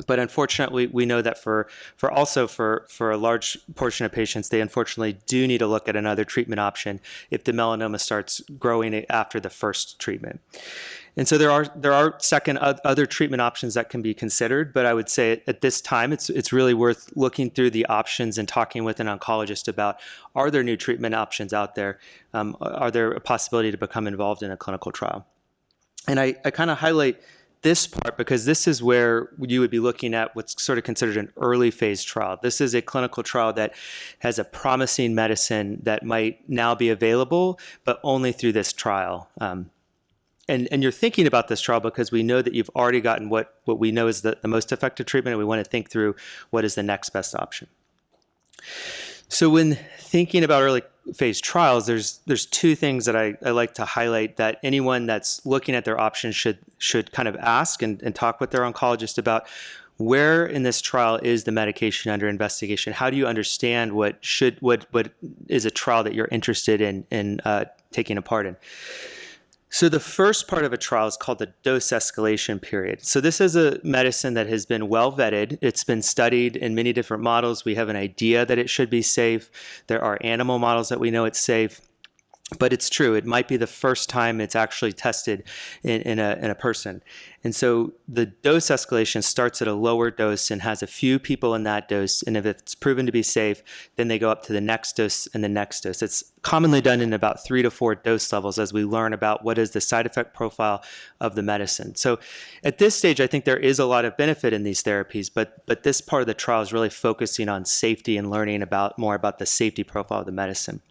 But unfortunately, we know that for a large portion of patients, they unfortunately do need to look at another treatment option if the melanoma starts growing after the first treatment. And so there are other treatment options that can be considered, but I would say at this time it's really worth looking through the options and talking with an oncologist about, are there new treatment options out there? Are there a possibility to become involved in a clinical trial? And I kind of highlight this part because this is where you would be looking at what's sort of considered an early phase trial. This is a clinical trial that has a promising medicine that might now be available, but only through this trial. And you're thinking about this trial because we know that you've already gotten what we know is the most effective treatment, and we want to think through what is the next best option. So when thinking about early phase trials, there's two things that I like to highlight that anyone that's looking at their options should kind of ask and talk with their oncologist about. Where in this trial is the medication under investigation? How do you understand what is a trial that you're interested in taking a part in? So the first part of a trial is called the dose escalation period. So this is a medicine that has been well vetted. It's been studied in many different models. We have an idea that it should be safe. There are animal models that we know it's safe. But it's true, it might be the first time it's actually tested in a person. And so the dose escalation starts at a lower dose and has a few people in that dose. And if it's proven to be safe, then they go up to the next dose and the next dose. It's commonly done in about 3 to 4 dose levels as we learn about what is the side effect profile of the medicine. So at this stage, I think there is a lot of benefit in these therapies, but this part of the trial is really focusing on safety and learning more about the safety profile of the medicine.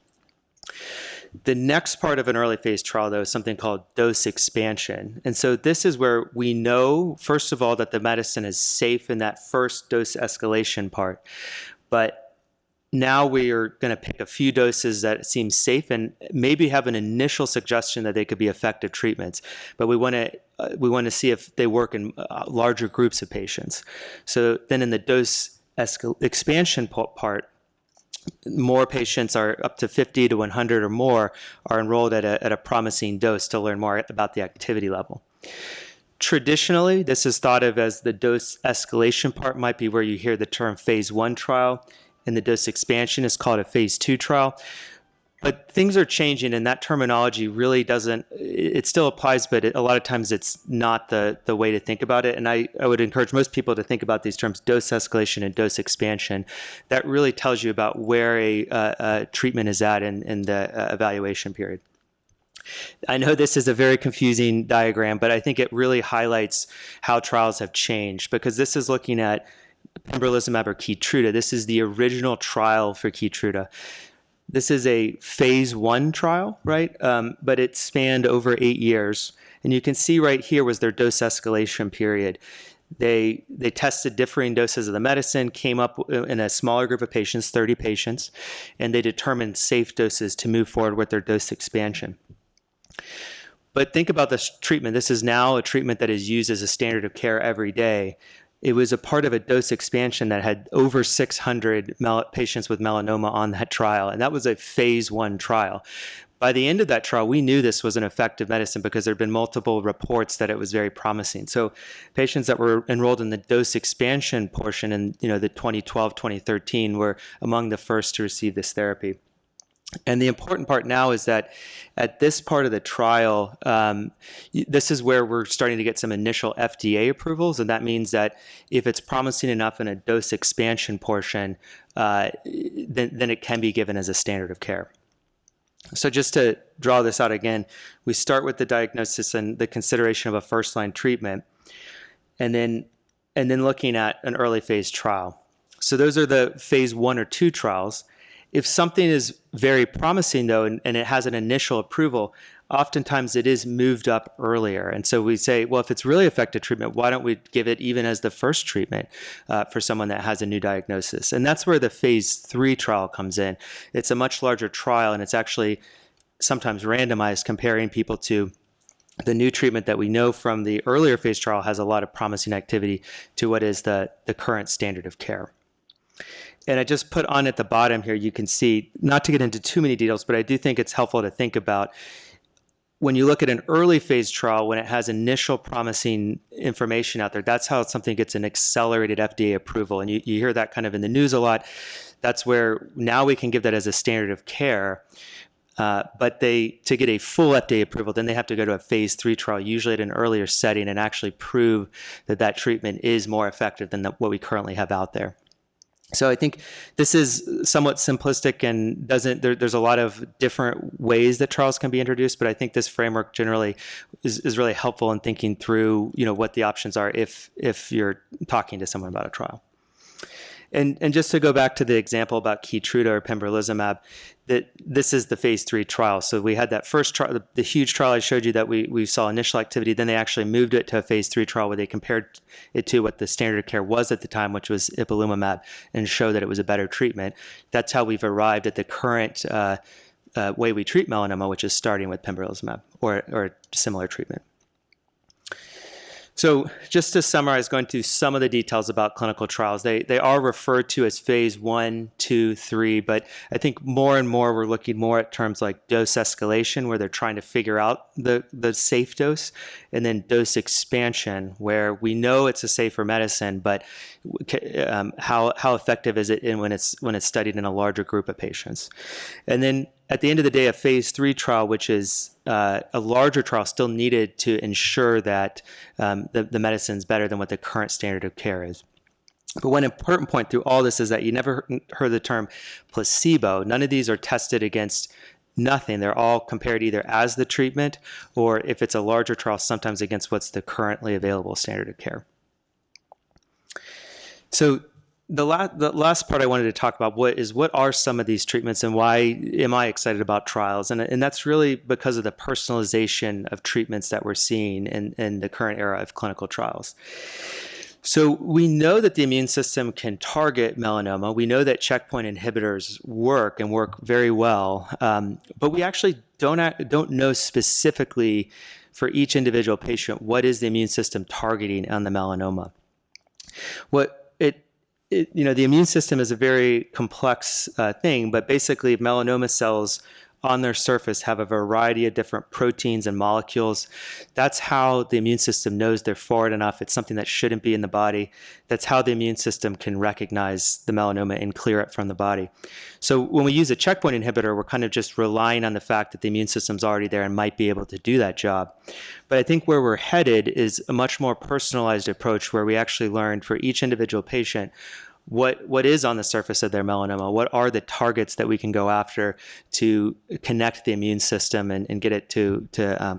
The next part of an early phase trial, though, is something called dose expansion. And so this is where we know, first of all, that the medicine is safe in that first dose escalation part. But now we are going to pick a few doses that seem safe and maybe have an initial suggestion that they could be effective treatments. But we want to see if they work in larger groups of patients. So then in the dose expansion part, more patients are up to 50 to 100 or more are enrolled at a promising dose to learn more about the activity level. Traditionally, this is thought of as the dose escalation part might be where you hear the term phase 1 trial, and the dose expansion is called a phase 2 trial. But things are changing, and that terminology really doesn't, it still applies, but a lot of times it's not the way to think about it. And I would encourage most people to think about these terms, dose escalation and dose expansion. That really tells you about where a treatment is at in the evaluation period. I know this is a very confusing diagram, but I think it really highlights how trials have changed, because this is looking at pembrolizumab or Keytruda. This is the original trial for Keytruda. This is a phase 1 trial, right? But it spanned over 8 years. And you can see right here was their dose escalation period. They tested differing doses of the medicine, came up in a smaller group of patients, 30 patients, and they determined safe doses to move forward with their dose expansion. But think about this treatment. This is now a treatment that is used as a standard of care every day. It was a part of a dose expansion that had over 600 patients with melanoma on that trial, and that was a phase 1 trial. By the end of that trial, we knew this was an effective medicine because there had been multiple reports that it was very promising. So patients that were enrolled in the dose expansion portion in the 2012, 2013 were among the first to receive this therapy. And the important part now is that at this part of the trial, this is where we're starting to get some initial FDA approvals. And that means that if it's promising enough in a dose expansion portion, then it can be given as a standard of care. So just to draw this out again, we start with the diagnosis and the consideration of a first-line treatment, and then looking at an early phase trial. So those are the phase 1 or 2 trials. If something is very promising, though, and it has an initial approval, oftentimes it is moved up earlier. And so we say, well, if it's really effective treatment, why don't we give it even as the first treatment for someone that has a new diagnosis? And that's where the phase 3 trial comes in. It's a much larger trial, and it's actually sometimes randomized, comparing people to the new treatment that we know from the earlier phase trial has a lot of promising activity to what is the current standard of care. And I just put on at the bottom here, you can see, not to get into too many details, but I do think it's helpful to think about when you look at an early phase trial, when it has initial promising information out there, that's how something gets an accelerated FDA approval. And you hear that kind of in the news a lot. That's where now we can give that as a standard of care. But to get a full FDA approval, then they have to go to a phase 3 trial, usually at an earlier setting, and actually prove that treatment is more effective than what we currently have out there. So I think this is somewhat simplistic and there's a lot of different ways that trials can be introduced, but I think this framework generally is really helpful in thinking through, what the options are if you're talking to someone about a trial. And just to go back to the example about Keytruda or pembrolizumab, that this is the phase 3 trial. So we had that first trial, the huge trial I showed you that we saw initial activity. Then they actually moved it to a phase 3 trial where they compared it to what the standard of care was at the time, which was ipilimumab, and showed that it was a better treatment. That's how we've arrived at the current way we treat melanoma, which is starting with pembrolizumab or similar treatment. So just to summarize, going through some of the details about clinical trials, they are referred to as phase 1, 2, 3, but I think more and more we're looking more at terms like dose escalation, where they're trying to figure out the safe dose, and then dose expansion, where we know it's a safer medicine, but how effective is it when it's studied in a larger group of patients. And then at the end of the day, a phase 3 trial, which is a larger trial, still needed to ensure that the medicine's better than what the current standard of care is. But one important point through all this is that you never heard the term placebo. None of these are tested against nothing. They're all compared either as the treatment or, if it's a larger trial, sometimes against what's the currently available standard of care. So the last part I wanted to talk about what are some of these treatments and why am I excited about trials? And that's really because of the personalization of treatments that we're seeing in the current era of clinical trials. So we know that the immune system can target melanoma. We know that checkpoint inhibitors work and work very well, but we actually don't know specifically for each individual patient what is the immune system targeting on the melanoma. The immune system is a very complex thing, but basically melanoma cells on their surface have a variety of different proteins and molecules. That's how the immune system knows they're forward enough. It's something that shouldn't be in the body. That's how the immune system can recognize the melanoma and clear it from the body. So when we use a checkpoint inhibitor, we're kind of just relying on the fact that the immune system's already there and might be able to do that job. But I think where we're headed is a much more personalized approach where we actually learn for each individual patient what is on the surface of their melanoma, what are the targets that we can go after to connect the immune system and get it to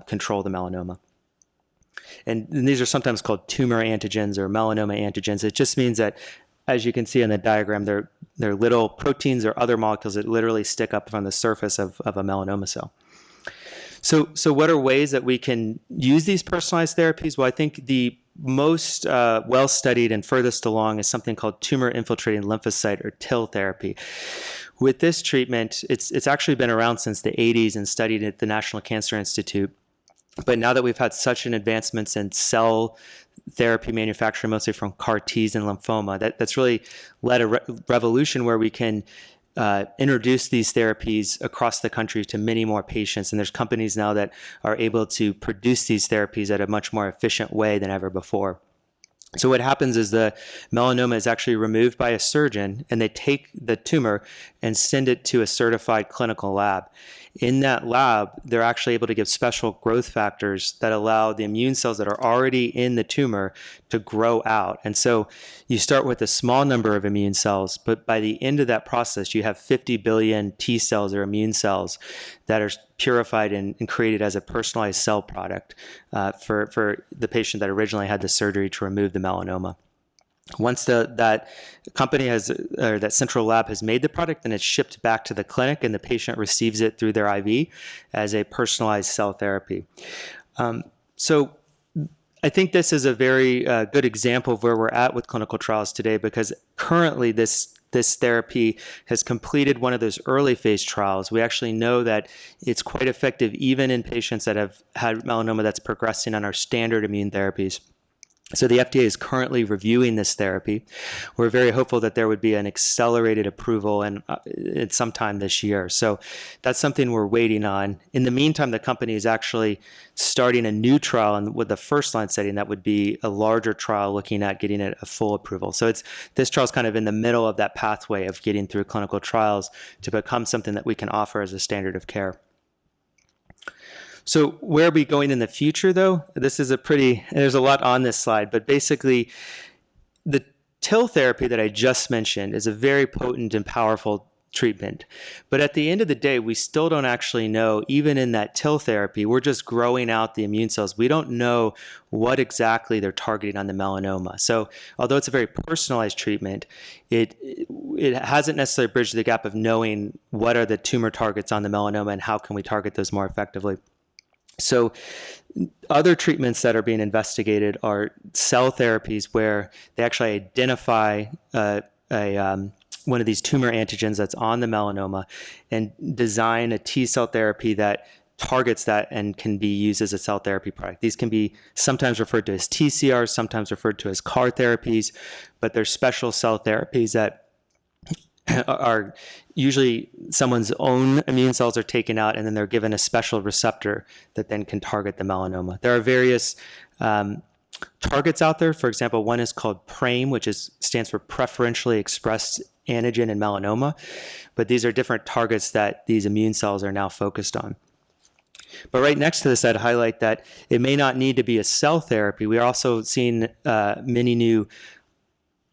control the melanoma. And these are sometimes called tumor antigens or melanoma antigens. It just means that, as you can see in the diagram, they're little proteins or other molecules that literally stick up on the surface of a melanoma cell. So what are ways that we can use these personalized therapies? Well, I think the most well-studied and furthest along is something called tumor-infiltrating lymphocyte or TIL therapy. With this treatment, it's actually been around since the 80s and studied at the National Cancer Institute. But now that we've had such an advancements in cell therapy manufacturing, mostly from CAR-Ts and lymphoma, that's really led a revolution where we can introduce these therapies across the country to many more patients. And there's companies now that are able to produce these therapies at a much more efficient way than ever before. So what happens is the melanoma is actually removed by a surgeon, and they take the tumor and send it to a certified clinical lab. In that lab, they're actually able to give special growth factors that allow the immune cells that are already in the tumor to grow out. And so you start with a small number of immune cells, but by the end of that process, you have 50 billion T cells or immune cells that are purified and created as a personalized cell product for the patient that originally had the surgery to remove the melanoma. Once that company or that central lab has made the product, then it's shipped back to the clinic and the patient receives it through their IV as a personalized cell therapy. So I think this is a very good example of where we're at with clinical trials today, because currently this therapy has completed one of those early phase trials. We actually know that it's quite effective even in patients that have had melanoma that's progressing on our standard immune therapies. So the FDA is currently reviewing this therapy. We're very hopeful that there would be an accelerated approval at sometime this year. So that's something we're waiting on. In the meantime, the company is actually starting a new trial with the first-line setting that would be a larger trial looking at getting it a full approval. So this trial is kind of in the middle of that pathway of getting through clinical trials to become something that we can offer as a standard of care. So where are we going in the future, though? There's a lot on this slide, but basically the TIL therapy that I just mentioned is a very potent and powerful treatment. But at the end of the day, we still don't actually know, even in that TIL therapy, we're just growing out the immune cells. We don't know what exactly they're targeting on the melanoma. So although it's a very personalized treatment, it hasn't necessarily bridged the gap of knowing what are the tumor targets on the melanoma and how can we target those more effectively. So other treatments that are being investigated are cell therapies where they actually identify one of these tumor antigens that's on the melanoma and design a T cell therapy that targets that and can be used as a cell therapy product. These can be sometimes referred to as TCRs, sometimes referred to as CAR therapies, but they're special cell therapies that are usually someone's own immune cells are taken out and then they're given a special receptor that then can target the melanoma. There are various targets out there. For example, one is called PRAME, which stands for preferentially expressed antigen in melanoma. But these are different targets that these immune cells are now focused on. But right next to this, I'd highlight that it may not need to be a cell therapy. We are also seeing many new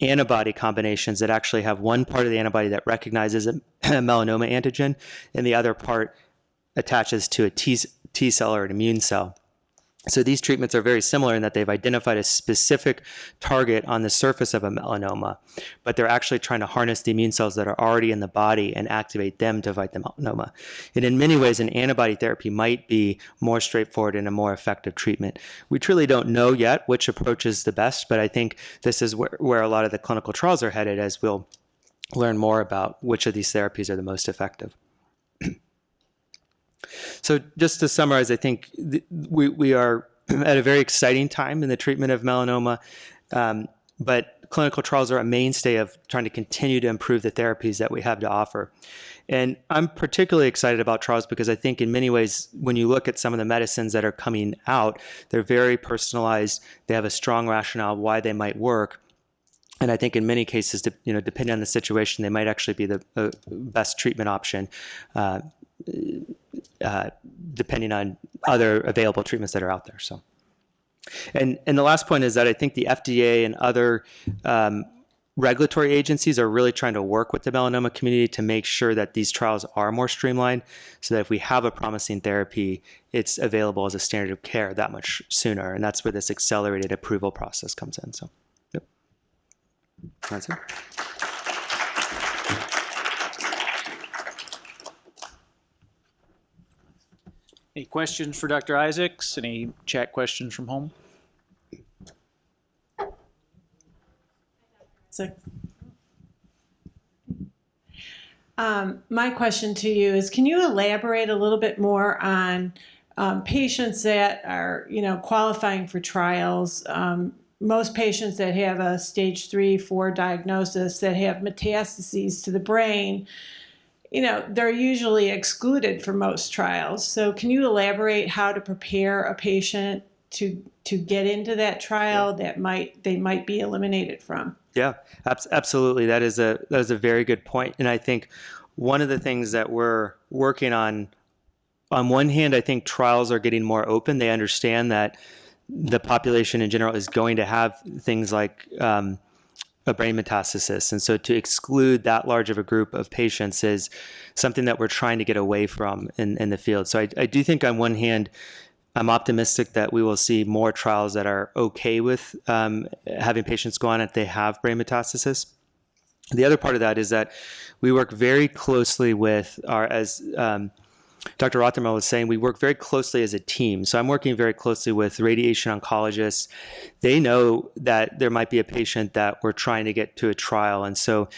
antibody combinations that actually have one part of the antibody that recognizes a melanoma antigen and the other part attaches to a T cell or an immune cell. So these treatments are very similar in that they've identified a specific target on the surface of a melanoma, but they're actually trying to harness the immune cells that are already in the body and activate them to fight the melanoma. And in many ways, an antibody therapy might be more straightforward and a more effective treatment. We truly don't know yet which approach is the best, but I think this is where a lot of the clinical trials are headed as we'll learn more about which of these therapies are the most effective. So just to summarize, I think we are at a very exciting time in the treatment of melanoma, but clinical trials are a mainstay of trying to continue to improve the therapies that we have to offer. And I'm particularly excited about trials because I think in many ways, when you look at some of the medicines that are coming out, they're very personalized. They have a strong rationale why they might work. And I think in many cases, depending on the situation, they might actually be the best treatment option. Depending on other available treatments that are out there. So, and the last point is that I think the FDA and other regulatory agencies are really trying to work with the melanoma community to make sure that these trials are more streamlined so that if we have a promising therapy, it's available as a standard of care that much sooner. And that's where this accelerated approval process comes in. So, yep. That's it. Any questions for Dr. Isaacs? Any chat questions from home? My question to you is, can you elaborate a little bit more on patients that are, qualifying for trials? Most patients that have a stage 3, 4 diagnosis that have metastases to the brain, they're usually excluded from most trials. So can you elaborate how to prepare a patient to get into that trial that they might be eliminated from? Yeah, absolutely. That is a very good point. And I think one of the things that we're working on one hand, I think trials are getting more open. They understand that the population in general is going to have things like a brain metastasis. And so to exclude that large of a group of patients is something that we're trying to get away from in the field. So I do think on one hand, I'm optimistic that we will see more trials that are okay with having patients go on if they have brain metastasis. The other part of that is that we work very closely with as Dr. Rothermel was saying, we work very closely as a team. So I'm working very closely with radiation oncologists. They know that there might be a patient that we're trying to get to a trial. And so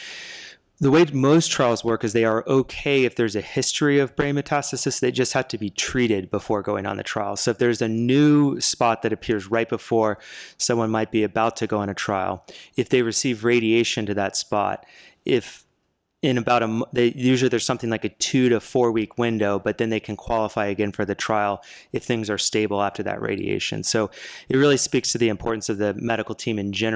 the way most trials work is they are okay if there's a history of brain metastasis. They just have to be treated before going on the trial. So if there's a new spot that appears right before someone might be about to go on a trial, if they receive radiation to that spot, if in about usually there's something like a 2 to 4 week window, but then they can qualify again for the trial if things are stable after that radiation. So it really speaks to the importance of the medical team in general.